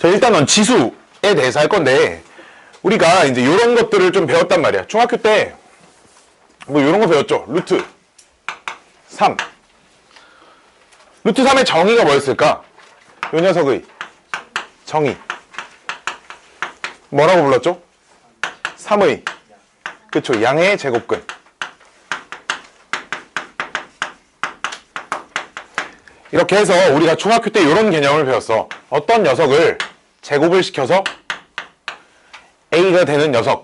자, 일단 넌 지수에 대해서 할 건데, 우리가 이제 이런 것들을 좀 배웠단 말이야. 중학교 때 뭐 이런 거 배웠죠. 루트 3. 루트 3의 정의가 뭐였을까? 요 녀석의 정의 뭐라고 불렀죠? 3의 그쵸, 양의 제곱근. 이렇게 해서 우리가 중학교 때 이런 개념을 배웠어. 어떤 녀석을 제곱을 시켜서 A가 되는 녀석을,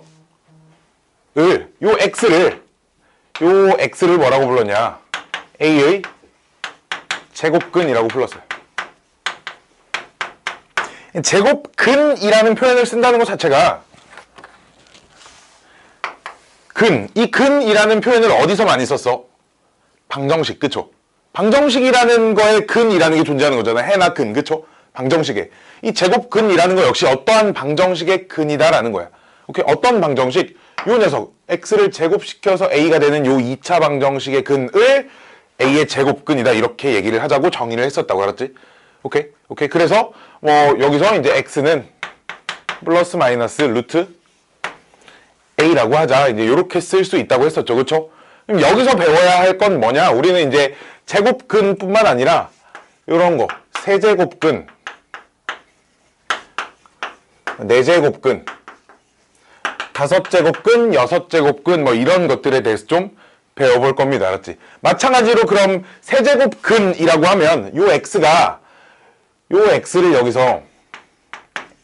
요 X를 뭐라고 불렀냐? A의 제곱근이라고 불렀어요. 제곱근이라는 표현을 쓴다는 것 자체가, 이 근이라는 표현을 어디서 많이 썼어? 방정식, 그쵸? 방정식이라는 거에 근이라는 게 존재하는 거잖아. 해나 근, 그쵸? 방정식에. 이 제곱근이라는 거 역시 어떠한 방정식의 근이다라는 거야. 오케이? 어떤 방정식? 요 녀석, x를 제곱시켜서 a가 되는 요 2차 방정식의 근을 a의 제곱근이다. 이렇게 얘기를 하자고 정의를 했었다고, 알았지? 오케이? 오케이. 그래서 뭐 여기서 이제 x는 플러스 마이너스 루트 a라고 하자. 이제 요렇게 쓸 수 있다고 했었죠. 그쵸? 그럼 여기서 배워야 할 건 뭐냐? 우리는 이제 제곱근뿐만 아니라 요런 거, 세제곱근, 네제곱근, 다섯제곱근, 여섯제곱근 뭐 이런 것들에 대해서 좀 배워볼 겁니다. 알았지? 마찬가지로 그럼 세제곱근이라고 하면 요 x를 여기서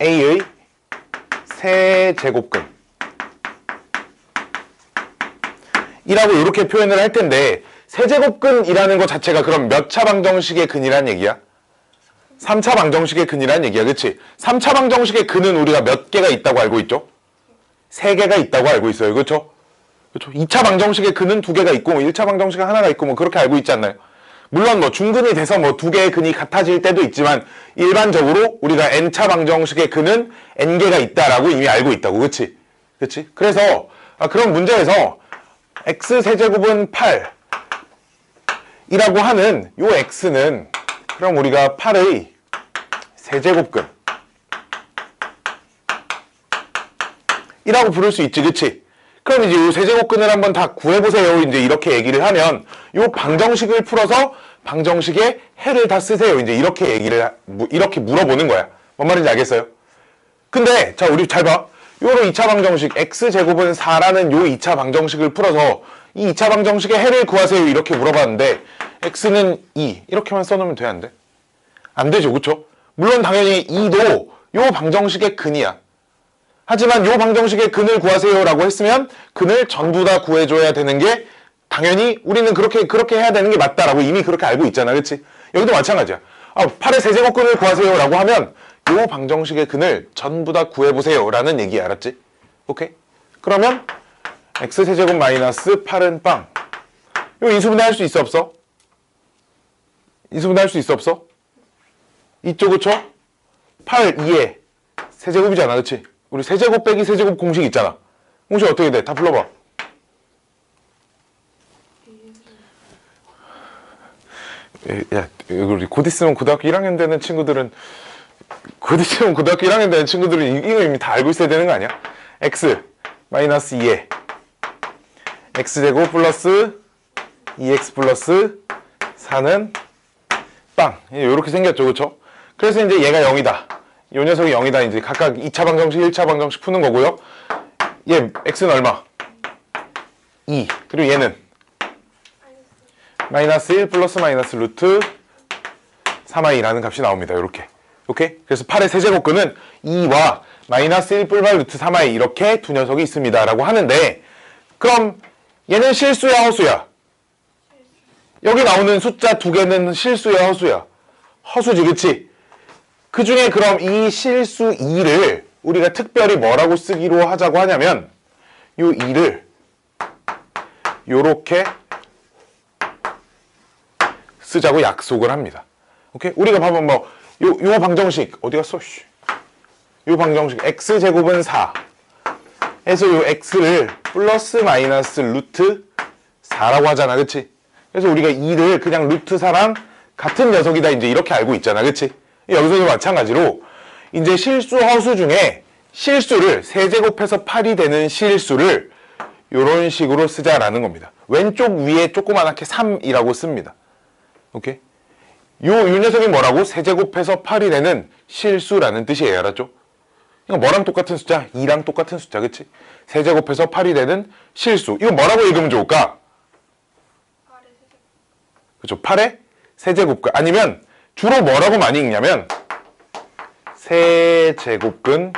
a의 세제곱근 이라고 이렇게 표현을 할 텐데, 세제곱근이라는 것 자체가 그럼 몇 차 방정식의 근이란 얘기야? 3차 방정식의 근이란 얘기야. 그치? 3차 방정식의 근은 우리가 몇 개가 있다고 알고 있죠? 3개가 있다고 알고 있어요. 그쵸? 그쵸? 2차 방정식의 근은 2개가 있고 1차 방정식은 하나가 있고 뭐 그렇게 알고 있지 않나요? 물론 뭐 중근이 돼서 뭐 2개의 근이 같아질 때도 있지만 일반적으로 우리가 n차 방정식의 근은 n개가 있다라고 이미 알고 있다고. 그치? 그치? 그래서 그런 문제에서 x세제곱은 8 이라고 하는 요 x는 그럼 우리가 8의 세제곱근 이라고 부를 수 있지. 그치? 그럼 이제 요 세제곱근을 한번 다 구해보세요. 이제 이렇게 얘기를 하면 요 방정식을 풀어서 방정식의 해를 다 쓰세요. 이제 이렇게 이렇게 물어보는 거야. 뭔 말인지 알겠어요? 근데 자, 우리 잘 봐. 요런 2차 방정식 x제곱은 4라는 요 2차 방정식을 풀어서 이 2차 방정식의 해를 구하세요. 이렇게 물어봤는데 x는 2 이렇게만 써놓으면 돼? 안 돼? 안 되죠. 그쵸? 물론 당연히 2도 요 방정식의 근이야. 하지만 요 방정식의 근을 구하세요 라고 했으면 근을 전부 다 구해줘야 되는 게 당연히 우리는 그렇게 해야 되는 게 맞다라고 이미 그렇게 알고 있잖아. 그치? 여기도 마찬가지야. 8의 세제곱근을 구하세요 라고 하면 요 방정식의 근을 전부 다 구해보세요 라는 얘기. 알았지? 오케이? 그러면 x세제곱 마이너스 8은 빵. 요 인수분해 할 수 있어 없어? 인수분해 할 수 있어 없어? 이쪽 그쵸? 8, 2에 세제곱이잖아. 그치? 우리 세제곱 빼기 세제곱 공식 있잖아. 공식 어떻게 돼? 다 불러봐. 야, 우리 곧 있으면 고등학교 1학년 되는 친구들은 이거 이미 다 알고 있어야 되는 거 아니야? x 마이너스 2에 x제곱 플러스 2x 플러스 4는 빵. 이렇게 생겼죠. 그쵸? 그래서 이제 얘가 0이다. 요 녀석이 0이다. 이제 각각 2차 방정식, 1차 방정식 푸는 거고요. 얘 x는 얼마? 2. 그리고 얘는 마이너스 1 플러스 마이너스 루트 3i라는 값이 나옵니다. 요렇게. 오케이? 그래서 8의 세제곱근은 2와 마이너스 1 뿔발 루트 3i 이렇게 두 녀석이 있습니다. 라고 하는데, 그럼 얘는 실수야, 허수야? 여기 나오는 숫자 2개는 실수야, 허수야? 허수지, 그치? 그 중에 그럼 이 실수 2를 우리가 특별히 뭐라고 쓰기로 하자고 하냐면, 요 2를 요렇게 쓰자고 약속을 합니다. 오케이? 우리가 봐봐, 뭐, 요 방정식, 어디 갔어? 요 방정식, x제곱은 4. 해서 요 x를 플러스 마이너스 루트 4라고 하잖아. 그치? 그래서 우리가 2를 그냥 루트 4랑 같은 녀석이다. 이제 이렇게 알고 있잖아. 그치? 여기서도 마찬가지로 이제 실수 허수 중에 실수를 세제곱해서 8이 되는 실수를 이런 식으로 쓰자라는 겁니다. 왼쪽 위에 조그맣게 3이라고 씁니다. 오케이? 요 녀석이 뭐라고? 세제곱해서 8이 되는 실수라는 뜻이에요. 알았죠? 이거 뭐랑 똑같은 숫자? 2랑 똑같은 숫자, 그치? 세제곱해서 8이 되는 실수. 이거 뭐라고 읽으면 좋을까? 그쵸? 8의 세제곱근. 아니면 주로 뭐라고 많이 읽냐면 세제곱근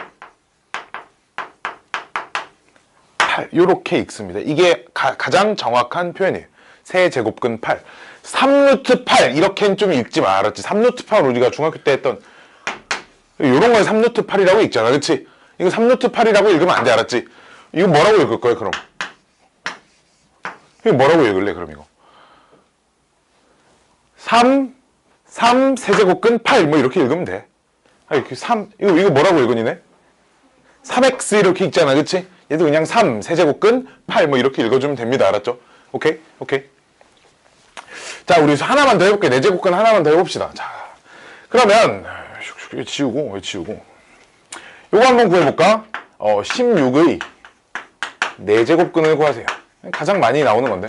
8 요렇게 읽습니다. 이게 가장 정확한 표현이에요. 세제곱근 8. 3루트 8 이렇게는 좀 읽지 마. 알았지? 3루트 8 우리가 중학교 때 했던 요런 걸 3루트 8이라고 읽잖아. 그치? 이거 3루트 8이라고 읽으면 안 돼. 알았지? 이거 뭐라고 읽을 거야 그럼? 이거 뭐라고 읽을래 그럼 이거? 3 세제곱근 8 뭐 이렇게 읽으면 돼. 아, 이렇게 3 이거 뭐라고 읽으니네? 3x 이렇게 읽잖아. 그치? 얘도 그냥 3 세제곱근 8 뭐 이렇게 읽어주면 됩니다. 알았죠? 오케이? 오케이. 자, 우리 하나만 더 해볼게. 4제곱근 하나만 더 해봅시다. 자, 그러면 지우고 요거 한번 구해볼까? 16의 4제곱근을 구하세요. 가장 많이 나오는 건데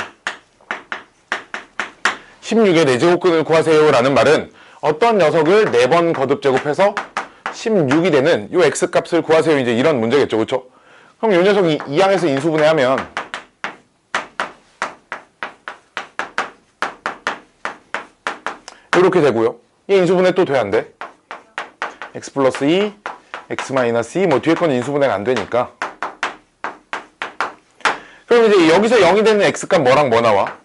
16의 4제곱근을 구하세요 라는 말은 어떤 녀석을 4번 거듭 제곱해서 16이 되는 요 x값을 구하세요. 이제 이런 문제겠죠. 그쵸? 그럼 요 녀석이 2항에서 인수분해하면 이렇게 되고요. 얘 인수분해 또 돼, 안 돼? x 플러스 2, x 마이너스 2, 뭐 뒤에 건 인수분해가 안 되니까. 그럼 이제 여기서 0이 되는 x값 뭐랑 뭐 나와?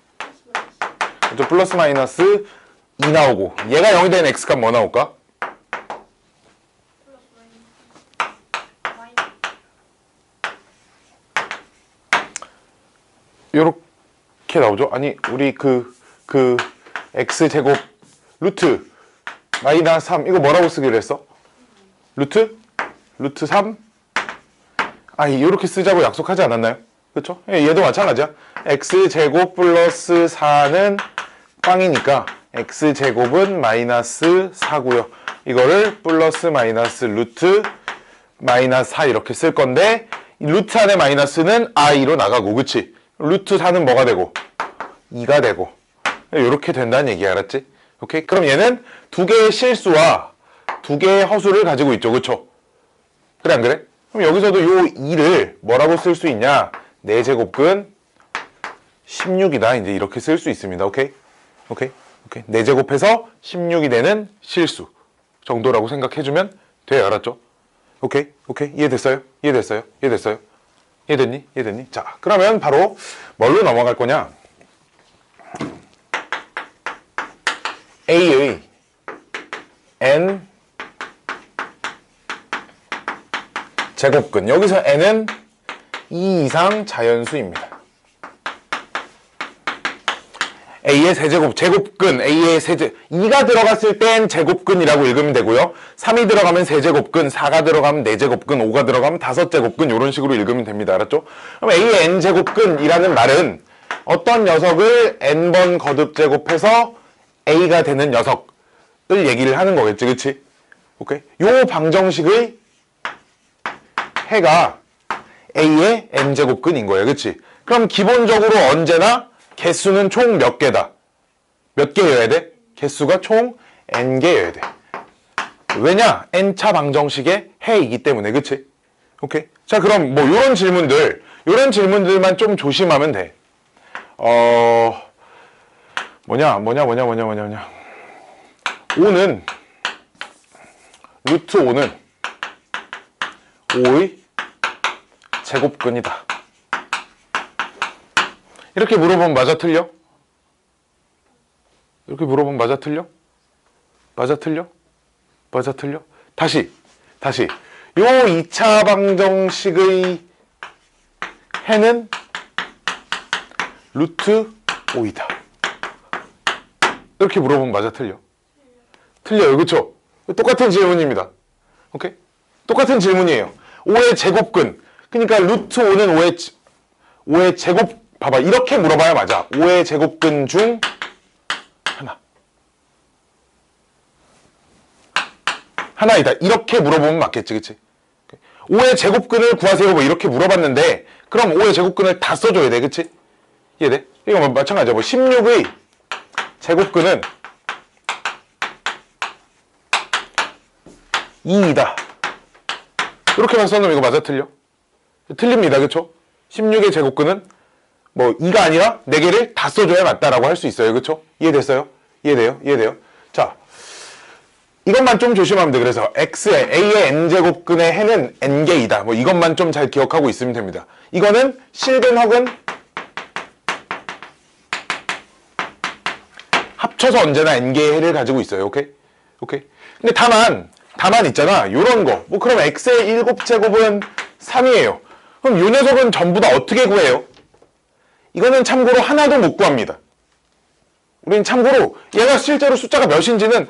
그렇죠? 플러스 마이너스 2 나오고, 얘가 0이 되는 x값 뭐 나올까? 요렇게 나오죠? 아니, 우리 x제곱 루트 마이너스 3 이거 뭐라고 쓰기로 했어? 루트 3 요렇게 쓰자고 약속하지 않았나요? 그쵸? 얘도 마찬가지야. x제곱 플러스 4는 빵이니까 x제곱은 마이너스 4고요. 이거를 플러스 마이너스 루트 마이너스 4 이렇게 쓸 건데 루트 안에 마이너스는 i로 나가고, 그치? 루트 4는 뭐가 되고? 2가 되고 이렇게 된다는 얘기 알았지? 오케이? 그럼 얘는 두 개의 실수와 두 개의 허수를 가지고 있죠. 그쵸? 그래 안 그래? 그럼 여기서도 요 2를 뭐라고 쓸 수 있냐? 4제곱근 16이다. 이제 이렇게 쓸 수 있습니다. 오케이? 오케이? 오케이? 4제곱해서 16이 되는 실수 정도라고 생각해주면 돼요. 알았죠? 오케이? 오케이? 이해됐어요? 이해됐어요? 이해됐어요? 이해됐니? 이해됐니? 자, 그러면 바로 뭘로 넘어갈 거냐? A의 n 제곱근. 여기서 n은 2 이상 자연수입니다. A의 세제곱, 제곱근, A의 세제, 2가 들어갔을 땐 제곱근이라고 읽으면 되고요. 3이 들어가면 세제곱근, 4가 들어가면 4제곱근, 5가 들어가면 5제곱근, 이런 식으로 읽으면 됩니다. 알았죠? 그럼 A의 n제곱근이라는 말은 어떤 녀석을 n번 거듭 제곱해서 A가 되는 녀석을 얘기를 하는 거겠지, 그치? 오케이? 요 방정식의 해가 A의 n제곱근인 거예요, 그치? 그럼 기본적으로 언제나 개수는 총 몇 개다? 몇 개여야 돼? 개수가 총 n개여야 돼. 왜냐? n차 방정식의 해이기 때문에, 그치? 오케이? 자, 그럼 뭐 요런 질문들만 좀 조심하면 돼. 뭐냐. 5는 루트 5는 5의 제곱근이다. 이렇게 물어보면 맞아 틀려? 이렇게 물어보면 맞아 틀려? 맞아 틀려? 맞아 틀려? 다시 요 2차 방정식의 해는 루트 5이다. 이렇게 물어보면 맞아 틀려? 틀려요. 그쵸? 똑같은 질문입니다. 오케이? 똑같은 질문이에요. 5의 제곱근. 그러니까 루트 5는 5의 제곱, 봐봐. 이렇게 물어봐야 맞아. 5의 제곱근 중 하나이다. 이렇게 물어보면 맞겠지, 그치? 5의 제곱근을 구하세요. 뭐 이렇게 물어봤는데, 그럼 5의 제곱근을 다 써줘야 돼, 그치? 이해돼? 이거 뭐 마찬가지야. 뭐 16의 제곱근은 2이다. 이렇게만 써놓으면 이거 맞아, 틀려? 틀립니다, 그쵸? 16의 제곱근은 뭐 2가 아니라 4개를 다 써줘야 맞다라고 할 수 있어요, 그쵸? 이해됐어요? 이해돼요? 이해돼요? 자, 이것만 좀 조심하면 돼. 그래서 A의 n제곱근의 해는 n개이다. 뭐 이것만 좀 잘 기억하고 있으면 됩니다. 이거는 실근허근 합쳐서 언제나 n개의 해를 가지고 있어요. 오케이? 오케이? 근데 다만 있잖아. 요런 거. 뭐 그럼 x의 7제곱은 3이에요. 그럼 요 녀석은 전부 다 어떻게 구해요? 이거는 참고로 하나도 못 구합니다. 우린 참고로 얘가 실제로 숫자가 몇인지는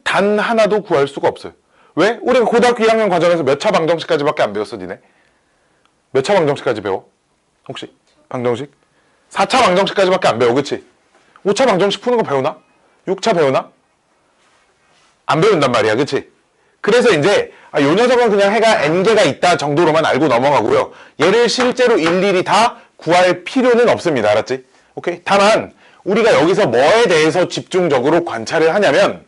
단 하나도 구할 수가 없어요. 왜? 우리가 고등학교 2학년 과정에서 몇 차 방정식까지밖에 안 배웠어, 니네? 몇 차 방정식까지 배워? 혹시? 방정식? 4차 방정식까지밖에 안 배워, 그치? 5차 방정식 푸는 거 배우나? 6차 배우나? 안 배운단 말이야, 그치? 그래서 이제 요 녀석은 그냥 해가 n개가 있다 정도로만 알고 넘어가고요. 얘를 실제로 일일이 다 구할 필요는 없습니다. 알았지? 오케이? 다만 우리가 여기서 뭐에 대해서 집중적으로 관찰을 하냐면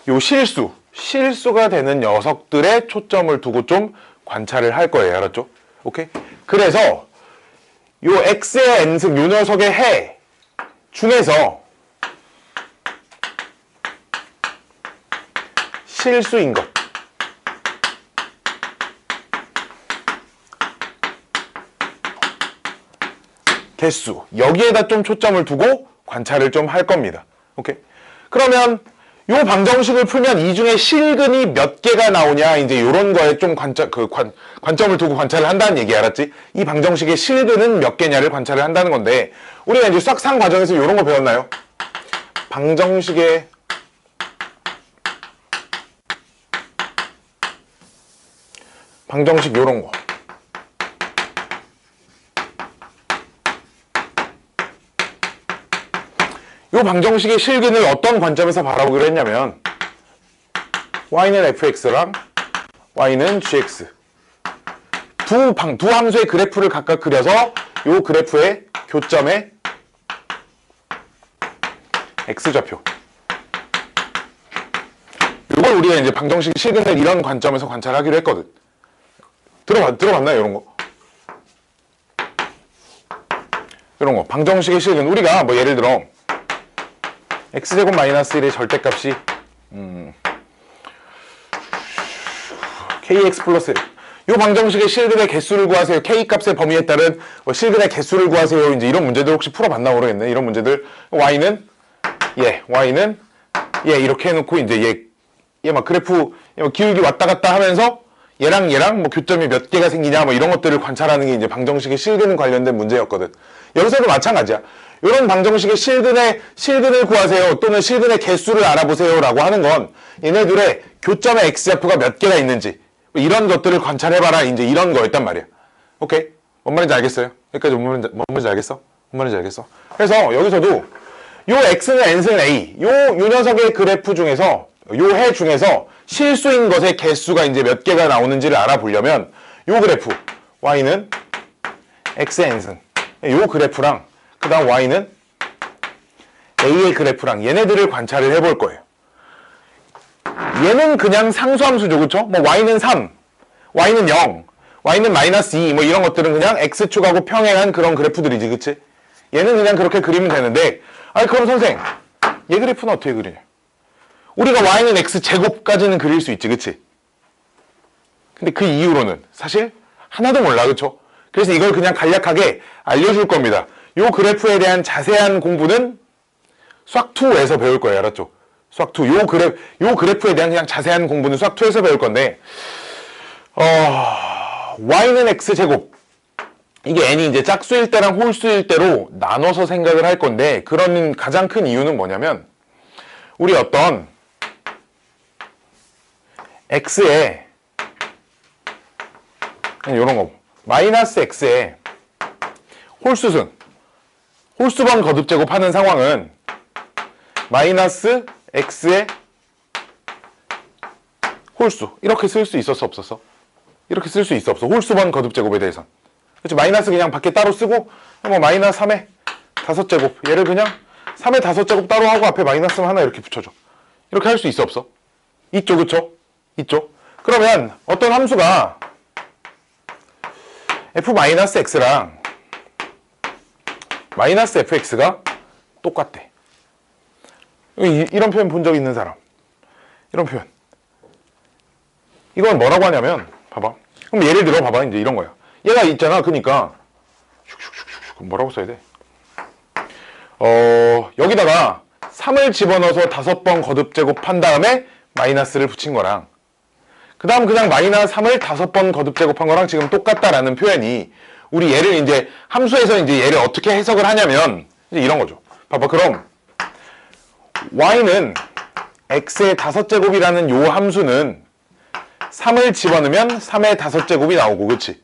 요 실수가 되는 녀석들의 초점을 두고 좀 관찰을 할 거예요. 알았죠? 오케이? 그래서 요 x의 n승 요 녀석의 해 중에서 실수인 것 개수 여기에다 좀 초점을 두고 관찰을 좀 할 겁니다. 오케이? 그러면 요 방정식을 풀면 이 중에 실근이 몇 개가 나오냐 이제 요런 거에 좀 관점을 두고 관찰을 한다는 얘기 알았지? 이 방정식의 실근은 몇 개냐를 관찰을 한다는 건데 우리가 이제 수학상 과정에서 요런 거 배웠나요? 방정식의 요런 거 요 방정식의 실근을 어떤 관점에서 바라보기로 했냐면 y는 fx랑 y는 gx 두 함수의 그래프를 각각 그려서 요 그래프의 교점에 x좌표 요걸 우리가 이제 방정식 실근을 이런 관점에서 관찰하기로 했거든. 들어봤나요? 이런 거. 이런 거. 방정식의 실근. 우리가 뭐 예를 들어 x제곱 마이너스 1의 절대값이 kx 플러스 1. 요 방정식의 실근의 개수를 구하세요. k값의 범위에 따른 뭐 실근의 개수를 구하세요. 이제 이런 문제들 혹시 풀어봤나 모르겠네. 이런 문제들. y는 이렇게 해놓고 이제 얘 막 그래프 기울기 왔다 갔다 하면서 얘랑 뭐 교점이 몇 개가 생기냐 뭐 이런 것들을 관찰하는 게 이제 방정식의 실근 관련된 문제였거든. 여기서도 마찬가지야. 이런 방정식의 실근을 구하세요 또는 실근의 개수를 알아보세요 라고 하는 건 얘네들의 교점의 x좌표가 몇 개가 있는지 이런 것들을 관찰해봐라 이제 이런 거였단 말이야. 오케이? 뭔 말인지 알겠어요? 여기까지 뭔 말인지 알겠어? 뭔 말인지 알겠어? 그래서 여기서도 요 x는 n승 a 요 녀석의 그래프 중에서 요 해 중에서 실수인 것의 개수가 이제 몇 개가 나오는지를 알아보려면 요 그래프 y는 x의 n승 요 그래프랑 그 다음 y는 a의 그래프랑 얘네들을 관찰을 해볼 거예요. 얘는 그냥 상수함수죠. 그쵸? 뭐 y는 3, y는 0, y는 마이너스 2 뭐 이런 것들은 그냥 x축하고 평행한 그런 그래프들이지. 그치? 얘는 그냥 그렇게 그리면 되는데 그럼 선생 얘 그래프는 어떻게 그리냐? 우리가 y는 x제곱까지는 그릴 수 있지. 그치? 근데 그 이후로는 사실 하나도 몰라. 그쵸? 그래서 이걸 그냥 간략하게 알려줄 겁니다. 요 그래프에 대한 자세한 공부는 수학2에서 배울 거예요. 알았죠? 수학2 요 그래프에 대한 그냥 자세한 공부는 수학2에서 배울 건데 y는 x제곱 이게 n이 이제 짝수일 때랑 홀수일 때로 나눠서 생각을 할 건데 그런 가장 큰 이유는 뭐냐면 우리 어떤 x에 요런 거 마이너스 x에 홀수번 거듭제곱하는 상황은 마이너스 x의 홀수. 이렇게 쓸 수 있었어, 없었어? 이렇게 쓸 수 있어, 없어? 홀수번 거듭제곱에 대해선. 그치? 마이너스 그냥 밖에 따로 쓰고, 뭐 마이너스 3의 5제곱. 얘를 그냥 3의 5제곱 따로 하고 앞에 마이너스 하나 이렇게 붙여줘. 이렇게 할 수 있어, 없어? 있죠, 그쵸? 있죠? 그러면 어떤 함수가 f-x랑 마이너스 fx가 똑같대. 이런 표현 본 적 있는 사람. 이런 표현. 이건 뭐라고 하냐면, 봐봐. 그럼 예를 들어, 봐봐. 이제 이런 거야. 얘가 있잖아. 그니까, 뭐라고 써야 돼? 여기다가 3을 집어넣어서 5번 거듭제곱한 다음에 마이너스를 붙인 거랑, 그 다음 그냥 마이너스 3을 5번 거듭제곱한 거랑 지금 똑같다라는 표현이, 우리 얘를 이제 함수에서 이제 얘를 어떻게 해석을 하냐면, 이제 이런 거죠. 봐봐. 그럼, y는 x의 5제곱이라는 요 함수는 3을 집어넣으면 3의 5제곱이 나오고, 그치?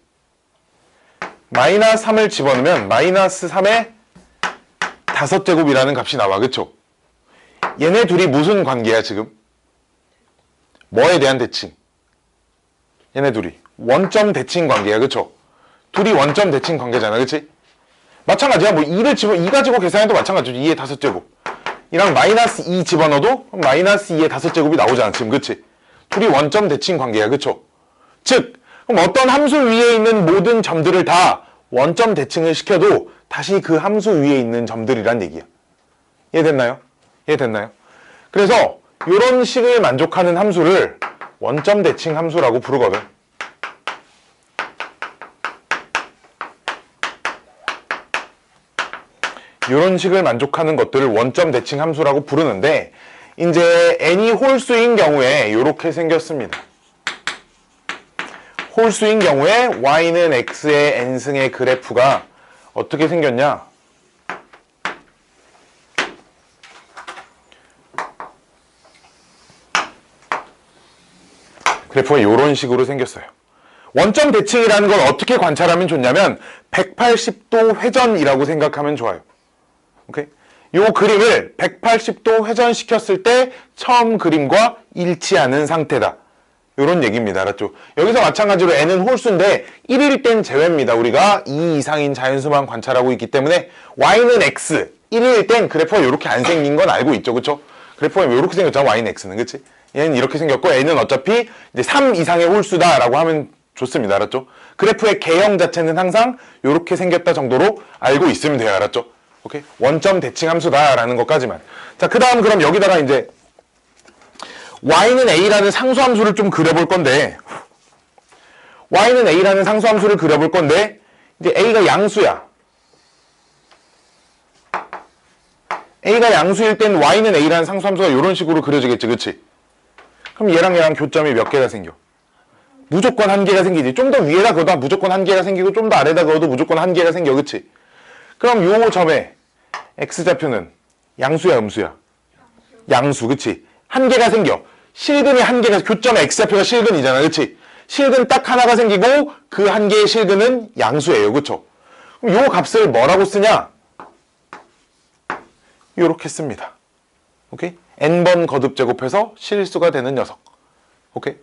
마이너스 3을 집어넣으면 마이너스 3의 5제곱이라는 값이 나와, 그쵸? 얘네 둘이 무슨 관계야, 지금? 뭐에 대한 대칭? 얘네 둘이 원점 대칭 관계야, 그쵸? 둘이 원점 대칭 관계잖아, 그치? 마찬가지야. 뭐 2 가지고 계산해도 마찬가지죠. 2의 5제곱 이랑 마이너스 2 집어넣어도 마이너스 2의 5제곱이 나오잖아, 지금. 그치? 둘이 원점 대칭 관계야, 그쵸? 즉, 그럼 어떤 함수 위에 있는 모든 점들을 다 원점 대칭을 시켜도 다시 그 함수 위에 있는 점들이란 얘기야. 이해됐나요? 이해됐나요? 그래서 이런 식을 만족하는 함수를 원점 대칭 함수라고 부르거든. 이런 식을 만족하는 것들을 원점 대칭 함수라고 부르는데, 이제 n이 홀수인 경우에 이렇게 생겼습니다. 홀수인 경우에 y는 x의 n승의 그래프가 어떻게 생겼냐? 그래프가 이런 식으로 생겼어요. 원점 대칭이라는 걸 어떻게 관찰하면 좋냐면 180도 회전이라고 생각하면 좋아요. 오케이? 요 그림을 180도 회전시켰을 때 처음 그림과 일치하는 상태다. 요런 얘기입니다. 알았죠? 여기서 마찬가지로 n은 홀수인데 1일 땐 제외입니다. 우리가 2 이상인 자연수만 관찰하고 있기 때문에 y는 x, 1일 땐 그래프가 이렇게 안 생긴 건 알고 있죠. 그쵸? 그래프가 이렇게 생겼잖아. y는 x는. 그치? 얘는 이렇게 생겼고 n은 어차피 이제 3 이상의 홀수다라고 하면 좋습니다. 알았죠? 그래프의 개형 자체는 항상 이렇게 생겼다 정도로 알고 있으면 돼요. 알았죠? 오케이? 원점 대칭 함수다라는 것까지만. 자, 그 다음 그럼 여기다가 이제 y는 a라는 상수함수를 좀 그려볼 건데, y는 a라는 상수함수를 그려볼 건데, 이제 a가 양수야. a가 양수일 땐 y는 a라는 상수함수가 이런 식으로 그려지겠지, 그치? 그럼 얘랑 교점이 몇 개가 생겨? 무조건 한 개가 생기지. 좀 더 위에다 그어도 무조건 한 개가 생기고, 좀 더 아래다 그어도 무조건 한 개가 생겨, 그치? 그럼 요 점에 x좌표는 양수야, 음수야? 양수, 그치? 한 개가 생겨. 실근이 한 개가, 교점의 x좌표가 실근이잖아, 그치? 실근 딱 하나가 생기고 그 한 개의 실근은 양수예요, 그쵸? 그럼 요 값을 뭐라고 쓰냐? 요렇게 씁니다. 오케이? n번 거듭제곱해서 실수가 되는 녀석. 오케이?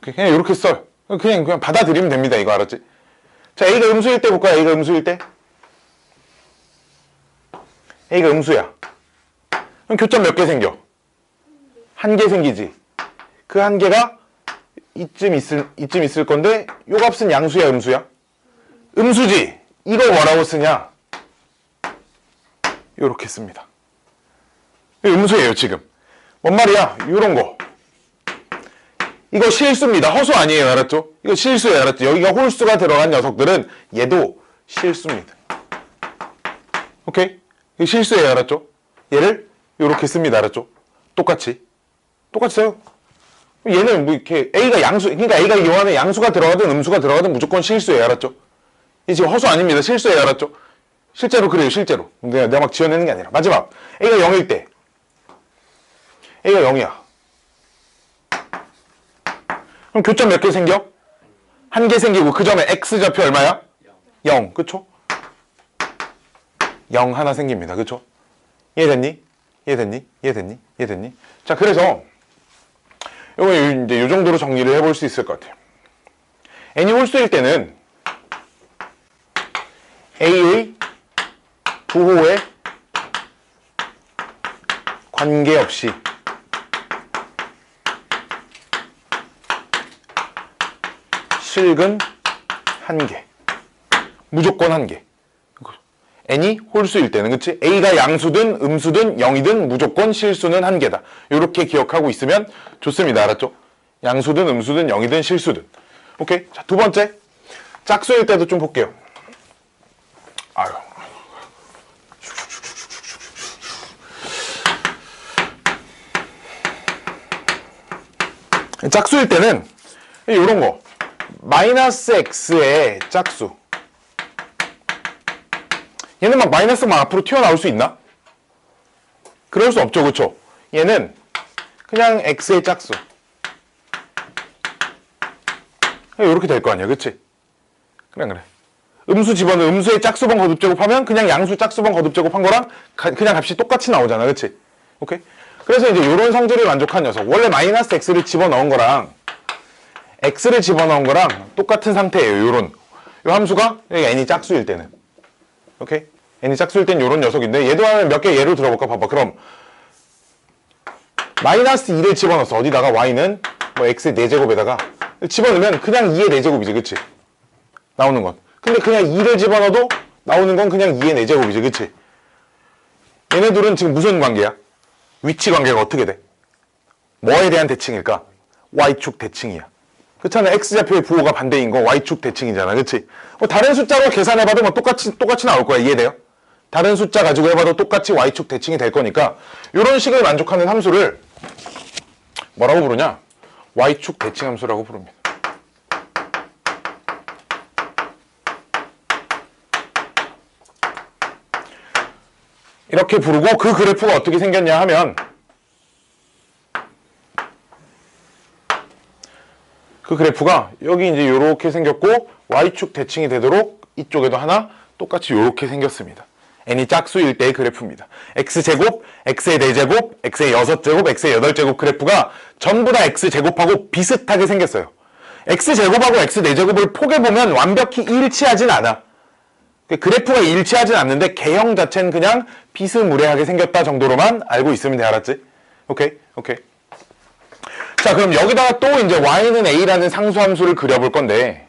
그냥 요렇게 써요. 그냥 받아들이면 됩니다, 이거 알았지? 자, a가 음수일 때 볼까요? a가 음수일 때? a가 음수야. 그럼 교점 몇 개 생겨? 한 개 생기지. 그 한 개가 이쯤 있을 건데, 요 값은 양수야, 음수야? 음수지. 이걸 뭐라고 쓰냐? 요렇게 씁니다. 음수예요, 지금. 뭔 말이야? 요런 거. 이거 실수입니다. 허수 아니에요, 알았죠? 이거 실수예요, 알았죠? 여기가 홀수가 들어간 녀석들은 얘도 실수입니다. 오케이? 이거 실수예요, 알았죠? 얘를 요렇게 씁니다, 알았죠? 똑같이 써요. 얘는 뭐 이렇게 a가 양수, 그러니까 a가 요 안에 양수가 들어가든 음수가 들어가든 무조건 실수예요, 알았죠? 이 지금 허수 아닙니다. 실수예요, 알았죠? 실제로 그래요, 실제로. 내가 막 지어내는 게 아니라. 마지막 a가 0일 때, a가 0이야. 그럼 교점 몇 개 생겨? 한 개 생기고 그 점에 x좌표 얼마야? 0, 그쵸? 0 하나 생깁니다, 그쵸? 이해됐니? 이해됐니? 자, 그래서 요거 이제 요 정도로 정리를 해볼 수 있을 것 같아요. n이 홀수일 때는 a의 부호에 관계없이 실근 1개, 무조건 1개. n이 홀수일 때는, 그치? a가 양수든 음수든 0이든 무조건 실수는 1개다. 이렇게 기억하고 있으면 좋습니다. 알았죠? 양수든 음수든 0이든 실수든. 오케이? 자, 두 번째. 짝수일 때도 좀 볼게요. 아유. 짝수일 때는 이런 거. 마이너스 x의 짝수. 얘는 막 마이너스만 앞으로 튀어나올 수 있나? 그럴 수 없죠, 그쵸? 얘는 그냥 x의 짝수. 이렇게 될 거 아니야, 그치? 그래. 음수 집어넣어. 음수의 짝수번 거듭제곱하면 그냥 양수 짝수번 거듭제곱한 거랑 그냥 값이 똑같이 나오잖아, 그치? 오케이? 그래서 이제 이런 성질을 만족한 녀석. 원래 마이너스 x를 집어넣은 거랑 x를 집어넣은 거랑 똑같은 상태예요, 요런. 요 함수가 여기 n이 짝수일 때는. 오케이? n이 짝수일 땐 요런 녀석인데, 얘도 몇 개 예로 들어볼까? 봐봐. 그럼 마이너스 2를 집어넣었어. 어디다가? y는 뭐 x의 4제곱에다가 집어넣으면 그냥 2의 4제곱이지, 그치? 나오는 건. 근데 그냥 2를 집어넣어도 나오는 건 그냥 2의 4제곱이지, 그치? 얘네들은 지금 무슨 관계야? 위치 관계가 어떻게 돼? 뭐에 대한 대칭일까? y축 대칭이야. 그렇잖아. x좌표의 부호가 반대인 거 y축 대칭이잖아, 그치? 다른 숫자로 계산해봐도 뭐 똑같이 나올 거야. 이해돼요? 다른 숫자 가지고 해봐도 똑같이 y축 대칭이 될 거니까 이런 식을 만족하는 함수를 뭐라고 부르냐? y축 대칭 함수라고 부릅니다. 이렇게 부르고, 그 그래프가 어떻게 생겼냐 하면, 그 그래프가 여기 이제 요렇게 생겼고, y축 대칭이 되도록 이쪽에도 하나 똑같이 요렇게 생겼습니다. n이 짝수일 때의 그래프입니다. x제곱, x의 4제곱, x의 6제곱, x의 8제곱 그래프가 전부 다 x제곱하고 비슷하게 생겼어요. x제곱하고 x 4제곱을 포개보면 완벽히 일치하진 않아. 그래프가 일치하진 않는데 개형 자체는 그냥 비스무리하게 생겼다 정도로만 알고 있으면 돼. 알았지? 오케이? 자, 그럼 여기다가 또 이제 y는 a라는 상수함수를 그려볼 건데,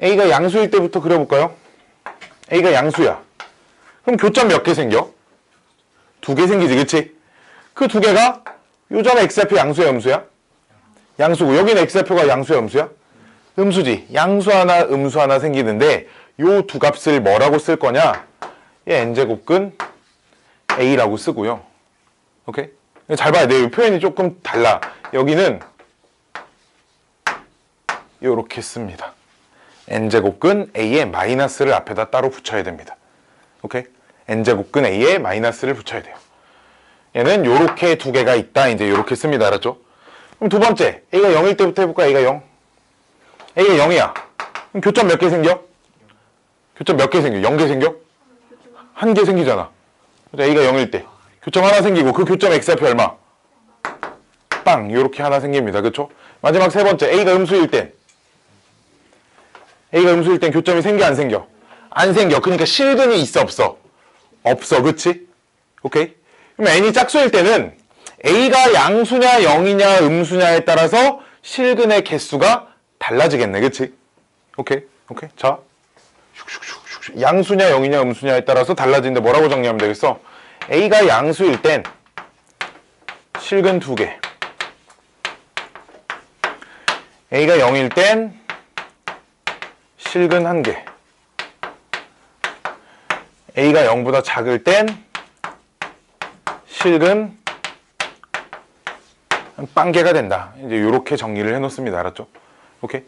a가 양수일 때부터 그려볼까요? a가 양수야. 그럼 교점 몇 개 생겨? 2개 생기지, 그치? 그 2개가 요 점에 x좌표 양수야, 음수야? 양수고, 여기는 x좌표가 양수야, 음수야? 음수지. 양수 하나, 음수 하나 생기는데, 요 두 값을 뭐라고 쓸 거냐? 얘 n제곱근 a라고 쓰고요. 오케이? 잘 봐야 돼요. 이 표현이 조금 달라. 여기는 요렇게 씁니다. n제곱근 a에 마이너스를 앞에다 따로 붙여야 됩니다. 오케이? n제곱근 a에 마이너스를 붙여야 돼요. 얘는 요렇게 2개가 있다. 이제 요렇게 씁니다. 알았죠? 그럼 두 번째, a가 0일 때부터 해볼까? a가 0. a가 0이야. 그럼 교점 몇 개 생겨? 교점 몇 개 생겨? 0개 생겨? 1개 생기잖아. a가 0일 때 교점 하나 생기고, 그 교점 x좌표 얼마? 빵! 요렇게 하나 생깁니다. 그쵸? 마지막 세 번째, a가 음수일 땐 교점이 생겨, 안 생겨? 안 생겨. 그러니까 실근이 있어, 없어? 없어. 그치? 오케이? 그럼 n이 짝수일 때는 a가 양수냐 0이냐 음수냐에 따라서 실근의 개수가 달라지겠네. 그치? 오케이? 자, 양수냐 0이냐 음수냐에 따라서 달라지는데 뭐라고 정리하면 되겠어? a가 양수일 땐 실근 2개, a가 0일 땐 실근 1개, a가 0보다 작을 땐 실근 0개가 된다. 이제 이렇게 정리를 해놓습니다. 알았죠? 오케이?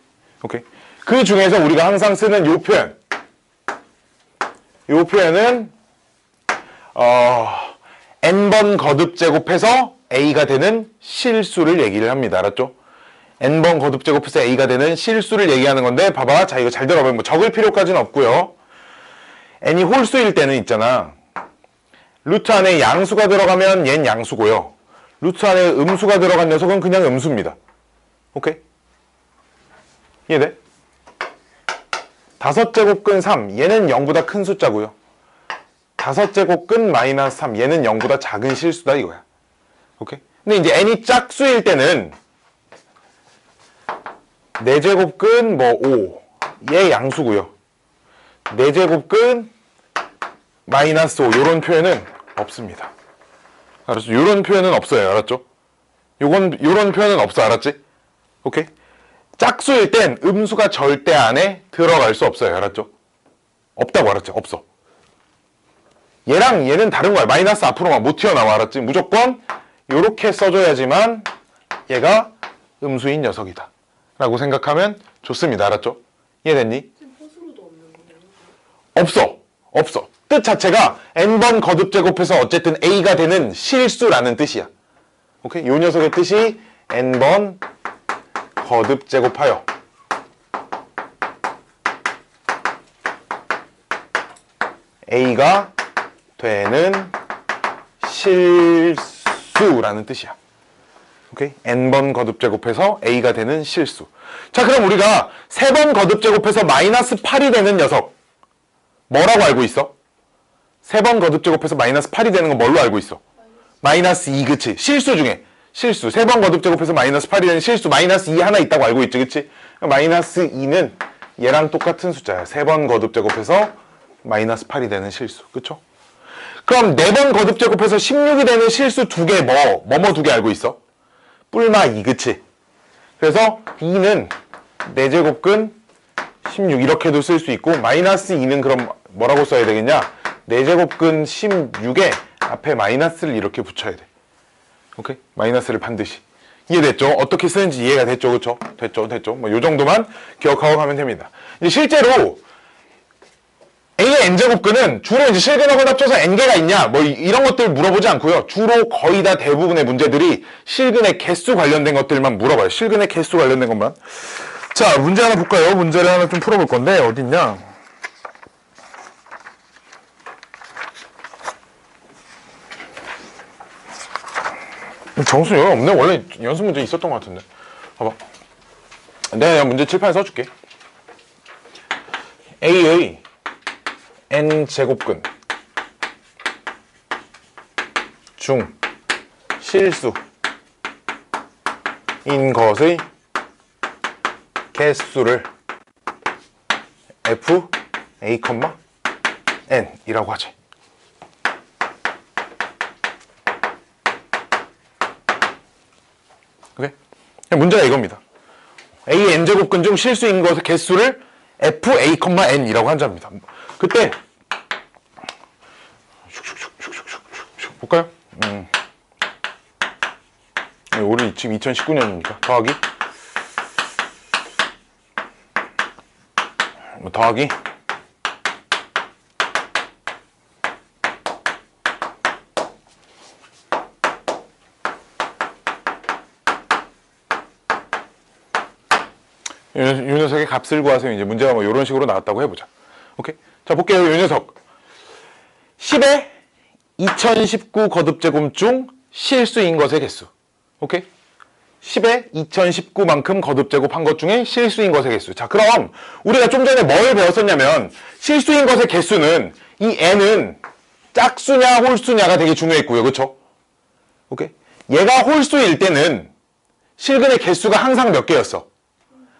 그 중에서 우리가 항상 쓰는 요 표현, 요 표현은 n번 거듭 제곱해서 a가 되는 실수를 얘기를 합니다. 알았죠? n번 거듭 제곱해서 a가 되는 실수를 얘기하는 건데, 봐봐. 자, 이거 잘 들어봐. 뭐 적을 필요까지는 없고요. n이 홀수일 때는 있잖아. 루트 안에 양수가 들어가면 얜 양수고요. 루트 안에 음수가 들어간 녀석은 그냥 음수입니다. 오케이? 이해돼? 5제곱근 3, 얘는 0보다 큰 숫자고요. 5제곱근 마이너스 3, 얘는 0보다 작은 실수다 이거야. 오케이? 근데 이제 n이 짝수일 때는 4제곱근 뭐 5, 얘 양수고요. 4제곱근 마이너스 5, 요런 표현은 없습니다. 알았죠? 요런 표현은 없어요. 알았죠? 요런 표현은 없어. 알았지? 오케이? 짝수일 땐 음수가 절대 안에 들어갈 수 없어요. 알았죠? 없다고. 알았죠? 없어. 얘랑 얘는 다른 거야. 마이너스 앞으로만 못 튀어나와. 알았지? 무조건 요렇게 써줘야지만 얘가 음수인 녀석이다 라고 생각하면 좋습니다. 알았죠? 이해됐니? 없어. 뜻 자체가 n번 거듭 제곱해서 어쨌든 a가 되는 실수라는 뜻이야. 오케이? 요 녀석의 뜻이 n번 거듭 제곱하여 a가 되는 실수라는 뜻이야. 오케이? n번 거듭 제곱해서 a가 되는 실수. 자, 그럼 우리가 3번 거듭 제곱해서 마이너스 8이 되는 녀석 뭐라고 알고 있어? 3번 거듭 제곱해서 마이너스 8이 되는 건 뭘로 알고 있어? 마이너스 2, 그치? 실수 중에 실수. 3번 거듭 제곱해서 마이너스 8이 되는 실수. 마이너스 2 하나 있다고 알고 있지, 그치? 마이너스 2는 얘랑 똑같은 숫자야. 3번 거듭 제곱해서 마이너스 8이 되는 실수. 그쵸? 그럼 4번 거듭 제곱해서 16이 되는 실수 2개 뭐 2개 알고 있어? 뿔마 2, 그치? 그래서 2는 4제곱근 16 이렇게도 쓸 수 있고, 마이너스 2는 그럼 뭐라고 써야 되겠냐? 4제곱근 16에 앞에 마이너스를 이렇게 붙여야 돼. 오케이? 마이너스를 반드시. 이해됐죠? 어떻게 쓰는지 이해가 됐죠? 그쵸? 됐죠? 뭐 요 정도만 기억하고 가면 됩니다. 이제 실제로 A의 n제곱근은 주로 이제 실근하고 합쳐서 n개가 있냐? 뭐 이런 것들 물어보지 않고요. 주로 거의 다 대부분의 문제들이 실근의 개수 관련된 것들만 물어봐요. 실근의 개수 관련된 것만. 자, 문제 하나 볼까요? 문제를 하나 좀 풀어볼 건데, 어딨냐? 정수 여기 없네? 원래 연습 문제 있었던 것 같은데. 봐봐. 내가 문제 칠판에 써줄게. A의 n제곱근 중 실수인 것의 개수를 f a, n 이라고 하지. 오케이? 문제가 이겁니다. a n제곱근 중 실수인 것의 개수를 f a, n 이라고 한답니다. 그때 볼까요? 올해 지금 2019년이니까 더하기 이 녀석의 값을 구하세요. 이제 문제가 뭐 이런 식으로 나왔다고 해보자. 오케이? 자, 볼게요. 이 녀석 10의 2019 거듭제곱 중 실수인 것의 개수. 오케이? 10의 2019만큼 거듭제곱한 것 중에 실수인 것의 개수. 자, 그럼 우리가 좀 전에 뭘 배웠었냐면 실수인 것의 개수는 이 n은 짝수냐 홀수냐가 되게 중요했고요. 그쵸? 오케이? 얘가 홀수일 때는 실근의 개수가 항상 몇 개였어?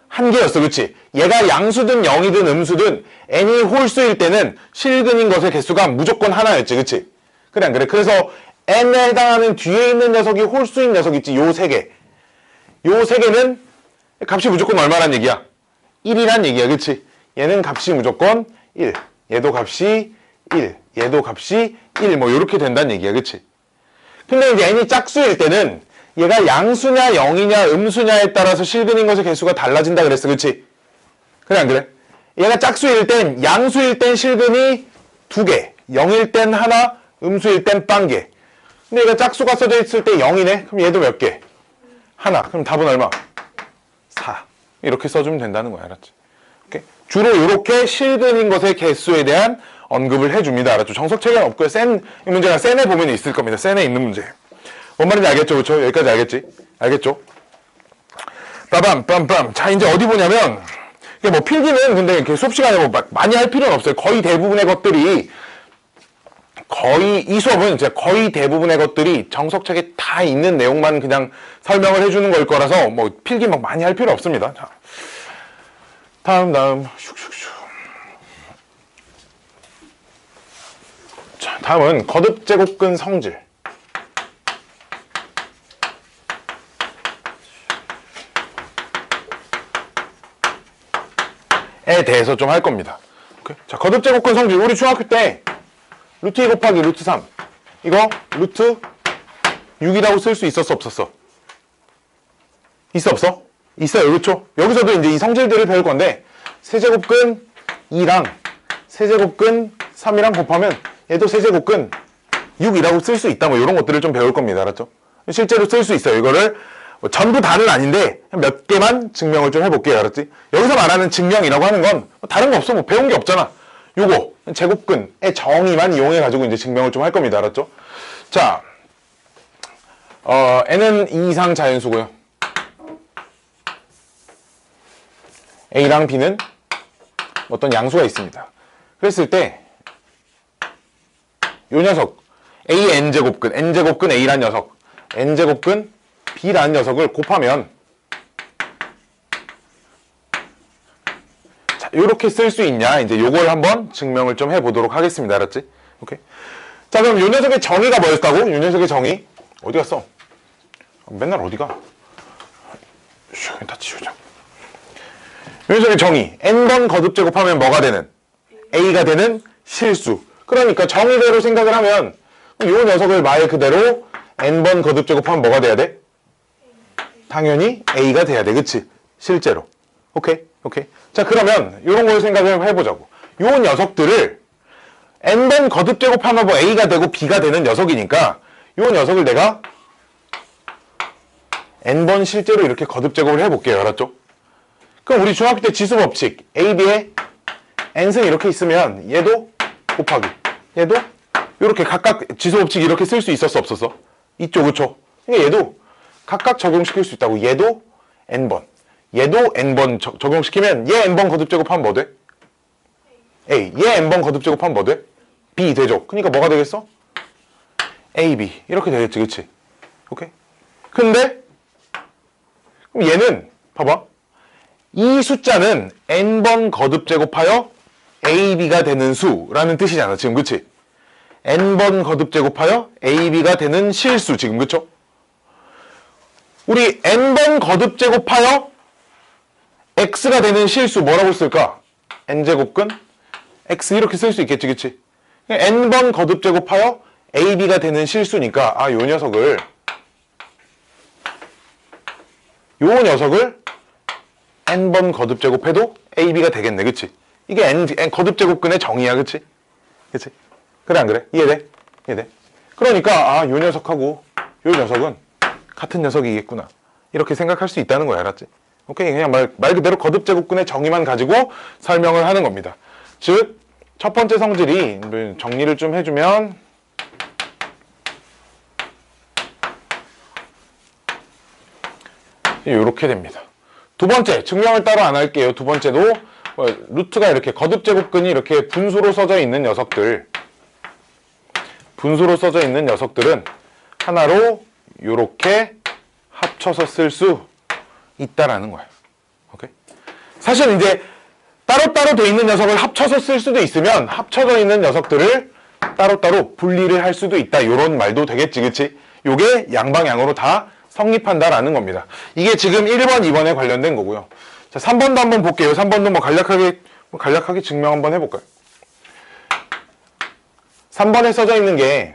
한 개였어. 그치? 얘가 양수든 0이든 음수든 n이 홀수일 때는 실근인 것의 개수가 무조건 하나였지. 그치? 그래 안 그래? 그래서 n에 해당하는 뒤에 있는 녀석이 홀수인 녀석 있지? 요 세 개. 요 세 개는 값이 무조건 얼마란 얘기야? 1이란 얘기야. 그치? 얘는 값이 무조건 1. 얘도 값이 1. 얘도 값이 1. 뭐 요렇게 된다는 얘기야. 그치? 근데 이제 n이 짝수일 때는 얘가 양수냐 0이냐 음수냐에 따라서 실근인 것의 개수가 달라진다 그랬어. 그치? 그래 안 그래? 얘가 짝수일 땐 양수일 땐 실근이 2개, 0일 땐 하나, 음수일 땐 빵개. 근데 얘가 짝수가 써져 있을 때 0이네? 그럼 얘도 몇 개? 하나. 그럼 답은 얼마? 4. 이렇게 써주면 된다는 거야. 알았지? 오케이? 주로 이렇게 실근인 것의 개수에 대한 언급을 해줍니다. 알았죠? 정석책에는 없고요. 이 문제가 센에 보면 있을 겁니다. 센에 있는 문제. 뭔 말인지 알겠죠? 그렇죠? 여기까지 알겠지? 알겠죠? 빠밤 빰빰. 자, 이제 어디 보냐면 이게 뭐 필기는 근데 이렇게 수업 시간에 뭐 많이 할 필요는 없어요. 거의 대부분의 것들이 이 수업은 이제 거의 대부분의 것들이 정석책에 다 있는 내용만 그냥 설명을 해주는 걸 거라서 뭐 필기 막 많이 할 필요 없습니다. 자, 다음 슉슉슉. 자, 다음은 거듭제곱근 성질. 에 대해서 좀 할 겁니다. 오케이? 자, 거듭제곱근 성질. 우리 중학교 때 루트 2 곱하기 루트 3 이거 루트 6이라고 쓸 수 있었어 없었어? 있어 없어? 있어요. 그렇죠? 여기서도 이제 이 성질들을 배울 건데 세제곱근 2랑 세제곱근 3이랑 곱하면 얘도 세제곱근 6이라고 쓸 수 있다. 뭐 이런 것들을 좀 배울 겁니다. 알았죠? 실제로 쓸 수 있어요. 이거를 뭐 전부 다는 아닌데 몇 개만 증명을 좀 해볼게요. 알았지? 여기서 말하는 증명이라고 하는 건 다른 거 없어. 뭐 배운 게 없잖아. 요거 제곱근의 정의만 이용해 가지고 이제 증명을 좀 할 겁니다. 알았죠? 자, n은 2 이상 자연수고요. a랑 b는 어떤 양수가 있습니다. 그랬을 때 요 녀석 a n제곱근, n제곱근 a란 녀석, n제곱근 b라는 녀석을 곱하면 자, 요렇게 쓸 수 있냐? 이제 요걸 한번 증명을 좀 해보도록 하겠습니다. 알았지? 오케이. 자, 그럼 요 녀석의 정의가 뭐였다고? 요 녀석의 정의 어디 갔어? 맨날 어디가? 다 치우자. 요 녀석의 정의 n번 거듭제곱하면 뭐가 되는? a가 되는 실수. 그러니까 정의대로 생각을 하면 요 녀석을 말 그대로 n번 거듭제곱하면 뭐가 돼야 돼? 당연히 a가 돼야 돼. 그치? 실제로. 오케이? 오케이. 자, 그러면 요런 걸 생각을 해보자고. 요 녀석들을 n번 거듭제곱하면 뭐 a가 되고 b가 되는 녀석이니까 요 녀석을 내가 n번 실제로 이렇게 거듭제곱을 해볼게요. 알았죠? 그럼 우리 중학교 때 지수법칙 a, b에 n승 이렇게 있으면 얘도 곱하기 얘도 이렇게 각각 지수법칙 이렇게 쓸 수 있었어 없었어? 있죠. 그쵸? 그러니까 얘도 각각 적용시킬 수 있다고. 얘도 n번 얘도 n번 적용시키면 얘 n번 거듭제곱하면 뭐 돼? a. 얘 n번 거듭제곱하면 뭐 돼? b 되죠. 그러니까 뭐가 되겠어? ab 이렇게 되겠지. 그치? 오케이? 근데 그럼 얘는 봐봐. 이 숫자는 n번 거듭제곱하여 ab가 되는 수라는 뜻이잖아. 지금 그치? n번 거듭제곱하여 ab가 되는 실수. 지금 그쵸? 우리 n번 거듭제곱하여 x가 되는 실수 뭐라고 쓸까? n제곱근 x 이렇게 쓸 수 있겠지. 그치? n번 거듭제곱하여 ab가 되는 실수니까 요 녀석을 n번 거듭제곱해도 ab가 되겠네. 그치? 이게 n 거듭제곱근의 정의야. 그치? 그치? 그래 안 그래? 이해돼? 이해돼? 그러니까 요 녀석하고 요 녀석은 같은 녀석이겠구나. 이렇게 생각할 수 있다는 거야. 알았지? 오케이? 그냥 말 그대로 거듭제곱근의 정의만 가지고 설명을 하는 겁니다. 즉, 첫 번째 성질이 정리를 좀 해주면 이렇게 됩니다. 두 번째, 증명을 따로 안 할게요. 두 번째도 루트가 이렇게 거듭제곱근이 이렇게 분수로 써져 있는 녀석들은 하나로 이렇게 합쳐서 쓸 수 있다라는 거예요. 오케이? 사실 이제 따로따로 돼 있는 녀석을 합쳐서 쓸 수도 있으면 합쳐져 있는 녀석들을 따로따로 분리를 할 수도 있다. 이런 말도 되겠지. 그치? 요게 양방향으로 다 성립한다라는 겁니다. 이게 지금 1번, 2번에 관련된 거고요. 자, 3번도 한번 볼게요. 3번도 간략하게 증명 한번 해볼까요? 3번에 써져 있는 게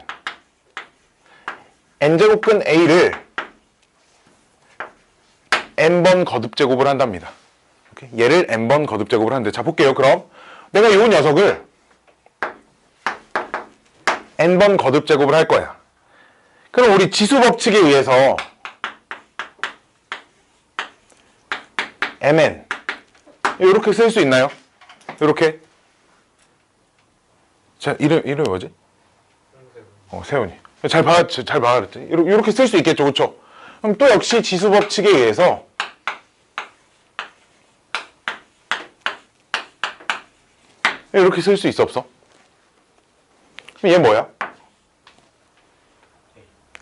n제곱근 a를 n번 거듭제곱을 한답니다. 오케이? 얘를 n번 거듭제곱을 하는데, 자, 볼게요. 그럼 내가 이 녀석을 n번 거듭제곱을 할 거야. 그럼 우리 지수법칙에 의해서 mn 이렇게 쓸 수 있나요? 이렇게. 자, 이름이 뭐지? 세훈이. 잘 봐, 잘 봐. 그랬지. 이렇게 쓸 수 있겠죠. 그쵸? 그럼 또 역시 지수 법칙에 의해서 이렇게 쓸 수 있어, 없어? 그럼 얘 뭐야?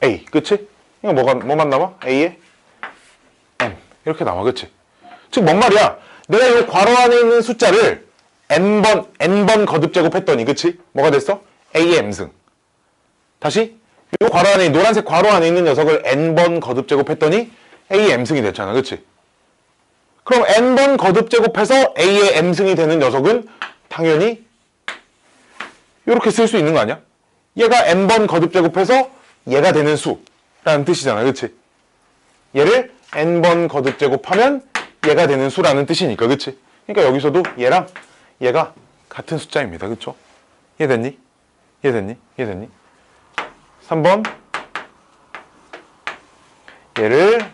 A, 그치? 이거 뭐만 나와? A에 M. 이렇게 나와, 그치? 즉, 뭔 말이야? 내가 이 괄호 안에 있는 숫자를 N번 거듭 제곱했더니, 그치? 뭐가 됐어? A의 M승. 다시, 이 괄호 안에, 노란색 괄호 안에 있는 녀석을 N번 거듭 제곱했더니 A의 M승이 됐잖아, 그치? 그럼 N번 거듭 제곱해서 A의 M승이 되는 녀석은 당연히 이렇게 쓸 수 있는 거 아니야? 얘가 N번 거듭 제곱해서 얘가 되는 수라는 뜻이잖아, 그치? 얘를 N번 거듭 제곱하면 얘가 되는 수라는 뜻이니까, 그치? 그러니까 여기서도 얘랑 얘가 같은 숫자입니다, 그쵸? 이해됐니? 이해됐니? 이해됐니? 3번 얘를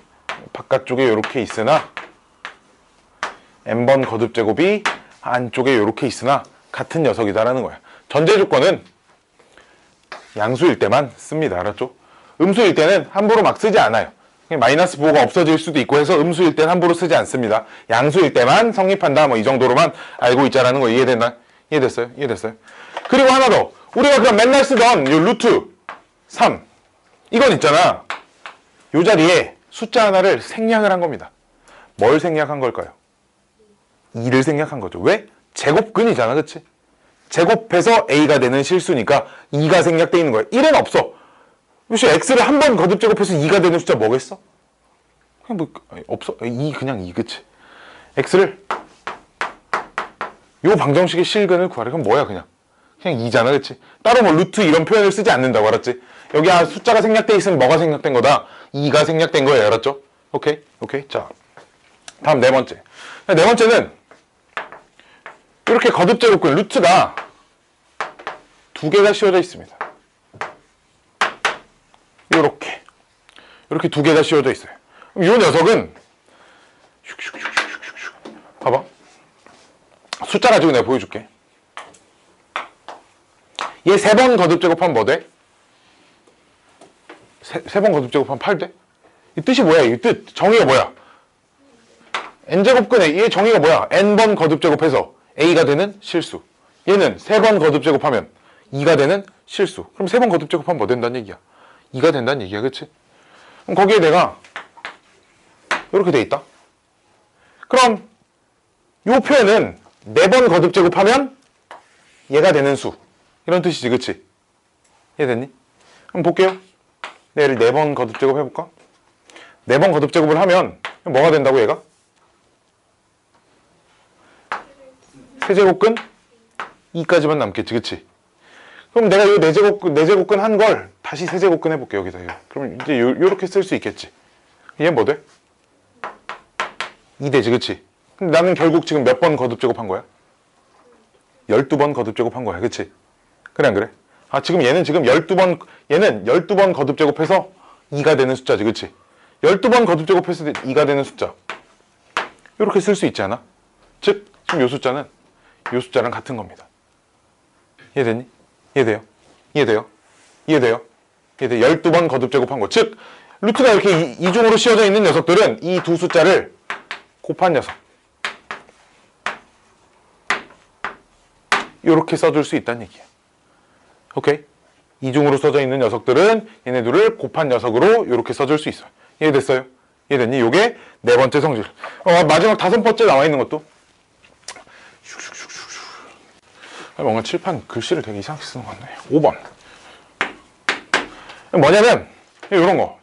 바깥쪽에 이렇게 있으나 N번 거듭 제곱이 안쪽에 이렇게 있으나 같은 녀석이다라는 거야. 전제 조건은 양수일 때만 씁니다. 알았죠? 음수일 때는 함부로 막 쓰지 않아요. 마이너스 부호가 없어질 수도 있고 해서 음수일 때는 함부로 쓰지 않습니다. 양수일 때만 성립한다. 뭐 이 정도로만 알고 있자라는 거 이해됐나? 이해됐어요? 이해됐어요? 그리고 하나 더. 우리가 그럼 맨날 쓰던 요 루트 3 이건 있잖아. 요 자리에 숫자 하나를 생략을 한 겁니다. 뭘 생략한 걸까요? 2를 생략한 거죠. 왜? 제곱근이잖아, 그치? 제곱해서 A가 되는 실수니까 2가 생략되어 있는 거야. 1은 없어. 혹시 X를 한 번 거듭 제곱해서 2가 되는 숫자 뭐겠어? 그냥 뭐 없어. 2 그냥 2, 그치? X를 요 방정식의 실근을 구하래. 그럼 뭐야 그냥 2잖아, 그치? 따로 뭐 루트 이런 표현을 쓰지 않는다고, 알았지? 여기 숫자가 생략되어 있으면 뭐가 생략된 거다? 2가 생략된 거예요, 알았죠? 오케이? 오케이. 자, 다음 네 번째. 네 번째는 이렇게 거듭 제곱근 루트가 두 개가 씌워져 있습니다. 이렇게 두 개가 씌워져 있어요. 그럼 이 녀석은 봐봐. 숫자 가지고 내가 보여줄게. 얘 3번 거듭 제곱하면 뭐 돼? 3번 거듭 제곱하면 8 돼? 이 뜻이 뭐야? 이 뜻 정의가 뭐야? n제곱근의 얘 정의가 뭐야? n번 거듭 제곱해서 a가 되는 실수. 얘는 3번 거듭 제곱하면 2가 되는 실수. 그럼 3번 거듭 제곱하면 뭐 된다는 얘기야? 2가 된다는 얘기야, 그치? 그럼 거기에 내가 이렇게 돼 있다. 그럼 이 표현은 4번 거듭 제곱하면 얘가 되는 수. 이런 뜻이지, 그치? 이해됐니? 그럼 볼게요. 얘를 4번 거듭 제곱 해볼까? 4번 거듭 제곱을 하면 뭐가 된다고, 얘가? 세제곱근 2까지만 남겠지, 그치? 그럼 내가 이 네제곱근 한 걸 다시 세제곱근 해볼게, 여기서. 그럼 이제 요렇게 쓸 수 있겠지? 얘 뭐 돼? 2 되지, 그치? 근데 나는 결국 지금 몇 번 거듭 제곱한 거야? 12번 거듭 제곱한 거야, 그치? 그래, 안 그래? 지금 얘는 12번 거듭 제곱해서 2가 되는 숫자지, 그치? 12번 거듭 제곱해서 2가 되는 숫자. 요렇게 쓸 수 있지 않아? 즉, 지금 요 숫자는 요 숫자랑 같은 겁니다. 이해됐니? 이해돼요? 이해돼요? 이해돼요? 이해돼요? 12번 거듭 제곱한 거. 즉, 루트가 이렇게 이중으로 씌워져 있는 녀석들은 이 두 숫자를 곱한 녀석. 이렇게 써줄 수 있다는 얘기야. 오케이? 이중으로 써져 있는 녀석들은 얘네 둘을 곱한 녀석으로 이렇게 써줄 수 있어요. 이해됐어요? 이해됐니? 요게 네 번째 성질. 마지막 5번째 나와 있는 것도 뭔가 칠판 글씨를 되게 이상하게 쓰는 것 같네. 5번. 뭐냐면 이런 거.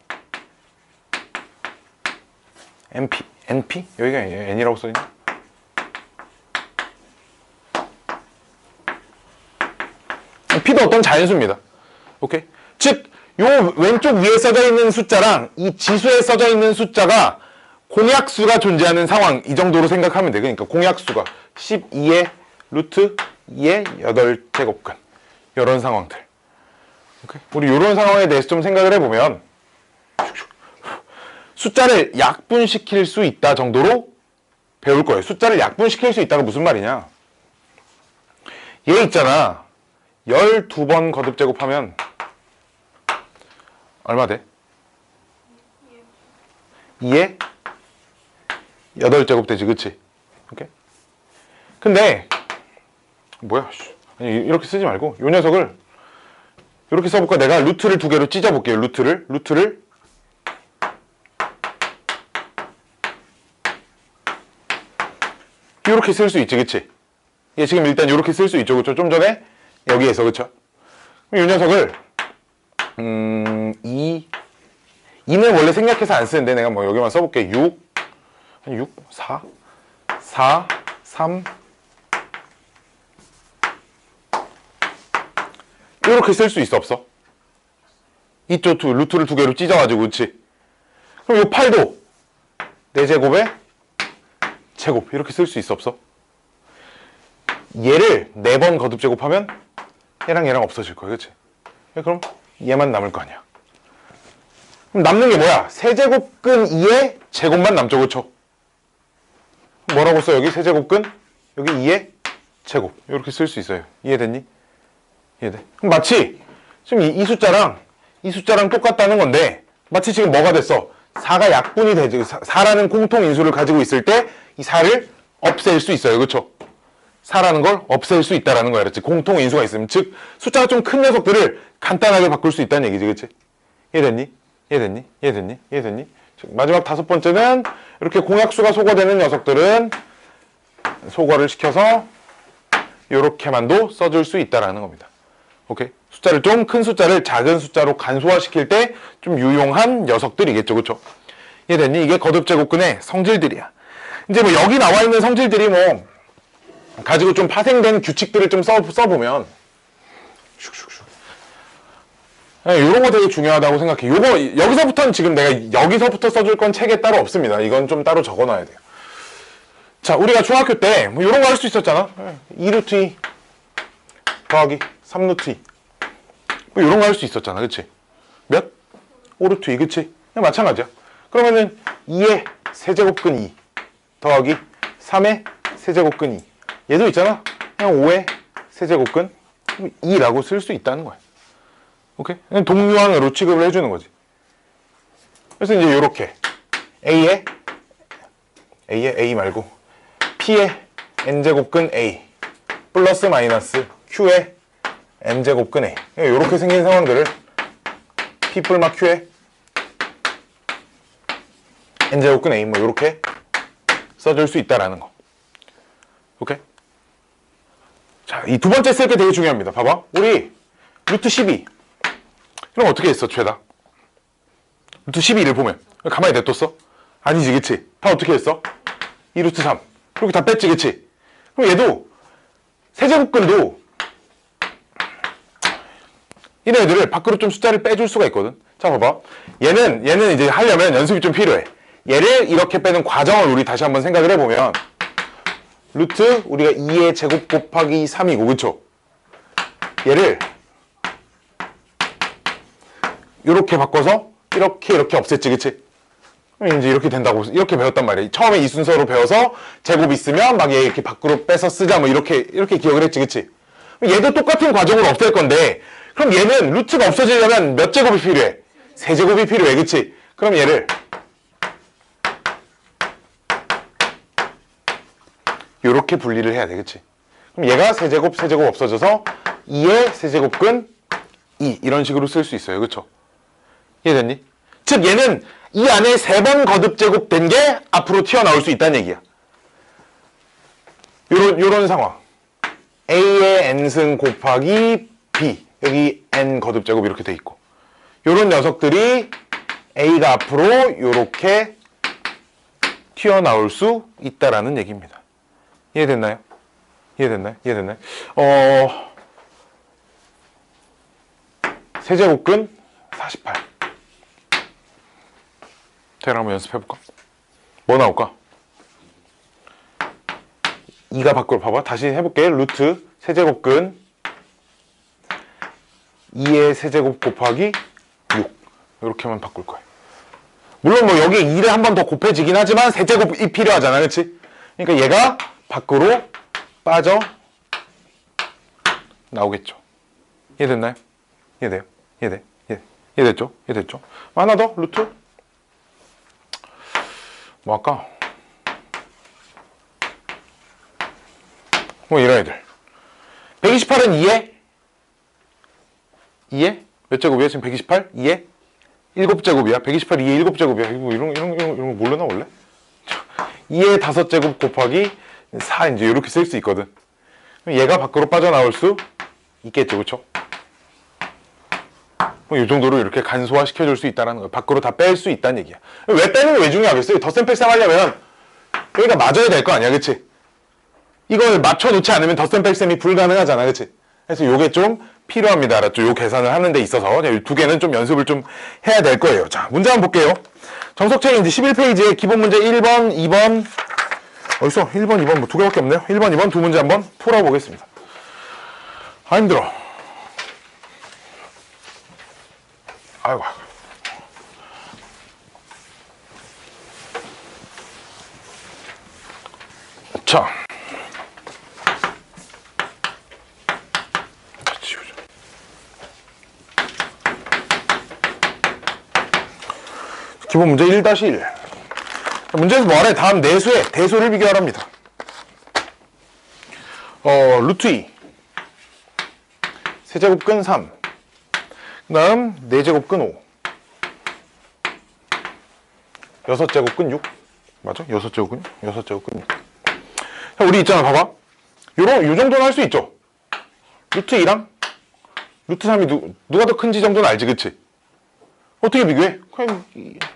NP? 여기가 N이라고 써있나? P도 어떤 자연수입니다. 오케이? 즉, 요 왼쪽 위에 써져 있는 숫자랑 이 지수에 써져 있는 숫자가 공약수가 존재하는 상황, 이 정도로 생각하면 돼. 그러니까 공약수가 12의 루트 2의 8제곱근. 이런 상황들. 오케이? 우리 이런 상황에 대해서 좀 생각을 해보면 숫자를 약분시킬 수 있다 정도로 배울 거예요. 숫자를 약분시킬 수 있다가 무슨 말이냐? 얘 있잖아. 12번 거듭 제곱하면 얼마 돼? 2에 8제곱 되지, 그치? 오케이? 근데 뭐야, 아니, 이렇게 쓰지 말고 이 녀석을 이렇게 써볼까? 내가 루트를 2개로 찢어볼게요. 루트를 이렇게 쓸 수 있지, 그치? 얘 지금 일단 이렇게 쓸 수 있죠, 그쵸? 좀 전에 여기에서, 그쵸? 그럼 이 녀석을 2는 원래 생략해서 안 쓰는데 내가 뭐 여기만 써볼게. 6 4 3 이렇게 쓸 수 있어, 없어? 이쪽 루트를 2개로 찢어가지고, 그치? 그럼 이 8도 4제곱에 제곱 이렇게 쓸 수 있어, 없어? 얘를 4번 거듭 제곱하면 얘랑 얘랑 없어질 거야, 그치? 그럼 얘만 남을 거 아니야. 그럼 남는 게 뭐야? 세제곱근 2의 제곱만 남죠, 그쵸? 뭐라고 써, 여기? 세제곱근 여기 2의 제곱 이렇게 쓸 수 있어요. 이해됐니? 이해돼? 그럼 마치 지금 이 숫자랑 똑같다는 건데 마치 지금 뭐가 됐어? 4가 약분이 되지. 4라는 공통 인수를 가지고 있을 때 이 4를 없앨 수 있어요, 그쵸? 4라는 걸 없앨 수 있다라는 거야, 그렇지? 공통 인수가 있으면, 즉 숫자가 좀 큰 녀석들을 간단하게 바꿀 수 있다는 얘기지, 그치? 이해됐니? 이해됐니? 마지막 5번째는 이렇게 공약수가 소거되는 녀석들은 소거를 시켜서 이렇게만도 써줄 수 있다라는 겁니다. 오케이? 숫자를 좀 큰 숫자를 작은 숫자로 간소화시킬 때 좀 유용한 녀석들이겠죠, 그쵸? 이해됐니? 이게 거듭제곱근의 성질들이야. 이제 뭐 여기 나와 있는 성질들이 뭐 가지고 좀 파생된 규칙들을 좀 써보면 슉슉슉. 이런 거 되게 중요하다고 생각해. 요거 여기서부터는 지금 내가 여기서부터 써줄 건 책에 따로 없습니다. 이건 좀 따로 적어놔야 돼요. 자, 우리가 중학교 때 뭐 이런 거 할 수 있었잖아. 2루트 2 더하기 3루트 2 뭐 이런 거 할 수 있었잖아, 그치? 몇? 5루트 2, 그치? 그냥 마찬가지야. 그러면은 2의 세제곱근 2 더하기 3의 세제곱근 2 얘도 있잖아. 그냥 5의 세제곱근 2라고 쓸 수 있다는 거야. 오케이? 동류항으로 취급을 해주는 거지. 그래서 이제 요렇게 A의 A 말고 P의 N제곱근 A 플러스 마이너스 Q의 N제곱근 A 요렇게 생긴 상황들을 P 뿔마 Q의 N제곱근 A 뭐 요렇게 써줄 수 있다라는 거. 오케이? 자, 이 두 번째 쓸 게 되게 중요합니다. 봐봐. 우리 루트 12 이런 거 어떻게 했어, 죄다? 루트 12를 보면 가만히 냅뒀어? 아니지, 그치? 다 어떻게 했어? 2루트 3 그렇게 다 뺐지, 그치? 그럼 얘도 세제곱근도 이런 애들을 밖으로 좀 숫자를 빼줄 수가 있거든. 자, 봐봐. 얘는 이제 하려면 연습이 좀 필요해. 얘를 이렇게 빼는 과정을 우리 다시 한번 생각을 해보면 루트 우리가 2의 제곱 곱하기 3이고, 그쵸? 얘를 이렇게 바꿔서 이렇게 없앴지, 그치? 그럼 이제 이렇게 된다고 이렇게 배웠단 말이야. 처음에 이 순서로 배워서 제곱 있으면 막 얘 이렇게 밖으로 빼서 쓰자 뭐 이렇게 기억을 했지, 그치? 얘도 똑같은 과정으로 없앨 건데 그럼 얘는 루트가 없어지려면 몇 제곱이 필요해? 세제곱이 필요해, 그치? 그럼 얘를 요렇게 분리를 해야 돼, 그치? 그럼 얘가 세제곱 없어져서 2의 세제곱근 2 이런 식으로 쓸 수 있어요, 그쵸? 이해됐니? 즉 얘는 이 안에 3번 거듭 제곱된 게 앞으로 튀어나올 수 있다는 얘기야. 요런 상황. A의 n승 곱하기 B 여기 n 거듭 제곱 이렇게 돼 있고 요런 녀석들이 A가 앞으로 요렇게 튀어나올 수 있다라는 얘기입니다. 이해됐나요? 세제곱근 48 대략 한번 연습해볼까? 뭐 나올까? 2가 밖으로 봐봐. 다시 해볼게. 루트 세제곱근 2의 세제곱 곱하기 6 이렇게만 바꿀 거야. 물론 뭐 여기 2를 한 번 더 곱해지긴 하지만 세제곱이 필요하잖아, 그치? 그러니까 얘가 밖으로 빠져 나오겠죠. 이해됐나요? 이해돼요? 이해돼? 이해됐죠? 이해됐죠? 하나 더 루트 뭐 할까? 뭐 이런 애들 128은 2에 2에 몇 제곱이야? 지금 128? 2에 7제곱이야 128 2에 7제곱이야 이런 거 몰랐나 원래? 2에 5제곱 곱하기 4 이제 이렇게 쓸 수 있거든. 얘가 밖으로 빠져나올 수 있겠죠, 그쵸? 이 정도로 이렇게 간소화 시켜줄 수 있다는 거야. 밖으로 다 뺄 수 있다는 얘기야. 왜 빼는 게 왜 중요하겠어요? 덧셈 뺄셈 하려면 여기가 맞아야 될 거 아니야, 그치? 이걸 맞춰놓지 않으면 덧셈 뺄셈이 불가능하잖아, 그치? 그래서 요게 좀 필요합니다, 알았죠? 요 계산을 하는 데 있어서 두 개는 좀 연습을 좀 해야 될 거예요. 자, 문제 한번 볼게요. 정석책 이제 11페이지에 기본 문제 1번, 2번 어딨어? 1번, 2번 뭐 두 개밖에 없네요. 1번, 2번 두 문제 한번 풀어보겠습니다. 아 힘들어. 아이고. 자. 지우자. 기본 문제 1-1. 문제에서 뭐하래? 다음 내수의 대소를 비교하랍니다. 루트 2. 세제곱근 3. 그 다음 4제곱근 5. 6제곱근 6. 맞아? 6제곱근 6제곱근 6. 자, 우리 있잖아, 봐봐. 요 정도는 할 수 있죠? 루트 2랑 루트 3이 누가 더 큰지 정도는 알지, 그치? 어떻게 비교해? 그냥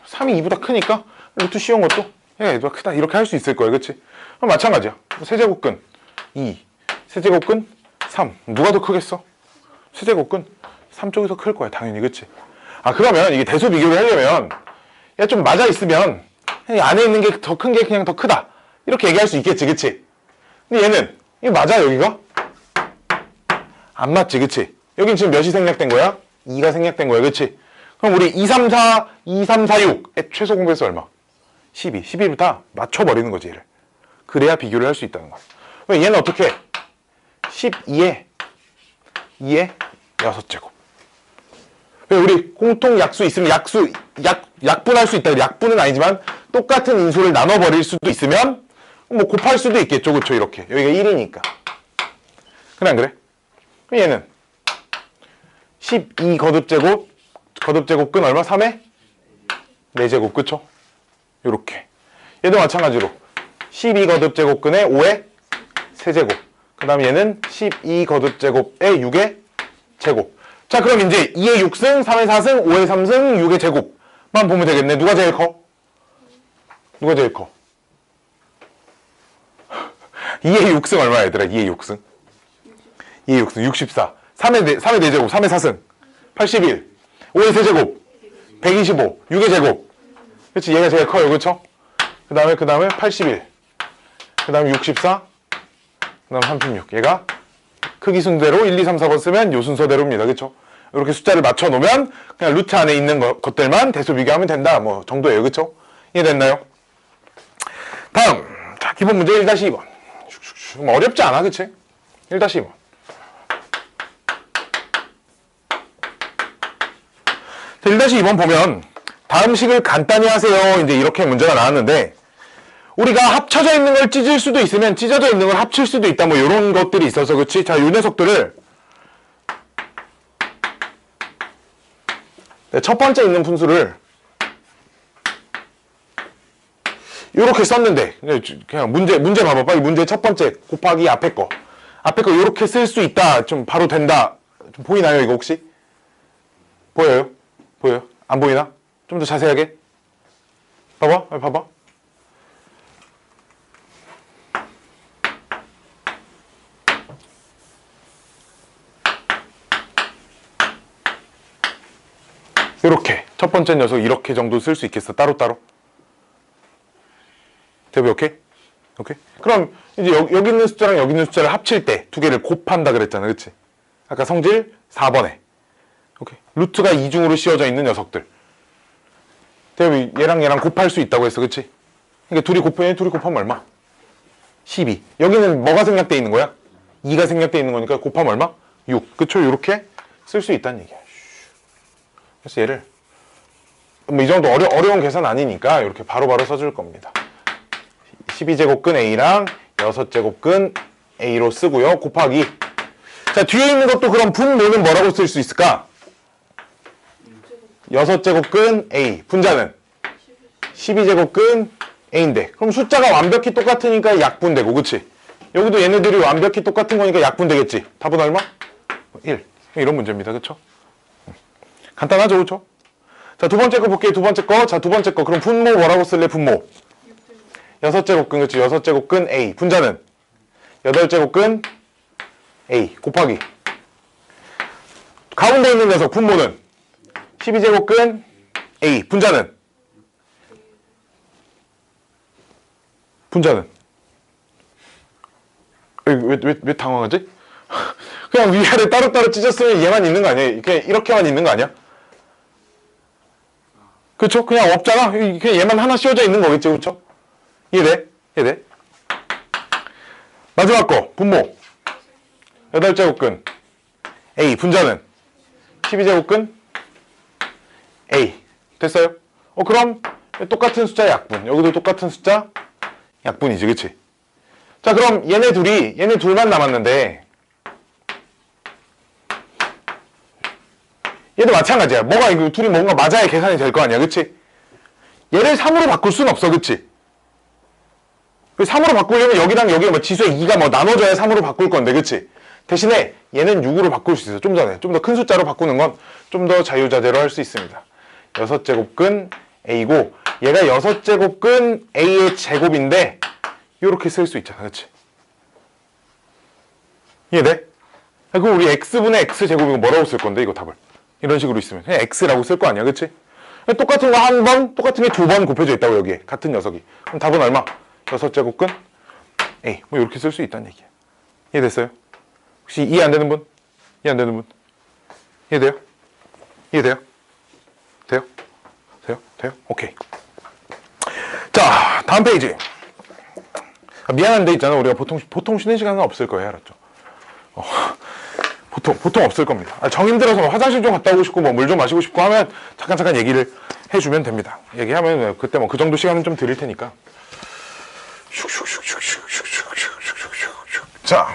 3이 2보다 크니까 루트 씌운 것도 얘가 크다 이렇게 할 수 있을 거야, 그치? 마찬가지야. 세제곱근 2, 세제곱근 3. 누가 더 크겠어? 세제곱근 3 쪽이 더 클 거야, 당연히, 그치? 아, 그러면 이게 대소 비교를 하려면 얘 좀 맞아 있으면 안에 있는 게 더 큰 게 그냥 더 크다 이렇게 얘기할 수 있겠지, 그치? 근데 얘는 이게 맞아, 여기가? 안 맞지, 그치? 여긴 지금 몇이 생략된 거야? 2가 생략된 거야, 그치? 그럼 우리 2, 3, 4, 2, 3, 4, 6 최소 공배수 얼마? 12. 12를 다 맞춰버리는 거지, 얘를. 그래야 비교를 할 수 있다는 거야. 왜 얘는 어떻게 해? 12에 2에 6제곱. 왜 우리 공통 약수 있으면 약분할 수 있다. 약분은 아니지만 똑같은 인수를 나눠버릴 수도 있으면 뭐 곱할 수도 있겠죠, 그쵸? 이렇게. 여기가 1이니까. 그래, 안 그래? 얘는 12 거듭제곱근 얼마? 3에 4제곱, 그쵸? 요렇게. 얘도 마찬가지로 12 거듭제곱근에 5에 세제곱. 그 다음에 얘는 12 거듭제곱에 6의 제곱. 자, 그럼 이제 2의 6승, 3의 4승, 5의 3승, 6의 제곱만 보면 되겠네. 누가 제일 커? 누가 제일 커? 2의 6승 얼마야, 얘들아? 2의 6승. 2의 6승 64. 3의 4제곱, 3의 4승 81. 5의 세제곱 125. 6의 제곱. 그치? 얘가 제일 커요, 그쵸? 그 다음에 81. 그 다음에 64. 그 다음 36. 얘가 크기 순대로 1, 2, 3, 4번 쓰면 요 순서대로입니다, 그쵸? 이렇게 숫자를 맞춰 놓으면 그냥 루트 안에 있는 것들만 대수 비교하면 된다, 뭐 정도예요, 그쵸? 이해됐나요? 다음, 자, 기본 문제 1-2번. 어렵지 않아, 그치? 1-2번. 자, 1-2번 보면 다음 식을 간단히 하세요. 이제 이렇게 문제가 나왔는데 우리가 합쳐져 있는 걸 찢을 수도 있으면 찢어져 있는 걸 합칠 수도 있다. 뭐 이런 것들이 있어서 그치? 자, 이 녀석들을 첫 번째 있는 분수를 이렇게 썼는데 그냥 문제 봐봐. 빨리 문제 첫 번째 곱하기 앞에 거 이렇게 쓸 수 있다. 좀 바로 된다. 좀 보이나요, 이거 혹시? 보여요? 보여요? 안 보이나? 좀 더 자세하게 봐봐. 봐봐. 이렇게 첫 번째 녀석 이렇게 정도 쓸 수 있겠어, 따로따로. 대비 오케이? 오케이? 그럼 이제 여기 있는 숫자랑 여기 있는 숫자를 합칠 때 두 개를 곱한다 그랬잖아, 그치? 아까 성질 4번에 오케이. 루트가 이중으로 씌워져 있는 녀석들 대비 얘랑 곱할 수 있다고 했어, 그치? 그러니까 둘이 곱하면 얼마? 12. 여기는 뭐가 생략되어 있는 거야? 2가 생략되어 있는 거니까 곱하면 얼마? 6. 그쵸? 이렇게 쓸 수 있다는 얘기야. 그래서 얘를 뭐 이 정도 어려운 계산 아니니까 이렇게 바로바로 써줄 겁니다. 12제곱근 A랑 6제곱근 A로 쓰고요. 곱하기. 자, 뒤에 있는 것도 그럼 분모는 뭐라고 쓸 수 있을까? 6제곱근 A. 분자는 12제곱근 A인데. 그럼 숫자가 완벽히 똑같으니까 약분되고, 그치? 여기도 얘네들이 완벽히 똑같은 거니까 약분되겠지. 답은 얼마? 1. 이런 문제입니다. 그쵸? 간단하죠, 그쵸? 자, 두 번째 거 볼게요. 두 번째 거. 자, 두 번째 거. 그럼 분모 뭐라고 쓸래? 분모. 6제곱근, 그치? 6제곱근 A. 분자는 8제곱근 A. 곱하기. 가운데 있는 녀석, 분모는 12제곱근 A. 분자는? 왜 당황하지? 그냥 위아래 따로따로 찢었으면 얘만 있는 거 아니야? 그냥 이렇게만 있는 거 아니야? 그쵸? 그냥 없잖아? 그냥 얘만 하나 씌워져 있는 거겠지, 그쵸? 이해돼? 이해돼? 마지막 거, 분모. 8제곱근 A. 분자는 12제곱근 A. 됐어요? 그럼 똑같은 숫자 약분. 여기도 똑같은 숫자 약분이지, 그치? 자, 그럼 얘네 둘만 남았는데 얘도 마찬가지야. 이거 둘이 뭔가 맞아야 계산이 될 거 아니야, 그치? 얘를 3으로 바꿀 순 없어, 그치? 3으로 바꾸려면 여기랑 여기 뭐 지수의 2가 뭐 나눠져야 3으로 바꿀 건데, 그치? 대신에 얘는 6으로 바꿀 수 있어. 좀 전에. 좀 더 큰 숫자로 바꾸는 건 좀 더 자유자재로 할 수 있습니다. 6제곱근 A고, 얘가 6제곱근 A의 제곱인데, 요렇게 쓸 수 있잖아, 그치? 이해돼? 그럼 우리 X분의 X제곱이고 뭐라고 쓸 건데, 이거 답을? 이런 식으로 있으면. 그냥 X라고 쓸 거 아니야, 그치? 똑같은 거 한 번, 똑같은 게 두 번 곱해져 있다고, 여기에. 같은 녀석이. 그럼 답은 얼마? 6제곱근 A. 뭐 이렇게 쓸 수 있다는 얘기야. 이해됐어요? 혹시 이해 안 되는 분? 이해 안 되는 분? 이해돼요? 이해돼요? 돼요? 돼요? 돼요? 오케이. 자, 다음 페이지. 미안한데 있잖아. 우리가 보통 쉬는 시간은 없을 거예요. 알았죠? 보통 없을 겁니다. 정 힘들어서 화장실 좀 갔다 오고 싶고 뭐 물 좀 마시고 싶고 하면 잠깐 얘기를 해주면 됩니다. 얘기하면 그때 뭐 그 정도 시간은 좀 드릴 테니까. 자,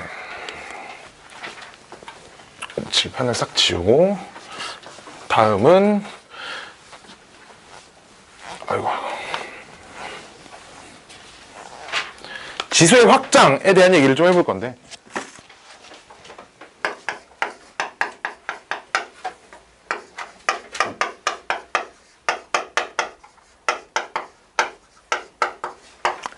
칠판을 싹 지우고 다음은 지수의 확장에 대한 얘기를 좀 해볼 건데,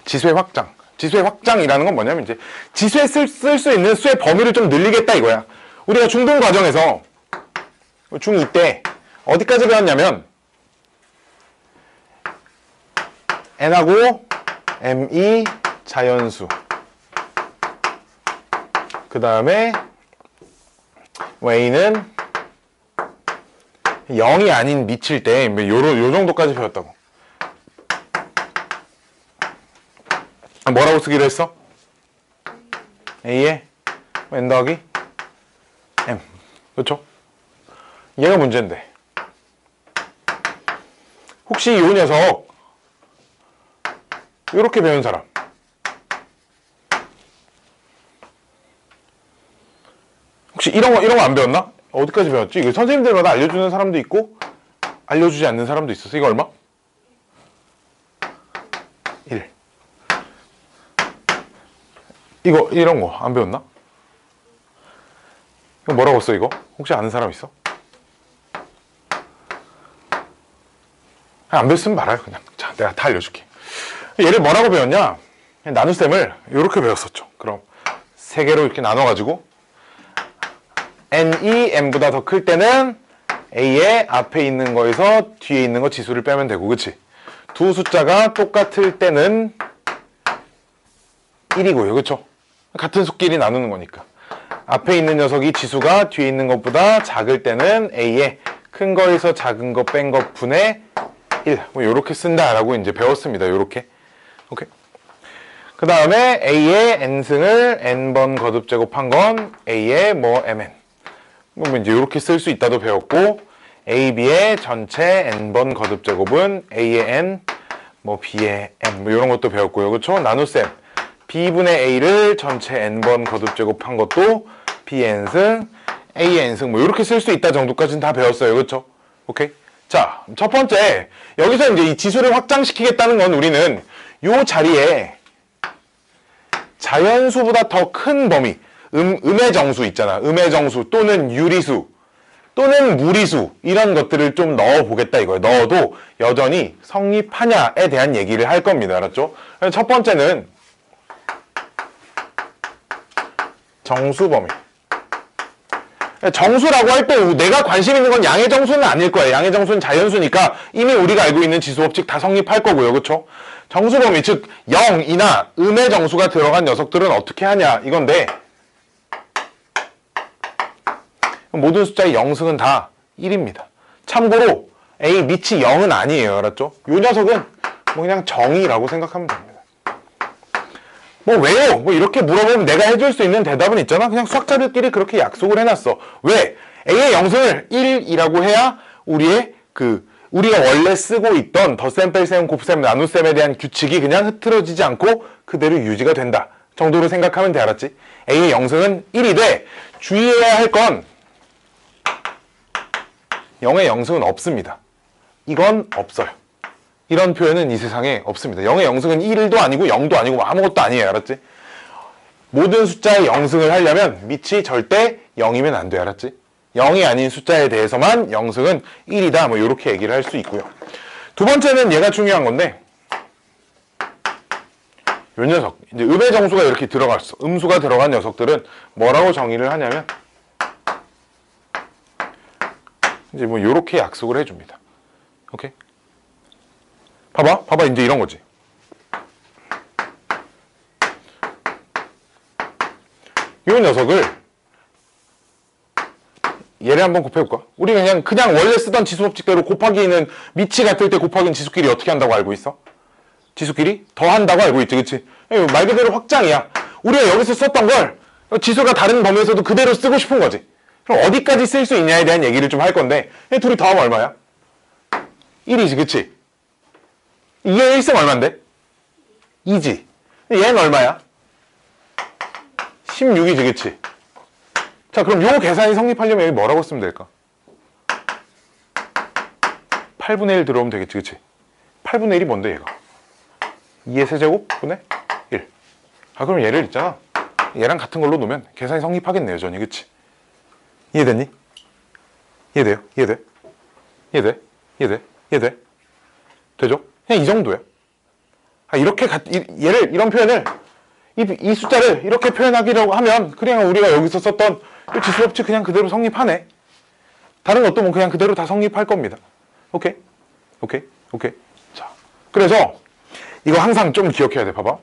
지수의 확장이라는 건 뭐냐면 이제 지수에 쓸 수 있는 수의 범위를 좀 늘리겠다 이거야. 우리가 중등 과정에서 중2 때 어디까지 배웠냐면 n하고 m이 자연수, 그 다음에 a는 0이 아닌 미칠 때 요 정도까지 배웠다고. 뭐라고 쓰기로 했어? A에 n 더하기 m. 그렇죠? 얘가 문제인데 혹시 이 녀석 이렇게 배운 사람 혹시 이런 거 안 배웠나? 어디까지 배웠지? 이거 선생님들마다 알려주는 사람도 있고 알려주지 않는 사람도 있었어. 이거 얼마? 1. 이런 거 안 배웠나? 이거 뭐라고 써 이거? 혹시 아는 사람 있어? 안 배웠으면 말아요 그냥. 자, 내가 다 알려줄게. 얘를 뭐라고 배웠냐? 나눗셈을 이렇게 배웠었죠. 그럼 세 개로 이렇게 나눠가지고 n이 m보다 더 클 때는 a의 앞에 있는 거에서 뒤에 있는 거 지수를 빼면 되고, 그치? 두 숫자가 똑같을 때는 1이고요, 그쵸? 같은 수끼리 나누는 거니까. 앞에 있는 녀석이 지수가 뒤에 있는 것보다 작을 때는 a의 큰 거에서 작은 거 뺀 거 분의 1. 뭐 요렇게 쓴다라고 이제 배웠습니다. 요렇게. 오케이. 그 다음에 a의 n승을 n번 거듭 제곱한 건 a의 뭐 mn. 뭐 이제 요렇게 쓸 수 있다도 배웠고, AB의 전체 n번 거듭제곱은 A의 n, 뭐 B의 n, 뭐 이런 것도 배웠고요. 그쵸? 나눗셈. B분의 A를 전체 n번 거듭제곱한 것도 Bn승, A의 n승, 뭐 이렇게 쓸 수 있다 정도까지는 다 배웠어요. 그쵸? 오케이? 자, 첫 번째. 여기서 이제 이 지수를 확장시키겠다는 건 우리는 요 자리에 자연수보다 더 큰 범위, 음의 정수 있잖아. 음의 정수 또는 유리수 또는 무리수 이런 것들을 좀 넣어보겠다 이거예요. 넣어도 여전히 성립하냐에 대한 얘기를 할 겁니다. 알았죠? 첫 번째는 정수 범위. 정수라고 할 때 내가 관심 있는 건 양의 정수는 아닐 거예요. 양의 정수는 자연수니까 이미 우리가 알고 있는 지수 법칙 다 성립할 거고요. 그렇죠? 정수 범위, 즉 0이나 음의 정수가 들어간 녀석들은 어떻게 하냐 이건데 모든 숫자의 0승은 다 1입니다. 참고로 A 밑이 0은 아니에요. 알았죠? 요 녀석은 뭐 그냥 정의라고 생각하면 됩니다. 뭐 왜요? 뭐 이렇게 물어보면 내가 해줄 수 있는 대답은 있잖아. 그냥 수학자들끼리 그렇게 약속을 해놨어. 왜? A의 0승을 1이라고 해야 우리가 원래 쓰고 있던 덧셈, 뺄셈, 곱셈, 나눗셈에 대한 규칙이 그냥 흐트러지지 않고 그대로 유지가 된다 정도로 생각하면 돼. 알았지? A의 0승은 1이 돼. 주의해야 할 건 0의 0승은 없습니다. 이건 없어요. 이런 표현은 이 세상에 없습니다. 0의 0승은 1도 아니고 0도 아니고 아무것도 아니에요. 알았지? 모든 숫자의 0승을 하려면 밑이 절대 0이면 안 돼. 알았지? 0이 아닌 숫자에 대해서만 0승은 1이다. 뭐 이렇게 얘기를 할 수 있고요. 두 번째는 얘가 중요한 건데 요 녀석. 이제 음의 정수가 이렇게 들어갔어. 음수가 들어간 녀석들은 뭐라고 정의를 하냐면 이제 뭐 요렇게 약속을 해줍니다. 오케이? 봐봐 이제 이런 거지. 요 녀석을 얘를 한번 곱해볼까? 우리가 그냥 원래 쓰던 지수 법칙대로 곱하기는 밑이 같을 때 곱하기는 지수끼리 어떻게 한다고 알고 있어? 지수끼리 더한다고 알고 있지, 그치? 말 그대로 확장이야. 우리가 여기서 썼던 걸 지수가 다른 범위에서도 그대로 쓰고 싶은 거지. 그럼 어디까지 쓸 수 있냐에 대한 얘기를 좀 할 건데 둘이 더하면 얼마야? 1이지, 그치? 이게 1승 얼만데? 2지. 얘는 얼마야? 16이지, 그치? 자, 그럼 요 계산이 성립하려면 여기 뭐라고 쓰면 될까? 8분의 1 들어오면 되겠지, 그치? 8분의 1이 뭔데, 얘가? 2의 세제곱분의 1. 아, 그럼 얘를 있잖아. 얘랑 같은 걸로 놓으면 계산이 성립하겠네, 여전히, 그치? 이해됐니? 이해돼요? 이해돼? 이해돼? 이해돼? 이해돼? 되죠? 그냥 이 정도야. 이렇게 얘를 이런 표현을 이 숫자를 이렇게 표현하기라고 하면 그냥 우리가 여기서 썼던 지수 법칙 그냥 그대로 성립하네. 다른 것도 뭐 그냥 그대로 다 성립할 겁니다. 오케이? 오케이? 오케이? 자, 그래서 이거 항상 좀 기억해야 돼. 봐봐.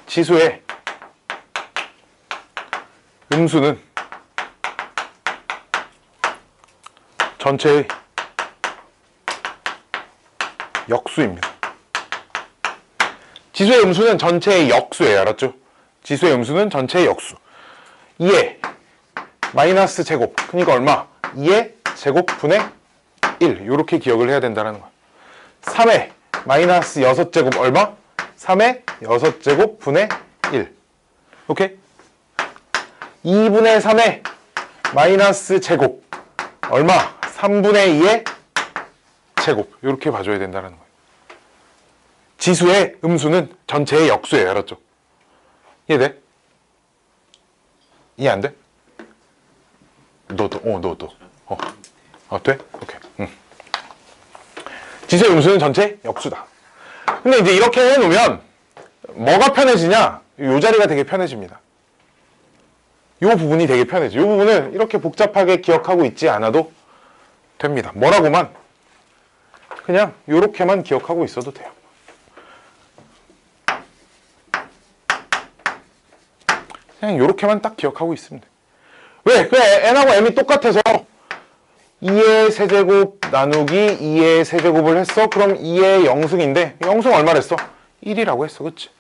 지수의 음수는 전체의 역수입니다. 지수의 음수는 전체의 역수예요. 알았죠? 지수의 음수는 전체의 역수. 2의 마이너스 제곱. 그러니까 얼마? 2의 제곱분의 1. 이렇게 기억을 해야 된다는 거야. 3의 마이너스 6제곱 얼마? 3의 6제곱분의 1. 오케이? 2분의 3의 마이너스 제곱 얼마? 3분의 2의 제곱. 이렇게 봐줘야 된다는 거예요. 지수의 음수는 전체의 역수예요. 알았죠? 이해돼? 이해 안 돼? 너도. 돼? 오케이. 지수의 음수는 전체 역수다. 근데 이제 이렇게 해놓으면 뭐가 편해지냐? 요 자리가 되게 편해집니다. 요 부분이 되게 편해져. 요 부분을 이렇게 복잡하게 기억하고 있지 않아도 됩니다. 뭐라고만? 그냥 요렇게만 기억하고 있어도 돼요. 그냥 요렇게만 딱 기억하고 있으면 돼. 왜? 그래, n하고 m이 똑같아서 2의 세제곱 나누기 2의 세제곱을 했어? 그럼 2의 0승인데 0승 얼마를 했어? 1이라고 했어. 그치?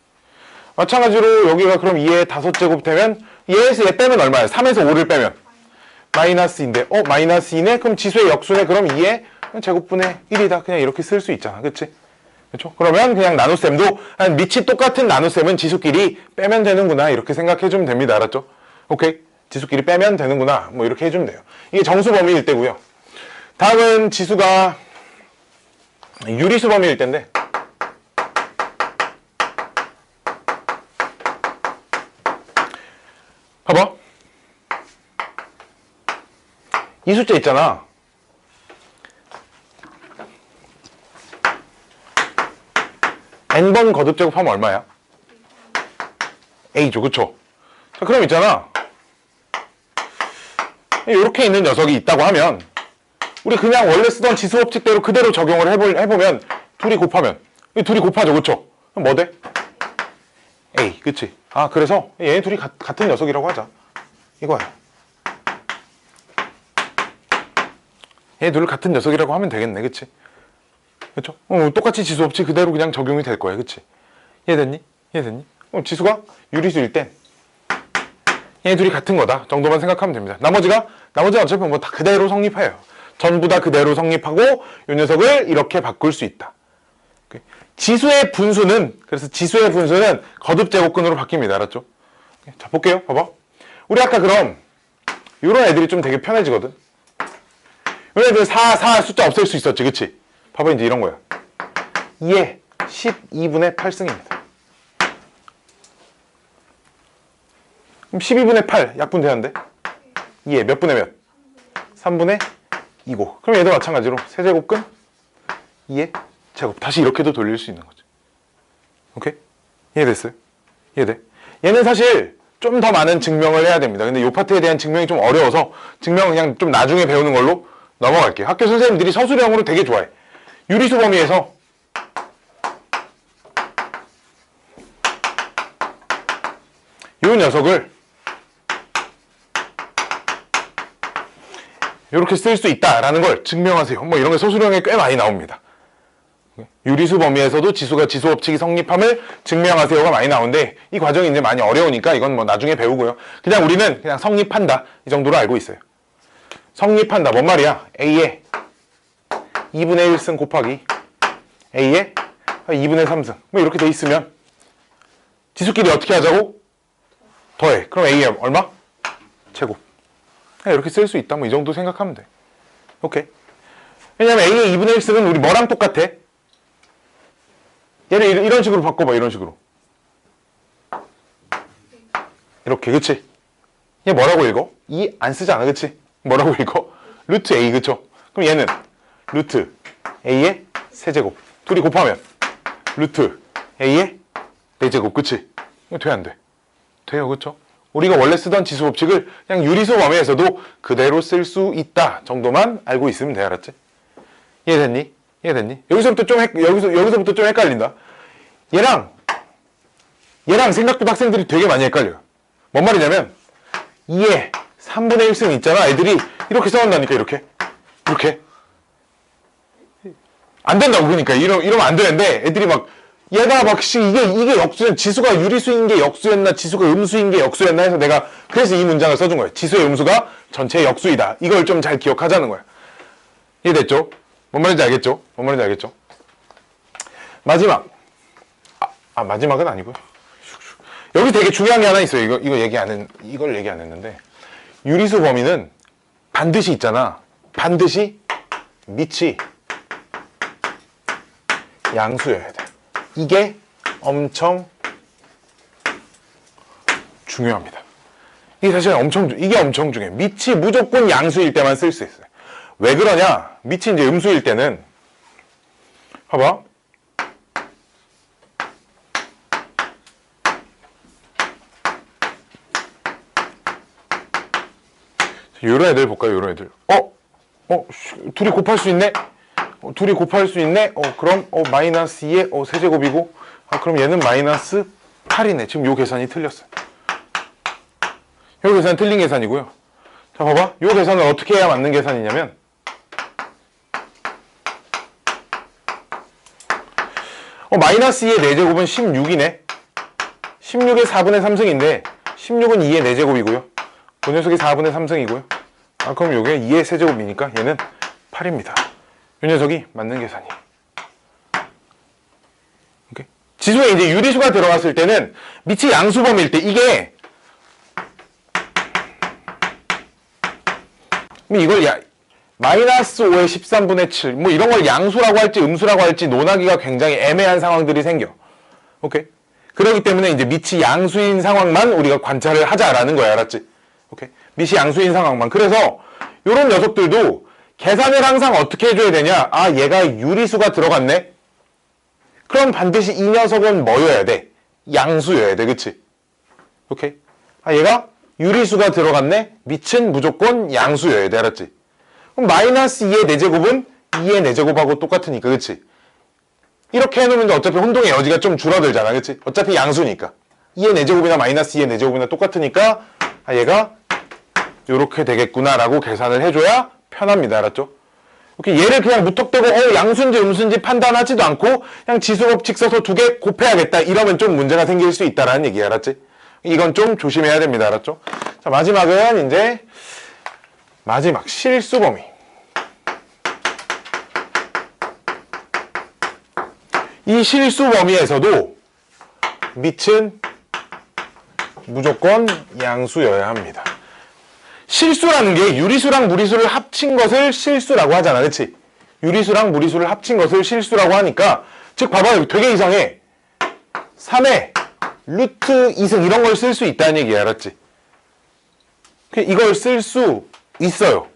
마찬가지로 여기가 그럼 2의 5제곱 되면 얘에서 얘 빼면 얼마야? 3에서 5를 빼면 마이너스인데 마이너스 2네? 그럼 지수의 역수네? 그럼 2의 제곱분의 1이다. 그냥 이렇게 쓸 수 있잖아. 그치? 그렇죠? 그러면 그냥 나눗셈도 밑이 똑같은 나눗셈은 지수끼리 빼면 되는구나 이렇게 생각해주면 됩니다. 알았죠? 오케이? 지수끼리 빼면 되는구나 뭐 이렇게 해주면 돼요. 이게 정수 범위일 때고요. 다음은 지수가 유리수 범위일 때인데 봐봐. 이 숫자 있잖아. n번 거듭 제곱하면 얼마야? a죠. 그쵸? 자, 그럼 있잖아. 이렇게 있는 녀석이 있다고 하면 우리 그냥 원래 쓰던 지수 법칙대로 그대로 적용을 해보면 둘이 곱하면 둘이 곱하죠. 그쵸? 그럼 뭐 돼? a. 그치? 아 그래서 얘네 둘이 같은 녀석이라고 하자. 이거야. 얘네 둘 같은 녀석이라고 하면 되겠네. 그치? 그쵸? 똑같이 지수 법칙 그대로 그냥 적용이 될 거야. 그치? 이해됐니? 이해됐니? 지수가 유리수일 땐 얘네 둘이 같은 거다 정도만 생각하면 됩니다. 나머지는 어차피 뭐 다 그대로 성립해요. 전부 다 그대로 성립하고 이 녀석을 이렇게 바꿀 수 있다. 지수의 분수는 거듭 제곱근으로 바뀝니다. 알았죠? 자 볼게요. 봐봐. 우리 아까 그럼 이런 애들이 좀 되게 편해지거든. 이런 애들 4 숫자 없앨 수 있었지. 그치? 봐봐 이제 이런 거야. 2에 12분의 8승입니다. 그럼 12분의 8 약분되는데 2에 몇 분의 몇? 3분의 2고. 그럼 얘도 마찬가지로 세제곱근 2의 제곱. 다시 이렇게도 돌릴 수 있는 거죠. 오케이? 이해됐어요? 이해돼? 얘는 사실 좀 더 많은 증명을 해야 됩니다. 근데 이 파트에 대한 증명이 좀 어려워서 증명은 그냥 좀 나중에 배우는 걸로 넘어갈게요. 학교 선생님들이 서술형으로 되게 좋아해. 유리수 범위에서 이 녀석을 이렇게 쓸 수 있다라는 걸 증명하세요. 뭐 이런 게 서술형에 꽤 많이 나옵니다. 유리수 범위에서도 지수가 지수 법칙이 성립함을 증명하세요가 많이 나오는데 이 과정이 이제 많이 어려우니까 이건 뭐 나중에 배우고요. 그냥 우리는 그냥 성립한다 이 정도로 알고 있어요. 성립한다 뭔 말이야? A에 2분의 1승 곱하기 A에 2분의 3승 뭐 이렇게 돼 있으면 지수끼리 어떻게 하자고? 더해. 그럼 A에 얼마? 제곱. 이렇게 쓸 수 있다 뭐 이 정도 생각하면 돼. 오케이. 왜냐면 A의 2분의 1승은 우리 뭐랑 똑같아? 얘를 이런 식으로 바꿔봐. 이런 식으로 이렇게. 그치? 얘 뭐라고 읽어? 2 안 쓰잖아. 그치? 뭐라고 읽어? 루트 A. 그쵸? 그럼 얘는 루트 A의 세제곱 둘이 곱하면 루트 A의 4제곱. 그치? 이거 돼 안 돼? 돼요. 그쵸? 우리가 원래 쓰던 지수 법칙을 그냥 유리수 범위에서도 그대로 쓸 수 있다 정도만 알고 있으면 돼. 알았지? 이해됐니? 이해됐니? 여기서부터 좀 헷갈린다. 얘랑 생각보다 학생들이 되게 많이 헷갈려요. 뭔 말이냐면 2에 3분의 1승 있잖아. 애들이 이렇게 써온다니까. 이렇게 안 된다고. 그러니까 이러면 안 되는데 애들이 막 얘가 막 이게 역수였 지수가 유리수인 게 역수였나 지수가 음수인 게 역수였나 해서 내가 그래서 이 문장을 써준 거예요. 지수의 음수가 전체의 역수이다. 이걸 좀 잘 기억하자는 거야. 이해됐죠? 뭔 말인지 알겠죠? 뭔 말인지 알겠죠? 마지막. 마지막은 아니고요. 여기 되게 중요한 게 하나 있어요. 이걸 얘기 안 했는데 유리수 범위는 반드시 있잖아. 반드시 밑이 양수여야 돼. 이게 엄청 중요합니다. 이게 사실 이게 엄청 중요해. 밑이 무조건 양수일 때만 쓸 수 있어요. 왜 그러냐? 밑이 이제 음수일 때는 봐봐. 요런 애들 볼까요? 요런 애들. 둘이 곱할 수 있네? 둘이 곱할 수 있네? 그럼 마이너스 2의 세제곱이고 그럼 얘는 마이너스 8이네. 지금 요 계산이 틀렸어요. 요 계산 틀린 계산이고요. 자 봐봐. 요 계산을 어떻게 해야 맞는 계산이냐면 마이너스 2의 4제곱은 16이네. 16의 4분의 3승인데 16은 2의 4제곱이고요. 그 녀석이 4분의 3승이고요. 아, 그럼 요게 2의 세제곱이니까 얘는 8입니다. 이 녀석이 맞는 계산이에요. 오케이? 지수에 이제 유리수가 들어갔을 때는 밑이 양수범일 때 이게 이걸 마이너스 5의 13분의 7 뭐 이런 걸 양수라고 할지 음수라고 할지 논하기가 굉장히 애매한 상황들이 생겨. 오케이? 그렇기 때문에 이제 밑이 양수인 상황만 우리가 관찰을 하자라는 거야. 알았지? 오케이? 밑이 양수인 상황만. 그래서 요런 녀석들도 계산을 항상 어떻게 해줘야 되냐? 아, 얘가 유리수가 들어갔네? 그럼 반드시 이 녀석은 뭐여야 돼? 양수여야 돼. 그치? 오케이? 아, 얘가 유리수가 들어갔네? 밑은 무조건 양수여야 돼. 알았지? 그럼 마이너스 2의 4제곱은 2의 4제곱하고 똑같으니까. 그치? 이렇게 해놓으면 어차피 혼동의 여지가 좀 줄어들잖아. 그치? 어차피 양수니까. 2의 4제곱이나 마이너스 2의 4제곱이나 똑같으니까 아, 얘가 요렇게 되겠구나 라고 계산을 해줘야 편합니다. 알았죠? 오케이, 얘를 그냥 무턱대고 양수인지 음수인지 판단하지도 않고 그냥 지수법칙 써서 2개 곱해야겠다 이러면 좀 문제가 생길 수 있다라는 얘기야. 알았지? 이건 좀 조심해야 됩니다. 알았죠? 자, 마지막은 이제 마지막 실수 범위. 이 실수 범위에서도 밑은 무조건 양수여야 합니다. 실수라는 게 유리수랑 무리수를 합친 것을 실수라고 하잖아. 그치? 유리수랑 무리수를 합친 것을 실수라고 하니까 즉 봐봐요. 되게 이상해. 3의 루트 2승 이런 걸 쓸 수 있다는 얘기야. 알았지? 이걸 쓸 수 있어요.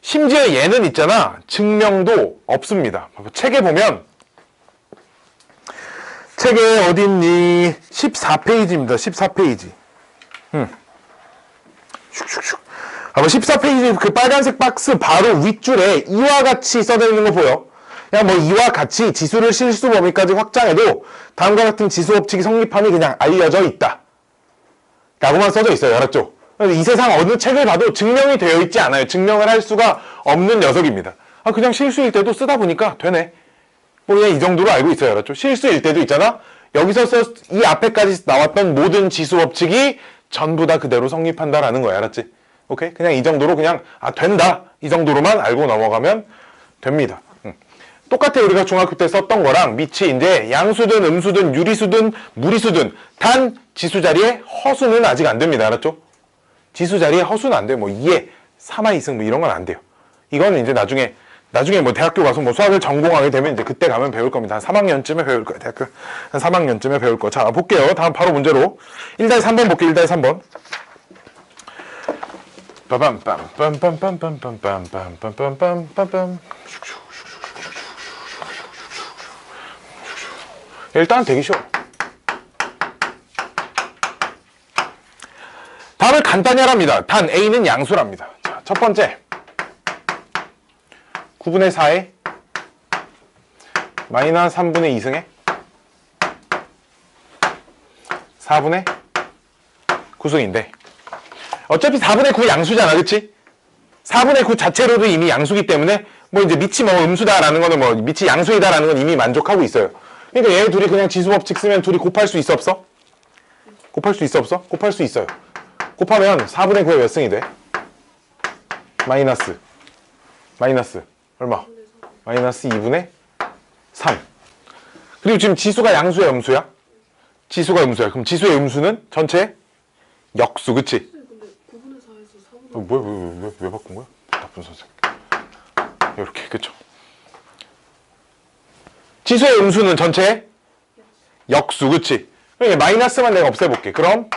심지어 얘는 있잖아. 증명도 없습니다. 책에 보면 책에 어딨니? 14페이지입니다. 14페이지. 슉슉슉. 14페이지 그 빨간색 박스 바로 윗줄에 이와 같이 써져 있는 거 보여? 그냥 뭐 이와 같이 지수를 실수 범위까지 확장해도 다음과 같은 지수 법칙이 성립함이 그냥 알려져 있다. 라고만 써져 있어요. 알았죠? 이 세상 어느 책을 봐도 증명이 되어 있지 않아요. 증명을 할 수가 없는 녀석입니다. 아, 그냥 실수일 때도 쓰다 보니까 되네. 뭐 그냥 이 정도로 알고 있어요. 알았죠? 실수일 때도 있잖아. 여기서 이 앞에까지 나왔던 모든 지수 법칙이 전부 다 그대로 성립한다라는 거야. 알았지? 오케이? 그냥 이 정도로 그냥 아 된다. 이 정도로만 알고 넘어가면 됩니다. 똑같아. 우리가 중학교 때 썼던 거랑 밑이 이제 양수든 음수든 유리수든 무리수든 단 지수 자리에 허수는 아직 안 됩니다. 알았죠? 지수 자리에 허수는 안 돼요. 뭐 2에 3하 2승 뭐 이런 건 안 돼요. 이거는 이제 나중에 뭐 대학교 가서 뭐 수학을 전공하게 되면 이제 그때 가면 배울 겁니다. 한 3학년쯤에 배울 거예요. 대학교 한 3학년쯤에 배울 거. 자, 볼게요. 다음 바로 문제로 1-3번 볼게요. 1-3번. 일단 되게 쉬워. 답을 간단히 하랍니다. 단 A는 양수랍니다. 자, 첫 번째 9분의 4에 마이너스 3분의 2승에 4분의 9승인데 어차피 4분의 9 양수잖아. 그치? 4분의 9 자체로도 이미 양수기 때문에 뭐 이제 밑이 뭐 음수다라는 거는 뭐 밑이 양수이다라는 건 이미 만족하고 있어요. 그러니까 얘 둘이 그냥 지수법칙 쓰면 둘이 곱할 수 있어 없어? 곱할 수 있어 없어? 곱할 수 있어요. 곱하면 4분의 9에 몇 승이 돼? 마이너스 얼마? 마이너스 2분의 3. 그리고 지금 지수가 양수야 음수야? 지수가 음수야. 그럼 지수의 음수는 전체 역수. 그치? 근데 9분의 4에서 4분의 뭐야 왜 바꾼 거야? 나쁜 선생. 이렇게 그쵸? 지수의 음수는 전체 역수. 그치? 그럼 마이너스만 내가 없애볼게. 그럼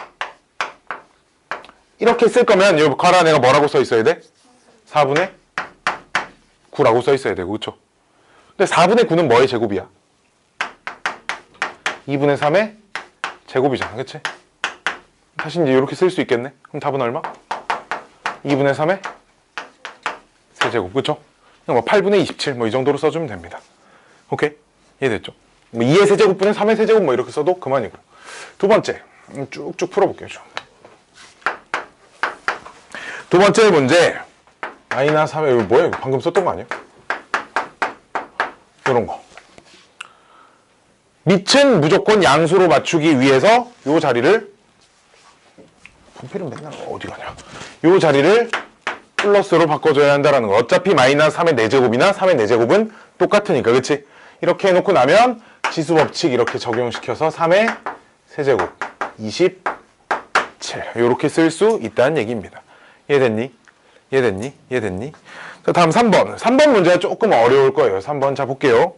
이렇게 쓸 거면 이 괄호 내가 뭐라고 써 있어야 돼? 4분의 9라고 써 있어야 되고. 그쵸? 근데 4분의 9는 뭐의 제곱이야? 2분의 3의 제곱이잖아. 그치? 다시 이제 이렇게 쓸 수 있겠네? 그럼 답은 얼마? 2분의 3의 세제곱. 그쵸? 뭐 8분의 27 뭐 이 정도로 써주면 됩니다. 오케이? 이해됐죠? 뭐 2의 세제곱분의 3의 세제곱 뭐 이렇게 써도 그만이고. 두 번째 쭉쭉 풀어볼게요. 두 번째 문제 마이너스 3의 이거 뭐야? 방금 썼던 거 아니야? 이런 거. 밑은 무조건 양수로 맞추기 위해서 요 자리를 분필은 맨날 어디 가냐? 요 자리를 플러스로 바꿔줘야 한다는 거. 어차피 마이너스 3의 4제곱이나 3의 4제곱은 똑같으니까, 그치? 이렇게 해놓고 나면 지수 법칙 이렇게 적용시켜서 3의 세제곱 27 이렇게 쓸 수 있다는 얘기입니다. 이해됐니? 이해됐니? 이해됐니? 자, 다음 3번. 3번 문제가 조금 어려울 거예요. 3번 자 볼게요.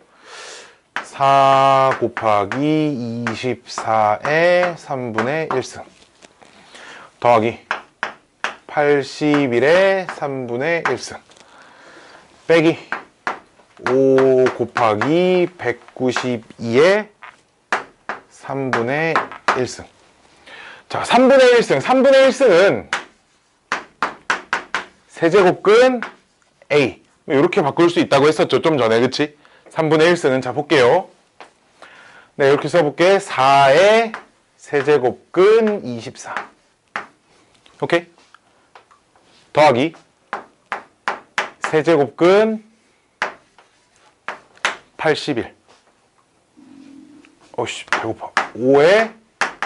4 곱하기 24의 3분의 1승 더하기 81의 3분의 1승 빼기 5 곱하기 192의 3분의 1승. 자, 3분의 1승. 3분의 1승은 세제곱근 A. 이렇게 바꿀 수 있다고 했었죠. 좀 전에. 그치? 3분의 1승은 자, 볼게요. 네, 이렇게 써볼게. 4의 세제곱근 24. 오케이? 더하기 세제곱근 81. 어이씨, 배고파. 5의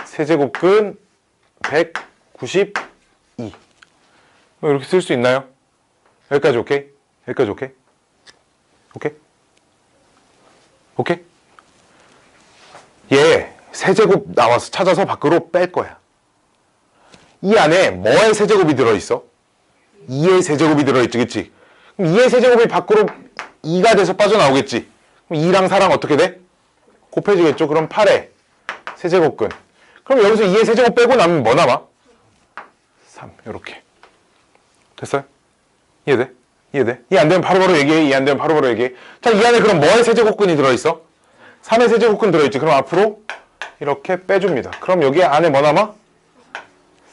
세제곱근 192. 이렇게 쓸 수 있나요? 여기까지 오케이? 여기까지 오케이? 오케이? 오케이? 얘 세제곱 나와서 찾아서 밖으로 뺄 거야. 이 안에 뭐의 세제곱이 들어있어? 2의 세제곱이 들어있지, 그치? 그럼 2의 세제곱이 밖으로 2가 돼서 빠져나오겠지? 그럼 2랑 4랑 어떻게 돼? 곱해지겠죠? 그럼 8의 세제곱근. 그럼 여기서 2의 세제곱 빼고 나면 뭐 남아? 3, 요렇게. 됐어요? 이해돼? 이해돼? 이해 안 되면 바로바로 얘기해. 이해 안 되면 바로바로 얘기해. 자, 이 안에 그럼 뭐의 세제곱근이 들어있어? 3의 세제곱근 들어있지. 그럼 앞으로 이렇게 빼줍니다. 그럼 여기 안에 뭐 남아?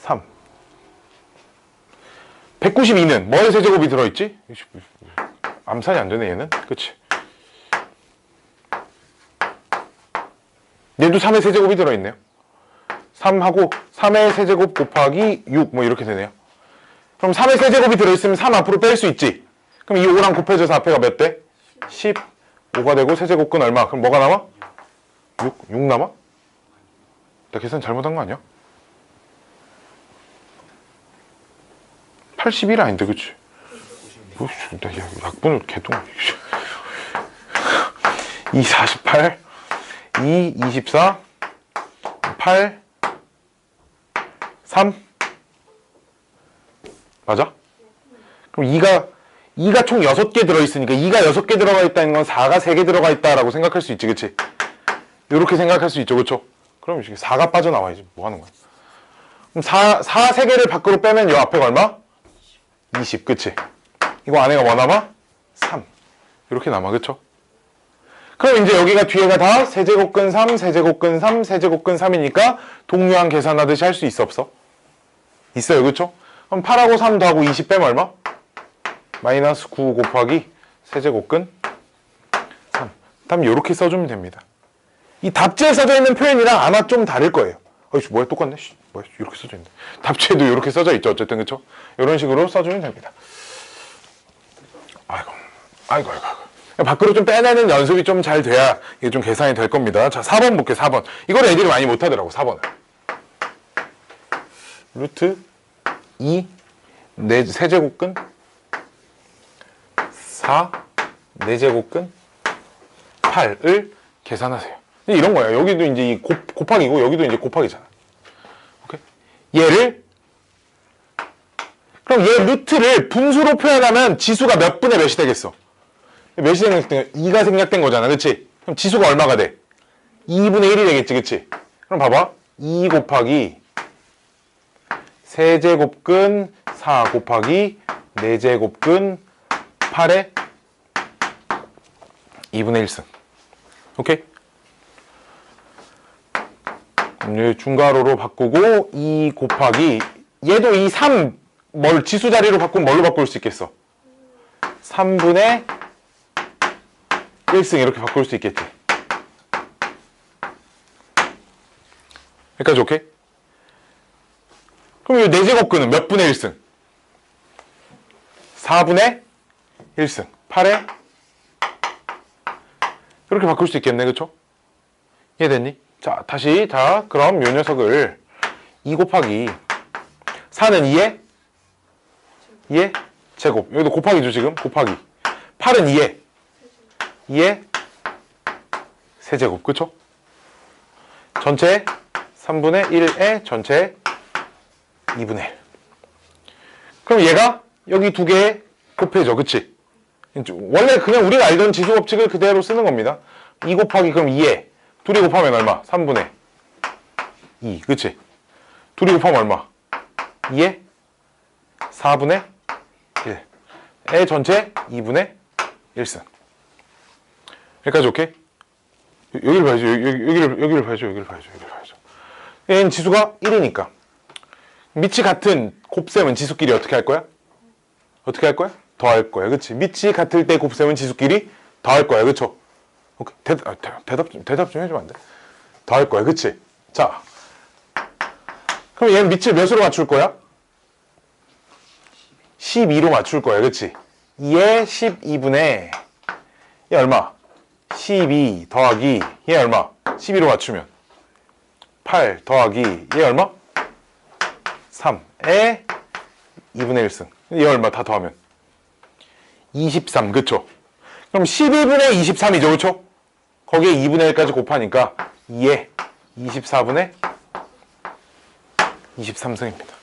3. 192는 뭐의 세제곱이 들어있지? 암산이 안 되네, 얘는. 그치? 얘도 3의 세제곱이 들어있네요. 3하고 3의 세제곱 곱하기 6 뭐 이렇게 되네요. 그럼 3의 세제곱이 들어있으면 3 앞으로 뺄 수 있지. 그럼 이 5랑 곱해져서 앞에가 몇 대? 10. 5가 되고 세제곱근 얼마? 그럼 뭐가 남아? 6 남아? 나 계산 잘못한 거 아니야? 81 아닌데, 그치? 나 약분을 개똥. 2, 48, 2, 24, 8, 3. 맞아? 그럼 2가 총 6개 들어있으니까 2가 6개 들어가 있다는 건 4가 3개 들어가 있다라고 생각할 수 있지, 그치? 이렇게 생각할 수 있죠, 그쵸? 그럼 4가 빠져나와야지. 뭐 하는 거야? 그럼 4 3개를 밖으로 빼면 이 앞에가 얼마? 20, 그치? 이거 안에가 뭐 남아? 3. 이렇게 남아, 그쵸? 그럼 이제 여기가 뒤에가 다 세제곱근 3, 세제곱근 3, 세제곱근 3이니까 동류항 계산하듯이 할 수 있어, 없어? 있어요, 그쵸? 그럼 8하고 3 더하고 20 빼면 얼마? 마이너스 9 곱하기 세제곱근 3. 다음 이렇게 써주면 됩니다. 이 답지에 써져 있는 표현이랑 아마 좀 다를 거예요. 어이씨, 뭐야, 똑같네. 뭐야, 이렇게 써져 있는데. 답지에도 이렇게 써져 있죠, 어쨌든, 그쵸? 이런 식으로 써주면 됩니다. 아이고. 밖으로 좀 빼내는 연습이 좀 잘 돼야 이게 좀 계산이 될 겁니다. 자, 4번 볼게요, 4번. 이걸 애들이 많이 못하더라고, 4번을. 루트 2, 세제곱근 4, 4제곱근 8을 계산하세요. 이런 거예요. 여기도 이제 곱하기고, 여기도 이제 곱하기잖아. 오케이? 그럼 얘 루트를 분수로 표현하면 지수가 몇 분의 몇이 되겠어? 몇이 생략된, 2가 생략된 거잖아. 그치? 그럼 지수가 얼마가 돼? 2분의 1이 되겠지. 그치? 그럼 봐봐. 2 곱하기 세제곱근 4 곱하기 4제곱근 8의 2분의 1승. 오케이? 그럼 중괄호로 바꾸고 2 곱하기 얘도 이 3 지수 자리로 바꾸면 뭘로 바꿀 수 있겠어? 3분의 1승 이렇게 바꿀 수 있겠지. 여기까지 오케이? 그럼 이 4제곱근은 몇 분의 1승? 4분의 1승 8에 이렇게 바꿀 수 있겠네, 그쵸? 이해됐니? 자, 다시. 자, 그럼 요 녀석을 2 곱하기 4는 2에 2에 제곱. 여기도 곱하기죠, 지금. 곱하기. 8은 2에. 2에 세제곱. 그쵸? 전체 3분의 1에 전체 2분의 1. 그럼 얘가 여기 두 개에 곱해져. 그치? 원래 그냥 우리가 알던 지수 법칙을 그대로 쓰는 겁니다. 2 곱하기 그럼 2에 둘이 곱하면 얼마? 3분의 2. 그치? 둘이 곱하면 얼마? 2에 4분의 1에 전체 2분의 1승. 여기까지 오케이? 여기를 봐야죠. 여기를 봐야죠. 여기를 봐야죠. 얘는 지수가 1이니까 밑이 같은 곱셈은 지수끼리 어떻게 할 거야? 어떻게 할 거야? 더할 거야. 그치? 밑이 같을 때 곱셈은 지수끼리 더할 거야. 그쵸? 오케이. 대답 좀 해주면 안 돼? 더할 거야. 그치? 자, 그럼 얘는 밑을 몇으로 맞출 거야? 12로 맞출 거야. 그치? 2에 12분의 얘 얼마? 12 더하기 얘 얼마? 12로 맞추면 8 더하기 얘 얼마? 3에 2분의 1승. 얘 얼마 다 더하면 23. 그쵸? 그럼 12분의 23이죠. 그쵸? 거기에 2분의 1까지 곱하니까 2에 24분의 23승입니다.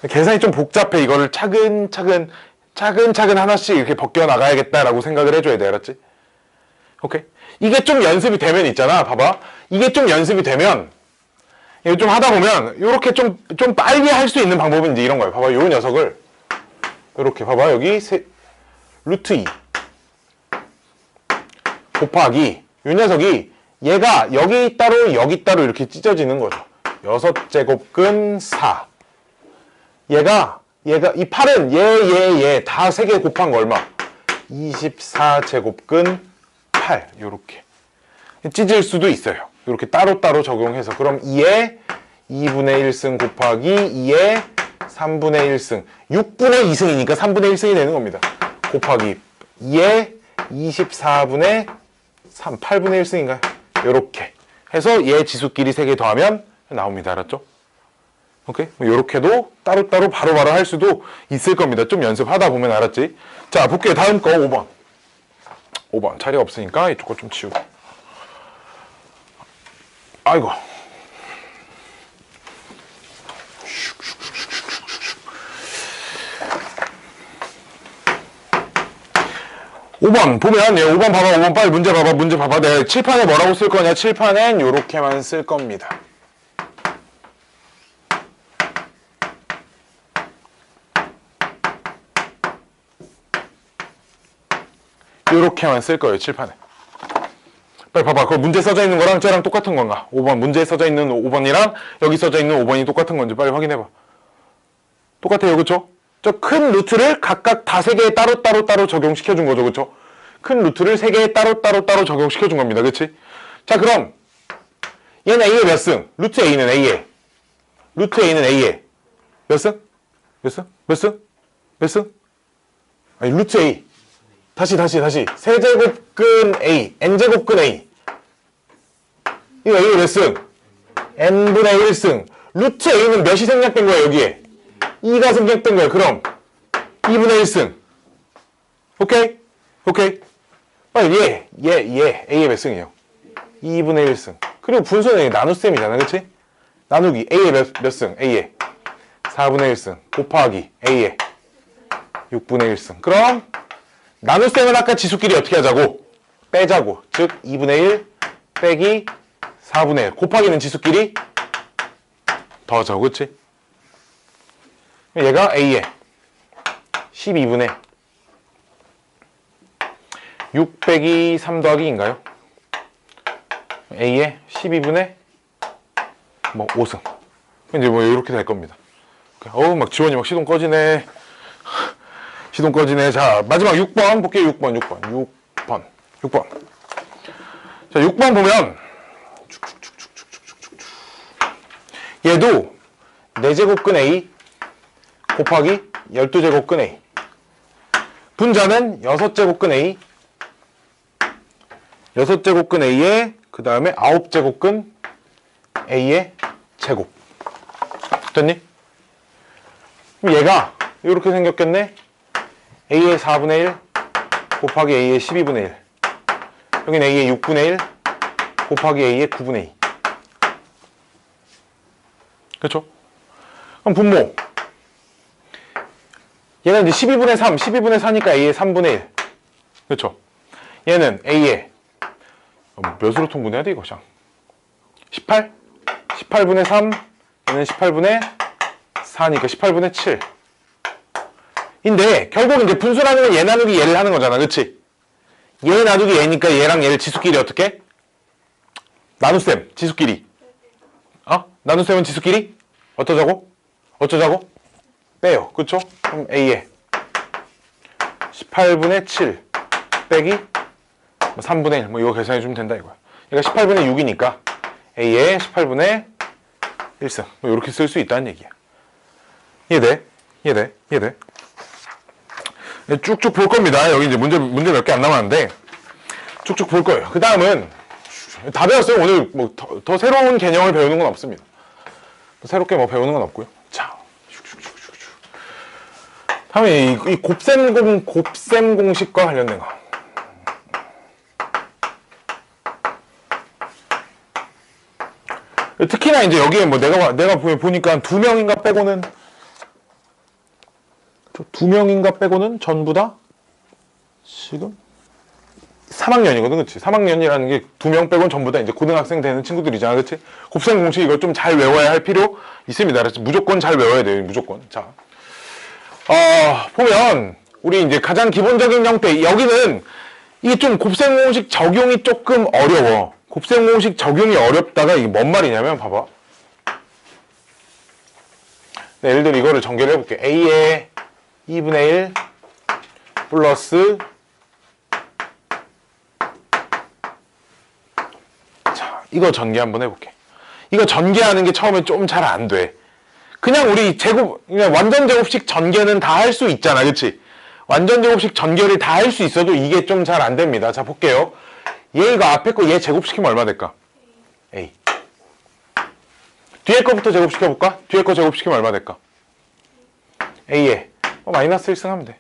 계산이 좀 복잡해. 이거를 차근차근 하나씩 이렇게 벗겨 나가야겠다라고 생각을 해줘야 돼. 알았지? 오케이? 이게 좀 연습이 되면 있잖아. 봐봐. 이게 좀 연습이 되면 이거 좀 하다 보면 이렇게 좀 빨리 할 수 있는 방법은 이제 이런 거예요. 봐봐. 요 녀석을 이렇게 봐봐. 여기 루트 2 곱하기 요 녀석이 얘가 여기 따로 여기 따로 이렇게 찢어지는 거죠. 6제곱근 4. 얘가 이 8은 얘 다 3개 곱한 거 얼마? 24제곱근 8. 요렇게 찢을 수도 있어요. 이렇게 따로따로 적용해서. 그럼 2에 2분의 1승 곱하기 2에 3분의 1승 6분의 2승이니까 3분의 1승이 되는 겁니다. 곱하기 2에 24분의 3 8분의 1승인가요? 요렇게 해서 얘 지수끼리 3개 더하면 나옵니다. 알았죠? 오케이? 요렇게도 따로따로 바로바로 할 수도 있을 겁니다. 좀 연습하다 보면. 알았지? 자, 볼게요. 다음 거 5번. 5번 자리가 없으니까 이쪽 거 좀 치우고. 아이고. 5번 보면 5번 봐봐. 5번 빨리 문제 봐봐. 내가 칠판에 뭐라고 쓸 거냐? 칠판엔 요렇게만 쓸 겁니다. 요렇게만 쓸 거예요. 칠판에. 빨리 봐봐. 그 문제 써져 있는 거랑 쟤랑 똑같은 건가? 5번 문제에 써져 있는 5번이랑 여기 써져 있는 5번이 똑같은 건지 빨리 확인해봐. 똑같아요. 그쵸? 저 큰 루트를 각각 다 3개에 따로 적용시켜 준 거죠. 그쵸? 큰 루트를 3개에 따로 적용시켜 준 겁니다. 그치? 자, 그럼 얘는 A에 몇 승? 루트 A는 A에 몇 승? 몇 승? 아니 루트 A. 다시 세제곱근 A n제곱근 A. 이거 A에 몇 승? n분의 1승. 루트 A는 몇이 생략된 거야? 여기에 2가 생략된 거야. 그럼 2분의 1승. 오케이? 빨리 얘 A에 몇 승이에요? 2분의 1승. 그리고 분수는 나눗셈이잖아. 그치? 나누기 A에 몇 승? A에 4분의 1승 곱하기 A에 6분의 1승. 그럼 나눗셈은 아까 지수끼리 어떻게 하자고? 빼자고. 즉 2분의 1 빼기 4분의 1 곱하기는 지수끼리 더하자고. 그치? 얘가 A에 12분의 6 빼기 3 더하기인가요? A에 12분의 5승. 이제 이렇게 될 겁니다. 막 지원이 막 시동 꺼지네. 자, 마지막 6번 볼게요. 6번. 자, 6번 보면 얘도 4제곱근 A 곱하기 12제곱근 A. 분자는 6제곱근 A 6제곱근 A에 그 다음에 9제곱근 A의 제곱. 됐니? 그럼 얘가 이렇게 생겼겠네. A의 4분의 1 곱하기 A의 12분의 1. 여긴 A의 6분의 1 곱하기 A의 9분의 2. 그렇죠? 그럼 분모. 얘는 이제 12분의 3, 12분의 4니까 A의 3분의 1. 그렇죠? 얘는 A의 몇으로 통분해야 돼, 이거? 18? 18분의 3, 얘는 18분의 4니까 18분의 7. 인데, 결국 이제 분수라는 건 얘 나누기 얘를 하는 거잖아, 그치? 얘 나누기 얘니까 얘랑 얘를 지수끼리 어떻게? 나눗셈, 지수끼리. 나눗셈은 지수끼리? 어쩌자고? 어쩌자고? 빼요, 그쵸? 그럼 A에 18분의 7 빼기 3분의 1, 뭐 이거 계산해주면 된다 이거야. 얘가 18분의 6이니까 A에 18분의 1승, 뭐 이렇게 쓸 수 있다는 얘기야. 이해돼? 이해돼? 이해돼? 쭉쭉 볼 겁니다. 여기 이제 문제 몇 개 안 남았는데 쭉쭉 볼 거예요. 그 다음은 다 배웠어요. 오늘 뭐 더 새로운 개념을 배우는 건 없습니다. 새롭게 뭐 배우는 건 없고요. 자, 다음에 이 곱셈 공식과 관련된 거. 특히나 이제 여기에 뭐 내가 보니까 두 명인가 빼고는 전부 다 지금 3학년이거든, 그치? 3학년이라는 게 2명 빼고는 전부 다 이제 고등학생 되는 친구들이잖아, 그치? 곱셈 공식 이걸 좀 잘 외워야 할 필요 있습니다. 그래서 무조건 잘 외워야 돼요, 무조건. 자, 보면 우리 이제 가장 기본적인 형태, 여기는 이게 좀 곱셈 공식 적용이 조금 어려워. 곱셈 공식 적용이 어렵다가 이게 뭔 말이냐면 봐봐. 네, 예를 들어 이거를 전개를 해볼게. A의 2분의 1 플러스 자, 이거 전개 한번 해볼게. 이거 전개하는 게 처음에 좀 잘 안 돼. 그냥 우리 그냥 완전 제곱식 전개는 다 할 수 있잖아, 그치? 완전 제곱식 전개를 다 할 수 있어도 이게 좀 잘 안 됩니다. 자, 볼게요. 얘 이거 앞에 거 얘 제곱시키면 얼마 될까? A. 뒤에 거부터 제곱시켜볼까? 뒤에 거 제곱시키면 얼마 될까? A에 마이너스 1승 하면 돼.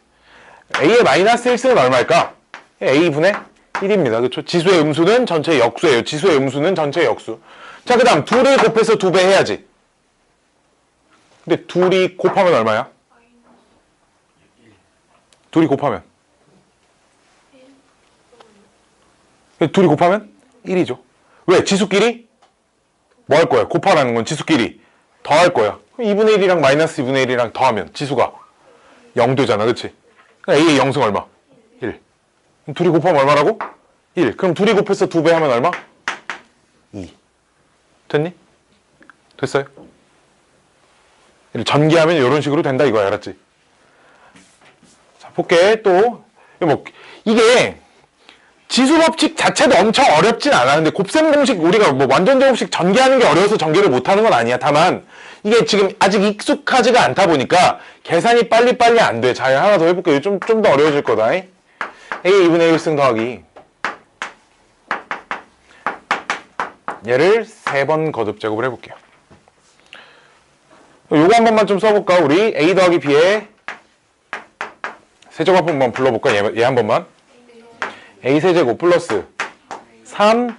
A의 마이너스 1승은 얼마일까? A분의 1입니다. 그쵸? 지수의 음수는 전체의 역수예요. 지수의 음수는 전체의 역수. 자, 그 다음 둘을 곱해서 2배 해야지. 근데 둘이 곱하면 얼마야? 둘이 곱하면? 둘이 곱하면 1이죠. 왜? 지수끼리? 뭐 할 거야? 곱하라는 건 지수끼리 더 할 거야. 2분의 1이랑 마이너스 2분의 1이랑 더하면 지수가 0 되잖아, 그치? 그러니까 A의 0승 얼마? 1. 그럼 둘이 곱하면 얼마라고? 1. 그럼 둘이 곱해서 2배 하면 얼마? 2. 됐니? 됐어요? 전개하면 이런 식으로 된다 이거야, 알았지? 자, 볼게. 또 이게 지수 법칙 자체도 엄청 어렵진 않아. 근데 곱셈 공식 우리가 뭐 완전 제곱식 전개하는 게 어려워서 전개를 못하는 건 아니야. 다만 이게 지금 아직 익숙하지가 않다 보니까 계산이 빨리빨리 안 돼. 자, 하나 더 해볼게요. 좀 더 어려워질 거다. A 2분의 1승 더하기 얘를 3번 거듭 제곱을 해볼게요. 요거 한 번만 좀 써볼까? 우리 A 더하기 B의 세제곱 한번 불러볼까? 얘 한 번만. A 세제곱 플러스 3A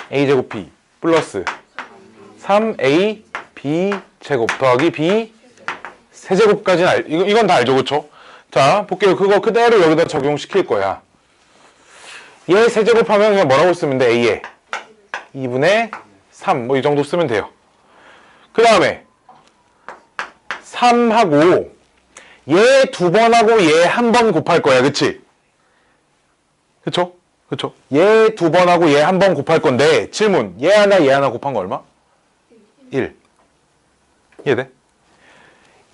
제곱 B 플러스 3A B 제곱 더하기 B 세제곱까지는 이건 다 알죠, 그쵸? 자, 볼게요. 그거 그대로 여기다 적용시킬 거야. 얘 세제곱하면 그냥 뭐라고 쓰면 돼? A에 2분의 3 뭐 이 정도 쓰면 돼요. 그 다음에 3하고 얘 2번 하고 얘 1번 곱할 거야, 그치? 그쵸? 그쵸? 얘 2번 하고 얘 1번 곱할 건데 질문, 얘 하나 곱한 거 얼마? 1. 이해돼?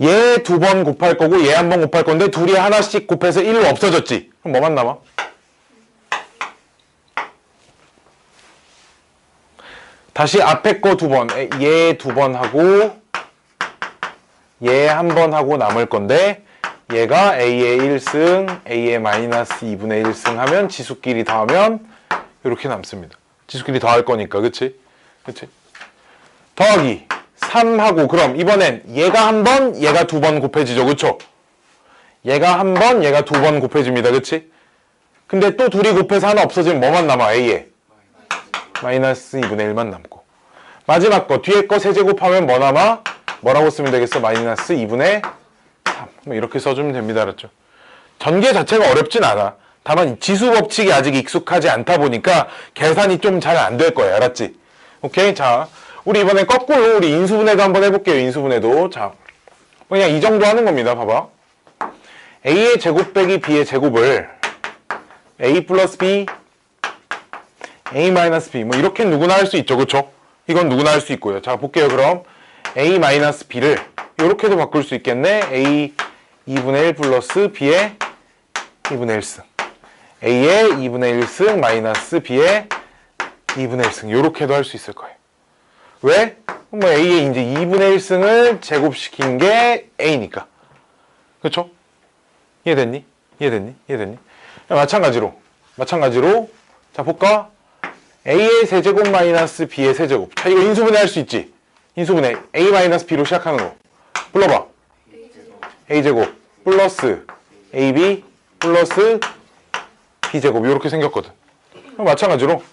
얘 2번 곱할 거고 얘 1번 곱할 건데 둘이 하나씩 곱해서 1로 없어졌지? 그럼 뭐만 남아? 다시 앞에 거 2번, 얘 2번 하고 얘 1번 하고 남을 건데 얘가 A의 1승, A의 마이너스 2분의 1승 하면 지수끼리 더하면 이렇게 남습니다. 지수끼리 더할 거니까, 그치? 그치? 더하기 3하고 그럼 이번엔 얘가 1번, 얘가 2번 곱해지죠, 그쵸? 얘가 한 번, 얘가 두 번 곱해집니다. 그치? 근데 또 둘이 곱해서 하나 없어지면 뭐만 남아? A에 마이너스 2분의 1만 남고, 마지막 거 뒤에 거 세제곱하면 뭐 남아? 뭐라고 쓰면 되겠어? 마이너스 2분의 3. 뭐 이렇게 써주면 됩니다. 알았죠? 전개 자체가 어렵진 않아. 다만 지수 법칙이 아직 익숙하지 않다 보니까 계산이 좀 잘 안 될 거야. 알았지? 오케이? 자, 우리 이번에 거꾸로 우리 인수분해도 한번 해볼게요. 인수분해도. 자, 그냥 이 정도 하는 겁니다. 봐봐. A의 제곱 빼기 B의 제곱을 A 플러스 B, A 마이너스 B, 뭐 이렇게 누구나 할 수 있죠. 그쵸? 이건 누구나 할 수 있고요. 자, 볼게요. 그럼 A 마이너스 B를 이렇게도 바꿀 수 있겠네. A 2분의 1 플러스 B의 2분의 1승, A의 2분의 1승 마이너스 B의 2분의 1승, 이렇게도 할 수 있을 거예요. 왜? 뭐 A의 이제 2분의 1승을 제곱시킨 게 A니까. 그쵸? 이해됐니? 이해됐니? 이해됐니? 마찬가지로 자 볼까? A의 세제곱 마이너스 B의 세제곱. 자, 이거 인수분해 할 수 있지? 인수분해 A 마이너스 B로 시작하는 거 불러봐. A제곱 플러스 AB 플러스 B제곱, 이렇게 생겼거든. 마찬가지로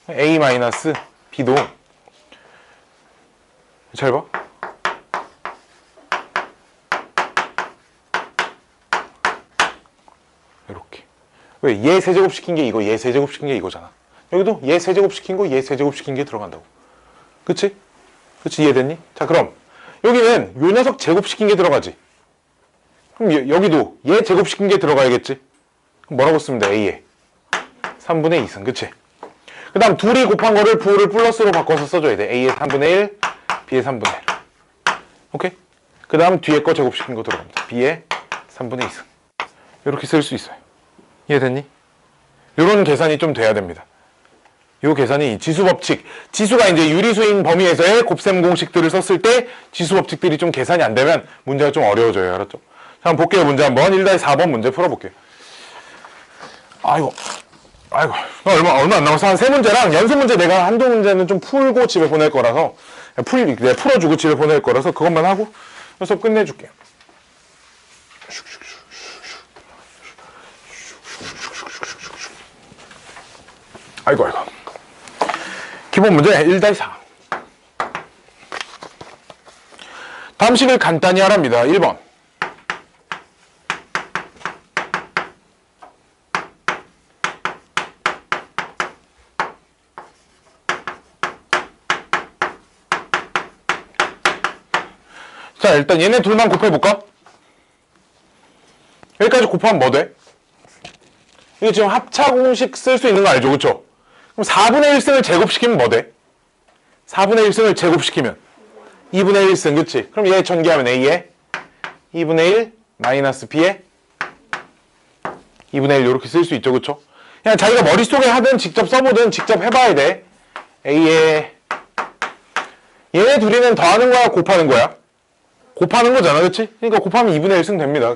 A 마이너스 B도 잘 봐. 이렇게. 왜? 얘 세제곱 시킨 게 이거, 얘 세제곱 시킨 게 이거잖아. 여기도 얘 세제곱 시킨 거, 얘 세제곱 시킨 게 들어간다고. 그치? 그치? 이해됐니? 자, 그럼 여기는 요 녀석 제곱 시킨 게 들어가지. 그럼 여기도 얘 제곱 시킨 게 들어가야겠지? 그럼 뭐라고 쓰면 돼? A에 3분의 2승. 그치? 그 다음 둘이 곱한 거를 부호를 플러스로 바꿔서 써줘야 돼. A의 3분의 1, B의 3분의 1. 오케이? 그 다음 뒤에 거 제곱시킨 거 들어갑니다. B의 3분의 2승. 이렇게 쓸 수 있어요. 이해됐니? 이런 계산이 좀 돼야 됩니다. 이 계산이 지수법칙, 지수가 이제 유리수인 범위에서의 곱셈 공식들을 썼을 때 지수법칙들이 좀 계산이 안 되면 문제가 좀 어려워져요. 알았죠? 자, 한번 볼게요. 문제 한번 1-4번 문제 풀어볼게요. 아이고 얼마 안 남아서 한 3문제랑 연습 문제 내가 한두 문제는 좀 풀고 집에 보낼 거라서 내가 풀어주고 집에 보낼 거라서 그것만 하고 수업 끝내줄게요. 아이고 기본 문제 1-4. 다음 식을 간단히 하랍니다. 1번 자, 일단 얘네 둘만 곱해볼까? 여기까지 곱하면 뭐 돼? 이거 지금 합차공식 쓸 수 있는 거 알죠? 그쵸? 그럼 4분의 1승을 제곱시키면 뭐 돼? 4분의 1승을 제곱시키면 2분의 1승, 그치? 그럼 얘 전개하면 A에 2분의 1 마이너스 B에 2분의 1 이렇게 쓸 수 있죠, 그쵸? 그냥 자기가 머릿속에 하든 직접 써보든 직접 해봐야 돼. A에 얘네 둘이는 더하는 거야, 곱하는 거야? 곱하는 거잖아, 그치? 그러니까 곱하면 2분의 1승 됩니다.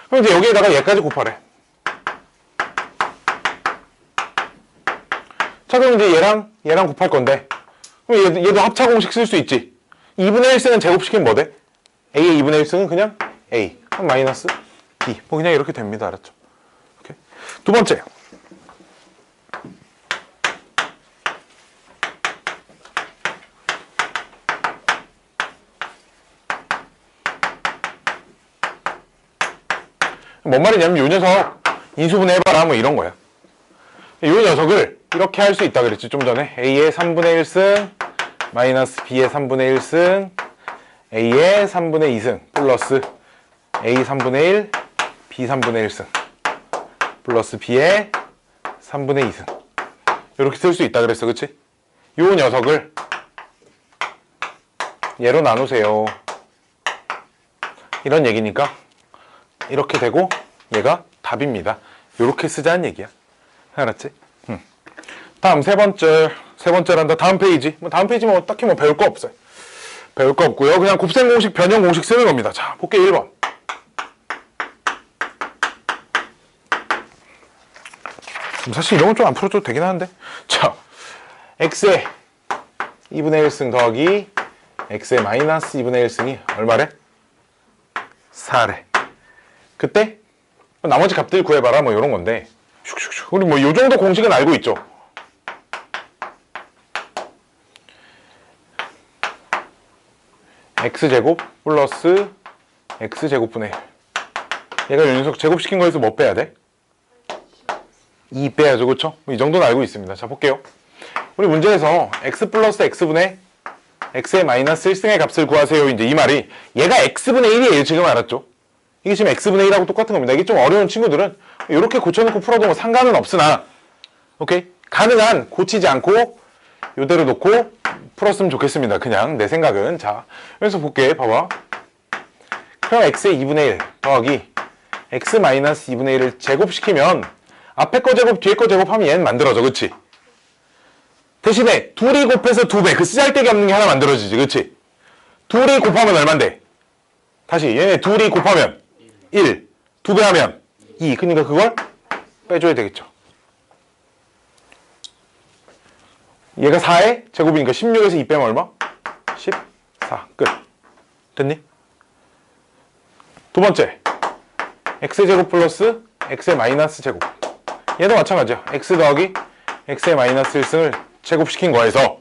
그럼 이제 여기에다가 얘까지 곱하래. 자, 그럼 이제 얘랑 곱할 건데, 그럼 얘도 합차 공식 쓸 수 있지. 2분의 1승은 제곱시키면 뭐 돼? A의 2분의 1승은 그냥 A. 그럼 마이너스 B. 뭐 그냥 이렇게 됩니다. 알았죠? 오케이. 두 번째. 뭔 말이냐면 요 녀석 인수분해 해봐라 뭐 이런 거야. 요 녀석을 이렇게 할 수 있다 그랬지 좀 전에. A의 3분의 1승 마이너스 B의 3분의 1승 A의 3분의 2승 플러스 A 3분의 1 B 3분의 1승 플러스 B의 3분의 2승 이렇게 쓸 수 있다 그랬어. 그치? 요 녀석을 얘로 나누세요 이런 얘기니까 이렇게 되고 얘가 답입니다. 이렇게 쓰자는 얘기야. 알았지? 다음 세 번째란다. 다음 페이지. 다음 페이지 뭐 딱히 뭐 배울 거 없어요. 배울 거 없고요. 그냥 곱셈 공식, 변형 공식 쓰는 겁니다. 자, 볼게요. 1번. 사실 이런 건 좀 안 풀어줘도 되긴 하는데. 자, x의 2분의 1승 더하기 x의 마이너스 2분의 1승이 얼마래? 4래. 그때 나머지 값들 구해봐라 뭐 이런 건데 슉슉슉. 우리 뭐 요 정도 공식은 알고 있죠. x제곱 플러스 x제곱분의 1. 얘가 요 녀석 제곱시킨 거에서 뭐 빼야 돼? 2 빼야죠. 그쵸? 이 정도는 알고 있습니다. 자, 볼게요. 우리 문제에서 x 플러스 x분의 x의 마이너스 1승의 값을 구하세요. 이제 이 말이 얘가 x분의 1이에요. 지금 알았죠? 이게 지금 x분의 1하고 똑같은 겁니다. 이게 좀 어려운 친구들은 이렇게 고쳐놓고 풀어도 뭐 상관은 없으나 오케이? 가능한 고치지 않고 이대로 놓고 풀었으면 좋겠습니다. 그냥 내 생각은. 자, 여기서 볼게. 봐봐. 그럼 x의 2분의 1 더하기 x 마이너스 2분의 1을 제곱시키면 앞에 거 제곱 뒤에 거 제곱하면 얘는 만들어져. 그치? 대신에 둘이 곱해서 2배 그 쓰잘데기 없는 게 하나 만들어지지. 그치? 둘이 곱하면 얼만데? 다시 얘네 둘이 곱하면 1 2배 하면 2 그러니까 그걸 빼줘야 되겠죠. 얘가 4의 제곱이니까 16에서 2 빼면 얼마? 14 끝. 됐니? 두 번째 x제곱 플러스 x의 마이너스 제곱. 얘도 마찬가지야. x 더하기 x의 마이너스 1승을 제곱시킨 거에서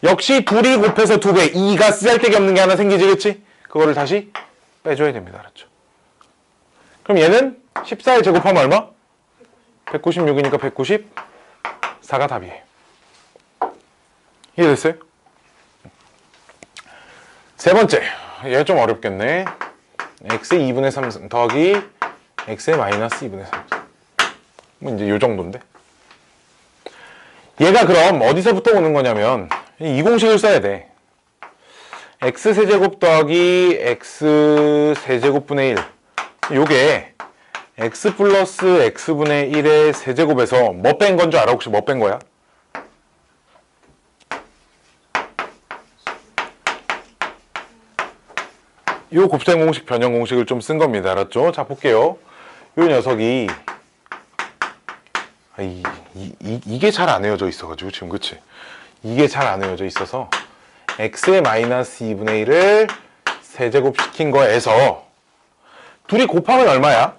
역시 둘이 곱해서 2배 2가 쓰잘데기 없는 게 하나 생기지. 그치? 그거를 다시 빼줘야 됩니다. 알았죠? 그럼 얘는 14에 제곱하면 얼마? 196이니까 194가 답이에요. 이해됐어요? 세 번째 얘 좀 어렵겠네. x의 2분의 3승 더하기 x의 마이너스 2분의 3승. 뭐 이제 요 정도인데 얘가 그럼 어디서부터 오는 거냐면 이 공식을 써야 돼. x세제곱 더하기 x세제곱분의 1 요게 x 플러스 x분의 1의 세제곱에서 뭐 뺀 건 줄 알아? 혹시 뭐 뺀 거야? 요 곱셈 공식 변형 공식을 좀 쓴 겁니다. 알았죠? 자, 볼게요. 요 녀석이 이게 잘 안 외워져 있어가지고 지금 그치? 이게 잘 안 외워져 있어서 x의 마이너스 2분의 1을 세제곱 시킨 거에서 둘이 곱하면 얼마야?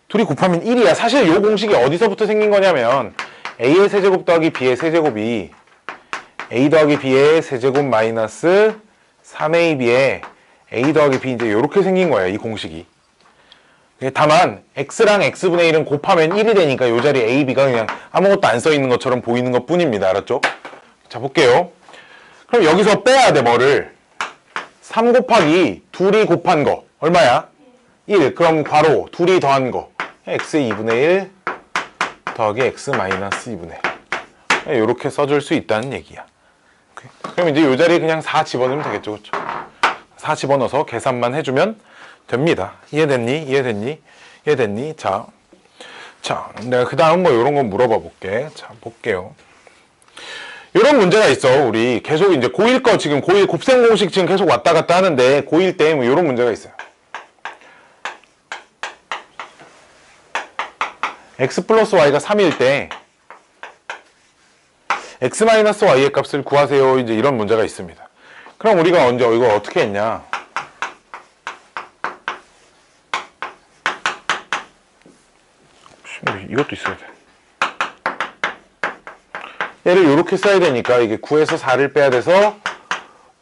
둘이 곱하면 1이야. 사실 요 공식이 어디서부터 생긴 거냐면 a의 세제곱 더하기 b의 세제곱이 a 더하기 b의 세제곱 마이너스 3ab의 a 더하기 b 이제 요렇게 생긴 거야. 이 공식이. 다만 x랑 x분의 1은 곱하면 1이 되니까 요 자리에 a, b가 그냥 아무것도 안 써있는 것처럼 보이는 것 뿐입니다. 알았죠? 자, 볼게요. 그럼 여기서 빼야 돼. 뭐를? 3 곱하기 둘이 곱한 거 얼마야? 1. 그럼 괄호 둘이 더한 거 x의 2분의 1 더하기 x 마이너스 2분의 1 요렇게 써줄 수 있다는 얘기야. 그럼 이제 요 자리에 그냥 4 집어넣으면 되겠죠. 그렇죠? 4 집어넣어서 계산만 해주면 됩니다. 이해됐니? 이해됐니? 이해됐니? 자, 내가 그 다음 뭐 이런 거 물어봐 볼게. 자, 볼게요. 이런 문제가 있어. 우리 계속 이제 고1 거 지금 고1 곱셈 공식 지금 계속 왔다 갔다 하는데 고1 때 뭐 이런 문제가 있어요. x 플러스 y가 3일 때 x 마이너스 y의 값을 구하세요. 이제 이런 문제가 있습니다. 그럼 우리가 언제 이걸 어떻게 했냐? 이것도 있어야 돼. 얘를 이렇게 써야 되니까 이게 9에서 4를 빼야 돼서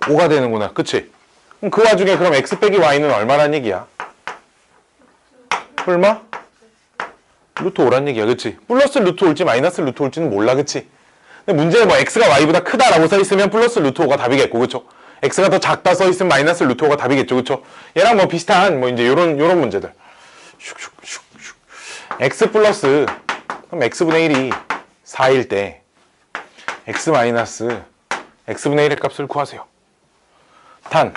5가 되는구나. 그치? 그럼 그 와중에 그럼 x 빼기 y는 얼마란 얘기야? 얼마? 루트 5란 얘기야. 그치? 플러스 루트 올지 마이너스 루트 올지는 몰라. 그치? 근데 문제는 뭐 x가 y보다 크다라고 써있으면 플러스 루트 5가 답이겠고. 그쵸? x가 더 작다 써있으면 마이너스 루트 5가 답이겠죠. 그쵸? 얘랑 뭐 비슷한 뭐 이제 요런 문제들. 슉슉슉슉. x 플러스 그럼 x분의 1이 4일 때 x 마이너스 x분의 1의 값을 구하세요. 단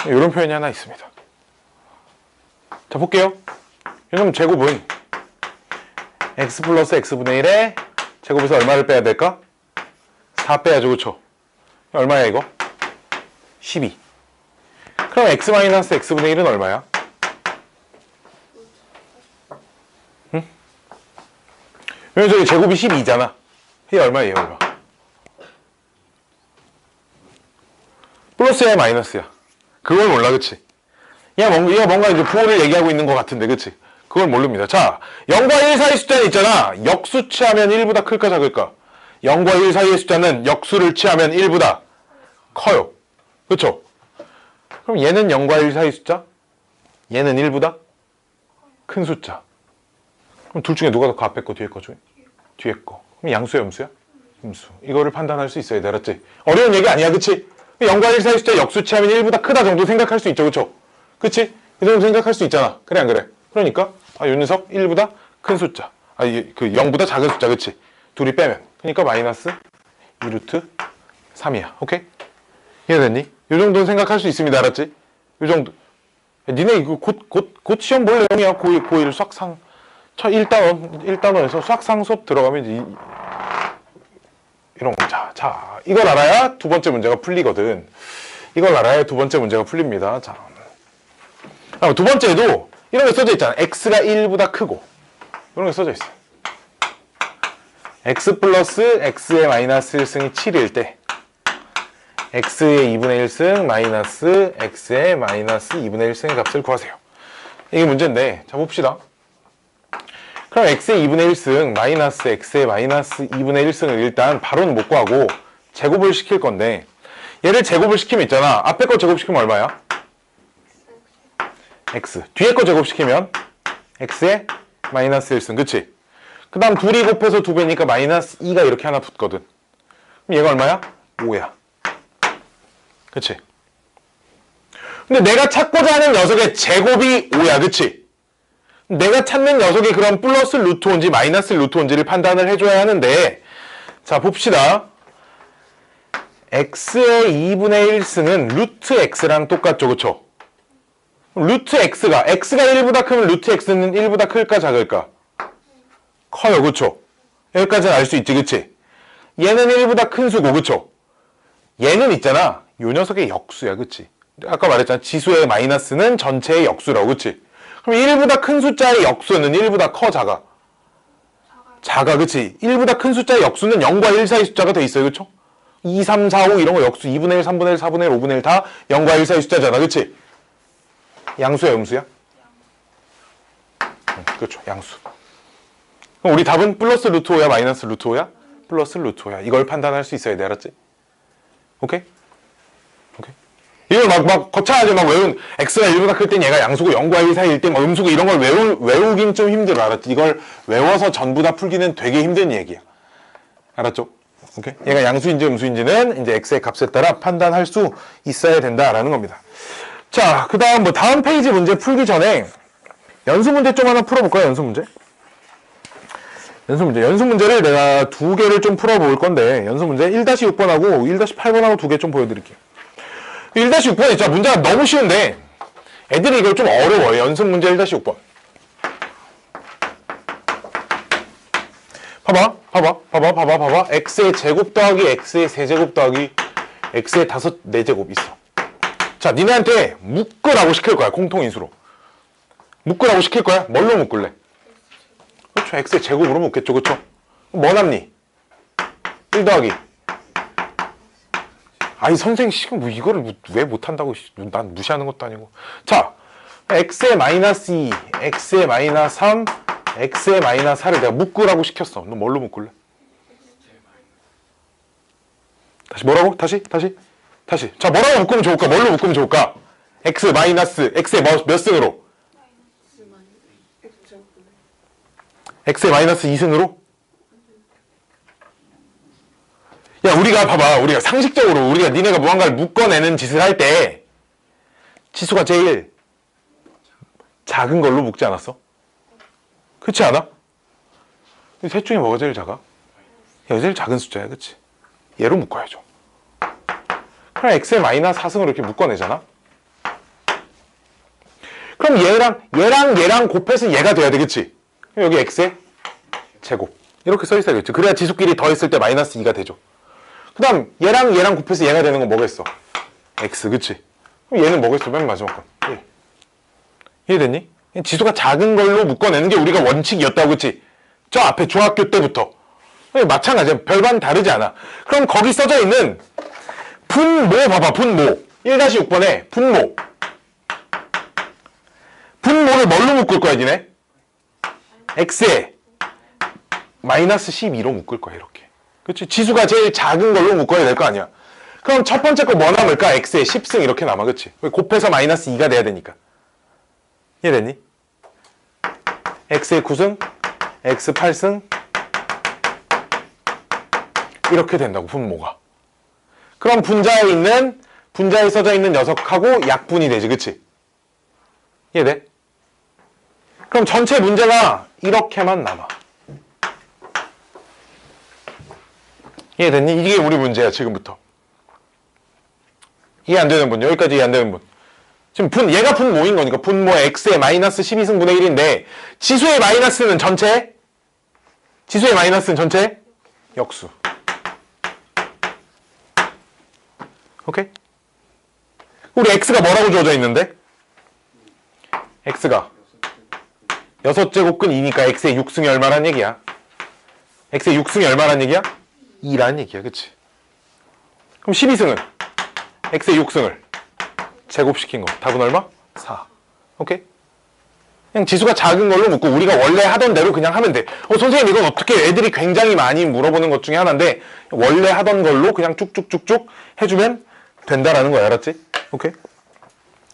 이런 표현이 하나 있습니다. 자, 볼게요. 이놈 제곱은 x 플러스 x분의 1의 제곱에서 얼마를 빼야 될까? 4 빼야죠. 그쵸? 얼마야 이거? 12. 그럼 x 마이너스 x분의 1은 얼마야? 응? 여기 저기 제곱이 12잖아. 이게 얼마예요? 얼마? 플러스야 마이너스야? 그걸 몰라. 그치? 얘가 뭔가 이제 부호를 얘기하고 있는 것 같은데, 그치? 그걸 모릅니다. 자, 0과 1 사이 숫자는 있잖아. 역수 취하면 1보다 클까 작을까? 0과 1 사이의 숫자는 역수를 취하면 1보다 커요. 그쵸? 그럼 얘는 0과 1 사이 숫자? 얘는 1보다 큰 숫자. 그럼 둘 중에 누가 더 커? 앞에 거, 뒤에 거 중에? 뒤에 거. 그럼 양수야, 음수야? 음수. 이거를 판단할 수 있어야 돼, 알았지? 어려운 얘기 아니야, 그치? 0과 1 사이 숫자 역수 취하면 1보다 크다 정도 생각할 수 있죠, 그쵸? 그치? 이 정도 생각할 수 있잖아. 그래, 안 그래? 그러니까, 요 녀석 1보다 큰 숫자. 그 0보다 작은 숫자, 그치? 둘이 빼면. 그러니까 마이너스 2루트 3이야. 오케이? 이해됐니? 요 정도는 생각할 수 있습니다, 알았지? 요 정도. 니네 이거 곧 시험 볼 내용이야. 고1 수학상. 1단원에서 수학상 수업 들어가면 이제 이런 거. 자, 이걸 알아야 두 번째 문제가 풀리거든. 이걸 알아야 두 번째 문제가 풀립니다. 자. 두 번째도 이런 게 써져 있잖아. x가 1보다 크고. 이런 게 써져 있어. x 플러스 x의 마이너스 1승이 7일 때 x의 2분의 1승 마이너스 x의 마이너스 2분의 1승의 값을 구하세요. 이게 문제인데, 자 봅시다. 그럼 x의 2분의 1승 마이너스 x의 마이너스 2분의 1승을 일단 바로는 못 구하고 제곱을 시킬 건데, 얘를 제곱을 시키면 있잖아. 앞에 거 제곱시키면 얼마야? x. 뒤에 거 제곱시키면 x의 마이너스 1승. 그치? 그 다음 둘이 곱해서 2배니까 마이너스 2가 이렇게 하나 붙거든. 그럼 얘가 얼마야? 5야. 그치? 근데 내가 찾고자 하는 녀석의 제곱이 5야. 그치? 내가 찾는 녀석이 그럼 플러스 루트온지 마이너스 루트온지를 판단을 해줘야 하는데, 자 봅시다. x의 2분의 1승은 루트 x랑 똑같죠. 그쵸? 루트 x가 1보다 크면 루트 x는 1보다 클까 작을까? 커요. 그쵸? 여기까지는 알 수 있지. 그치? 얘는 1보다 큰 수고. 그쵸? 얘는 있잖아. 요 녀석의 역수야. 그치? 아까 말했잖아. 지수의 마이너스는 전체의 역수라고. 그치? 그럼 1보다 큰 숫자의 역수는 1보다 커 작아? 작아. 그치? 1보다 큰 숫자의 역수는 0과 1 사이 숫자가 돼 있어요. 그쵸? 2, 3, 4, 5 이런 거 역수 2분의 1, 3분의 1, 4분의 1, 5분의 1 다 0과 1 사이 숫자잖아. 그치? 양수야, 음수야? 그렇죠. 양수. 그럼 우리 답은 플러스 루트 5야, 마이너스 루트 5야? 플러스 루트 5야. 이걸 판단할 수 있어야 돼. 알았지? 오케이? 오케이? 이걸 막 거창하게 막 x가 1보다 클 땐 얘가 양수고 0과 1 사이일 때 막 음수고 이런 걸 외우긴 좀 힘들어. 알았지? 이걸 외워서 전부 다 풀기는 되게 힘든 얘기야. 알았죠? 오케이? 얘가 양수인지 음수인지는 이제 x의 값에 따라 판단할 수 있어야 된다라는 겁니다. 자, 그 다음 다음 페이지 문제 풀기 전에 연수 문제 좀 하나 풀어볼까요? 연수 문제? 연수 문제를 내가 두 개를 좀 풀어볼 건데, 연수 문제 1-6번하고 1-8번하고 두 개 좀 보여드릴게요. 1-6번 있죠. 문제가 너무 쉬운데 애들이 이걸 좀 어려워요. 연습 문제 1-6번. 봐봐. x의 제곱 더하기 x의 세제곱 더하기 x의 4제곱 있어. 자, 니네한테 묶으라고 시킬 거야. 공통인수로. 묶으라고 시킬 거야. 뭘로 묶을래? 그렇죠. x의 제곱으로 묶겠죠. 그렇죠? 뭐 남니? 1 더하기. 아니 선생님 지금 뭐 이거를 왜 못한다고. 난 무시하는 것도 아니고. 자, x의 마이너스 2, x의 마이너스 3, x의 마이너스 4를 내가 묶으라고 시켰어. 너 뭘로 묶을래? 다시 뭐라고? 다시. 자, 뭐라고 묶으면 좋을까? 뭘로 묶으면 좋을까? x 마이너스 x의 몇 승으로? x의 마이너스 2승으로? 야, 우리가 봐봐. 우리가 상식적으로 우리가 니네가 무언가를 묶어내는 짓을 할 때 치수가 제일 작은 걸로 묶지 않았어? 그렇지 않아? 셋 중에 뭐가 제일 작아? 얘가 제일 작은 숫자야. 그치? 얘로 묶어야죠. 그럼 x의 마이너스 4승으로 이렇게 묶어내잖아? 그럼 얘랑 곱해서 얘가 돼야 되겠지? 여기 x의 제곱. 이렇게 써 있어야겠지. 그래야 지수끼리 더했을 때 마이너스 2가 되죠. 그 다음 얘랑 곱해서 얘가 되는 건 뭐겠어? x. 그치? 그럼 얘는 뭐겠어? 맨 마지막 건 1. 이해됐니? 지수가 작은 걸로 묶어내는 게 우리가 원칙이었다고. 그치? 저 앞에 중학교 때부터 마찬가지야. 별반 다르지 않아. 그럼 거기 써져 있는 분모 봐봐. 분모 1-6번에 분모 분모를 뭘로 묶을 거야, 니네? x에 마이너스 12로 묶을 거야, 이렇게. 그치? 지수가 제일 작은 걸로 묶어야 될 거 아니야. 그럼 첫 번째 거 뭐 남을까? x에 10승 이렇게 남아, 그치? 곱해서 마이너스 2가 돼야 되니까. 이해됐니? x에 9승, x 8승, 이렇게 된다고, 분모가. 그럼 분자에 써져 있는 녀석하고 약분이 되지, 그치? 이해돼? 그럼 전체 문제가 이렇게만 남아. 이해됐니? 이게 우리 문제야, 지금부터. 이해 안 되는 분, 여기까지 이해 안 되는 분. 지금 얘가 분모인 거니까 분모 x의 마이너스 12승분의 1인데 지수의 마이너스는 전체? 지수의 마이너스는 전체? 역수. 오케이? 우리 x가 뭐라고 주어져 있는데? x가 6제곱근 2니까 x의 6승이 얼마란 얘기야? x의 6승이 얼마란 얘기야? 2라는 얘기야, 그치? 그럼 12승은? x의 6승을 제곱시킨 거. 답은 얼마? 4. 오케이? 그냥 지수가 작은 걸로 묶고 우리가 원래 하던 대로 그냥 하면 돼. 선생님 이건 어떻게 애들이 굉장히 많이 물어보는 것 중에 하나인데 원래 하던 걸로 그냥 쭉쭉쭉쭉 해주면 된다라는 거야. 알았지? 오케이?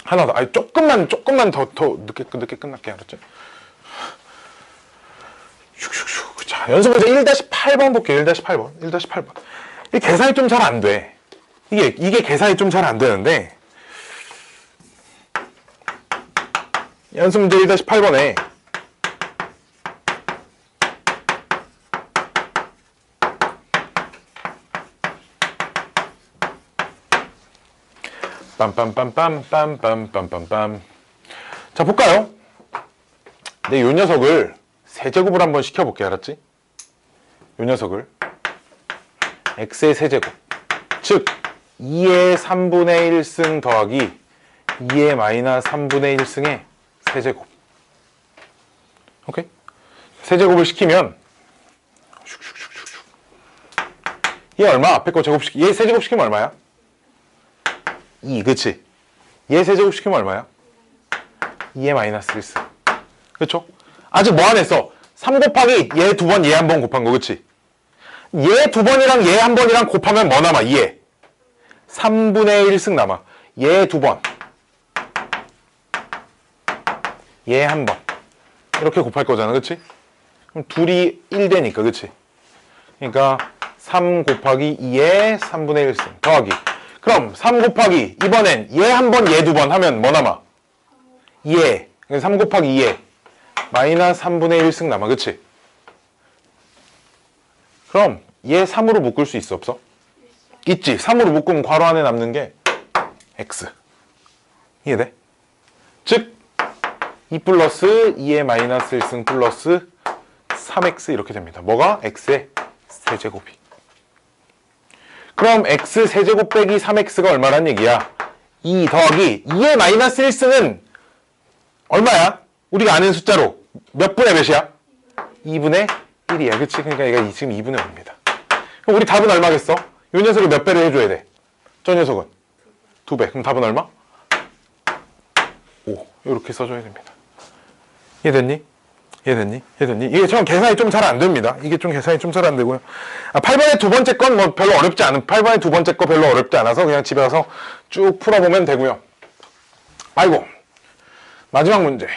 하나 더. 아니 조금만 더 늦게 끝날게. 알았지? 슉슉슉. 자, 연습문제 1-8번 볼게요. 1-8번. 1-8번. 이 계산이 좀 잘 안 돼. 이게 계산이 좀 잘 안 되는데 연습문제 1-8번에 빰빰빰빰빰빰빰빰빰. 자, 볼까요? 내 요 녀석을 세제곱을 한번 시켜볼게. 알았지? 요 녀석을 x의 세제곱, 즉 2의 3분의 1승 더하기 2의 마이너스 3분의 1승의 세제곱. 오케이? 세제곱을 시키면 얘 얼마? 앞에 거 제곱시키. 얘 세제곱 시키면 얼마야? 2, 그치? 얘 세제곱 시키면 얼마야? 2의 마이너스 1승. 그쵸? 아직 뭐 안 했어? 3 곱하기 얘 2번, 얘 1번 곱한 거, 그치? 얘 2번이랑 얘 1번이랑 곱하면 뭐 남아? 2에 3분의 1승 남아. 얘 2번, 얘 1번 이렇게 곱할 거잖아, 그치? 그럼 둘이 1 되니까, 그치? 그러니까 3 곱하기 2에 3분의 1승 더하기, 그럼 3 곱하기 이번엔 얘 1번, 얘 2번 하면 뭐 남아? 2에 3 곱하기 2에 마이너스 3분의 1승 남아, 그치? 그럼 얘 3으로 묶을 수 있어, 없어? 있지. 3으로 묶으면 괄호 안에 남는 게 x. 이해돼? 즉 2 플러스 2의 마이너스 1승 플러스 3x 이렇게 됩니다. 뭐가? x의 세제곱이. 그럼 x 세제곱 빼기 3x가 얼마란 얘기야? 2 더하기 2의 마이너스 1승은 얼마야? 우리가 아는 숫자로 몇 분의 몇이야? 2분의 1이야. 그치? 그러니까 얘가 지금 2분의 5입니다. 그럼 우리 답은 얼마겠어? 이 녀석을 몇 배를 해줘야 돼? 저 녀석은 2배. 그럼 답은 얼마? 5. 이렇게 써줘야 됩니다. 이해됐니? 이해됐니? 이해됐니? 이게 좀 계산이 좀 잘 안 됩니다. 이게 좀 계산이 좀 잘 안 되고요. 8번의 두 번째 건 뭐 별로 어렵지 않은, 8번의 두 번째 거 별로 어렵지 않아서 그냥 집에 가서 쭉 풀어보면 되고요. 아이고. 마지막 문제.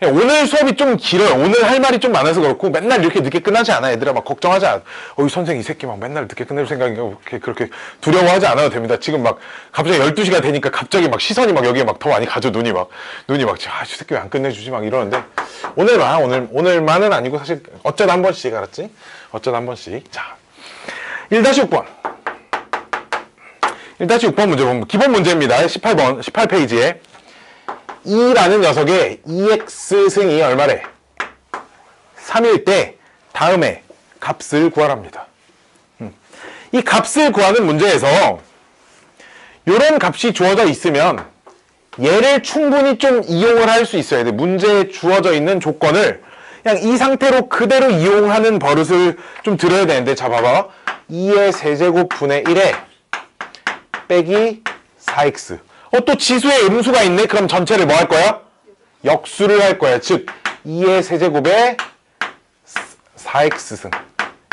오늘 수업이 좀 길어요. 오늘 할 말이 좀 많아서 그렇고 맨날 이렇게 늦게 끝나지 않아. 얘들아 막 걱정하지 않아. 선생님 이 새끼 막 맨날 늦게 끝낼 생각인가 그렇게 두려워하지 않아도 됩니다. 지금 막 갑자기 12시가 되니까 갑자기 막 시선이 막 여기에 막 더 많이 가죠. 눈이 막 이 새끼 왜 안 끝내주지 막 이러는데 오늘만은 아니고 사실 어쩌다 한 번씩. 알았지? 어쩌다 한 번씩. 자, 1-6번 1-6번 문제 보면 기본 문제입니다. 18페이지에 2라는 녀석의 2x승이 얼마래? 3일 때 다음에 값을 구하랍니다. 이 값을 구하는 문제에서 이런 값이 주어져 있으면 얘를 충분히 좀 이용을 할 수 있어야 돼. 문제에 주어져 있는 조건을 그냥 이 상태로 그대로 이용하는 버릇을 좀 들어야 되는데, 자 봐봐. 2의 세제곱분의 1에 빼기 4x. 또 지수에 음수가 있네? 그럼 전체를 뭐 할 거야? 역수를 할 거야. 즉 2의 세제곱에 4x승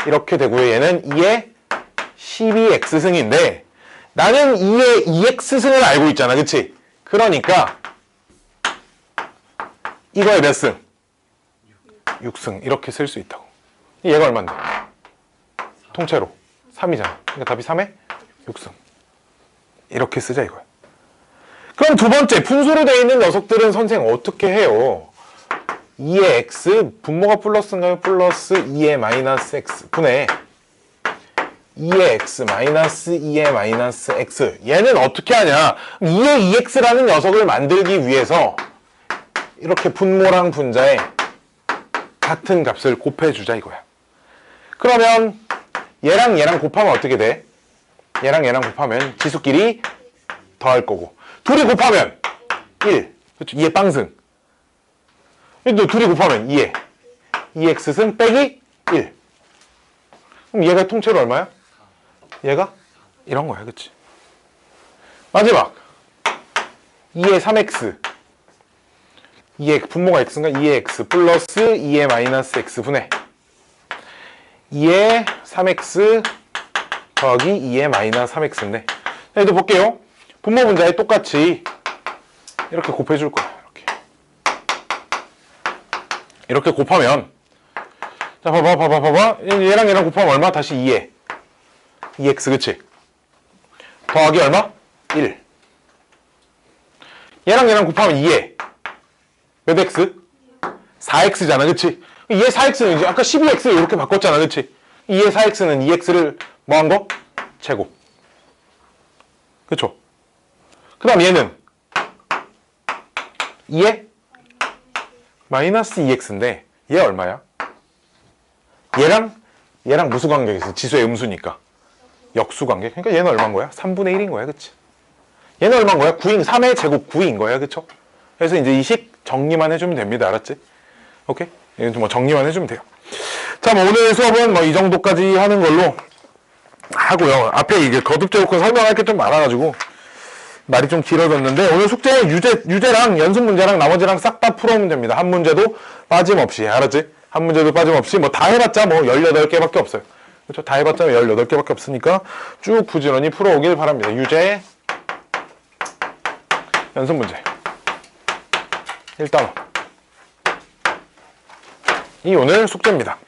이렇게 되고요. 얘는 2의 12x승인데 나는 2의 2x승을 알고 있잖아. 그치? 그러니까 이거의 몇 승? 6승 이렇게 쓸 수 있다고. 얘가 얼만데? 통째로 3이잖아. 그러니까 답이 3에 6승 이렇게 쓰자 이거야. 그럼 두 번째 분수로 되어 있는 녀석들은 선생 어떻게 해요? 2의 x 분모가 플러스인가요? 플러스 2의 마이너스 x 분의 2의 x 마이너스 2의 마이너스 x. 얘는 어떻게 하냐? 2의 2x라는 녀석을 만들기 위해서 이렇게 분모랑 분자에 같은 값을 곱해주자 이거야. 그러면 얘랑 얘랑 곱하면 어떻게 돼? 얘랑 얘랑 곱하면 지수끼리 더할 거고 둘이 곱하면 1. 그렇죠? 2의 빵승. 또 둘이 곱하면 2의 2x승 빼기 1. 그럼 얘가 통째로 얼마야? 얘가 이런 거야. 그치? 마지막 2의 3x 2의 분모가 x인가? 2의 x 플러스 2의 마이너스 x 분의 2의 3x 더하기 2의 마이너스 3x인데 얘도 볼게요. 분모 분자에 똑같이 이렇게 곱해줄 거야. 이렇게 곱하면 자 봐봐 얘랑 얘랑 곱하면 얼마? 다시 2에 2x 그치? 더하기 얼마? 1. 얘랑 얘랑 곱하면 2에 몇 x? 4x잖아 그치? 2의 4x는 이제 아까 12x 이렇게 바꿨잖아 그치? 2의 4x는 2x를 뭐 한 거? 제곱. 그쵸? 그 다음 얘는 2의 마이너스 2x인데 얘 얼마야? 얘랑 무수 관계가 있어. 지수의 음수니까 역수 관계. 그러니까 얘는 얼마인 거야? 3분의 1인 거야 그치? 얘는 얼마인 거야? 9인 3의 제곱 9인 거야 그쵸? 그래서 이제 이 식 정리만 해주면 됩니다. 알았지? 오케이? 얘는 뭐 정리만 해주면 돼요. 자, 뭐 오늘 수업은 뭐 이 정도까지 하는 걸로 하고요. 앞에 이게 거듭제곱근 설명할 게 좀 많아가지고 말이 좀 길어졌는데 오늘 숙제 유제랑 연습 문제랑 나머지랑 싹 다 풀어오면 됩니다. 한 문제도 빠짐없이. 알았지? 한 문제도 빠짐없이 뭐 다 해봤자 뭐 18개밖에 없어요. 그렇죠? 다 해봤자 18개밖에 없으니까 쭉 부지런히 풀어오길 바랍니다. 유제 연습 문제 1단원 이 오늘 숙제입니다.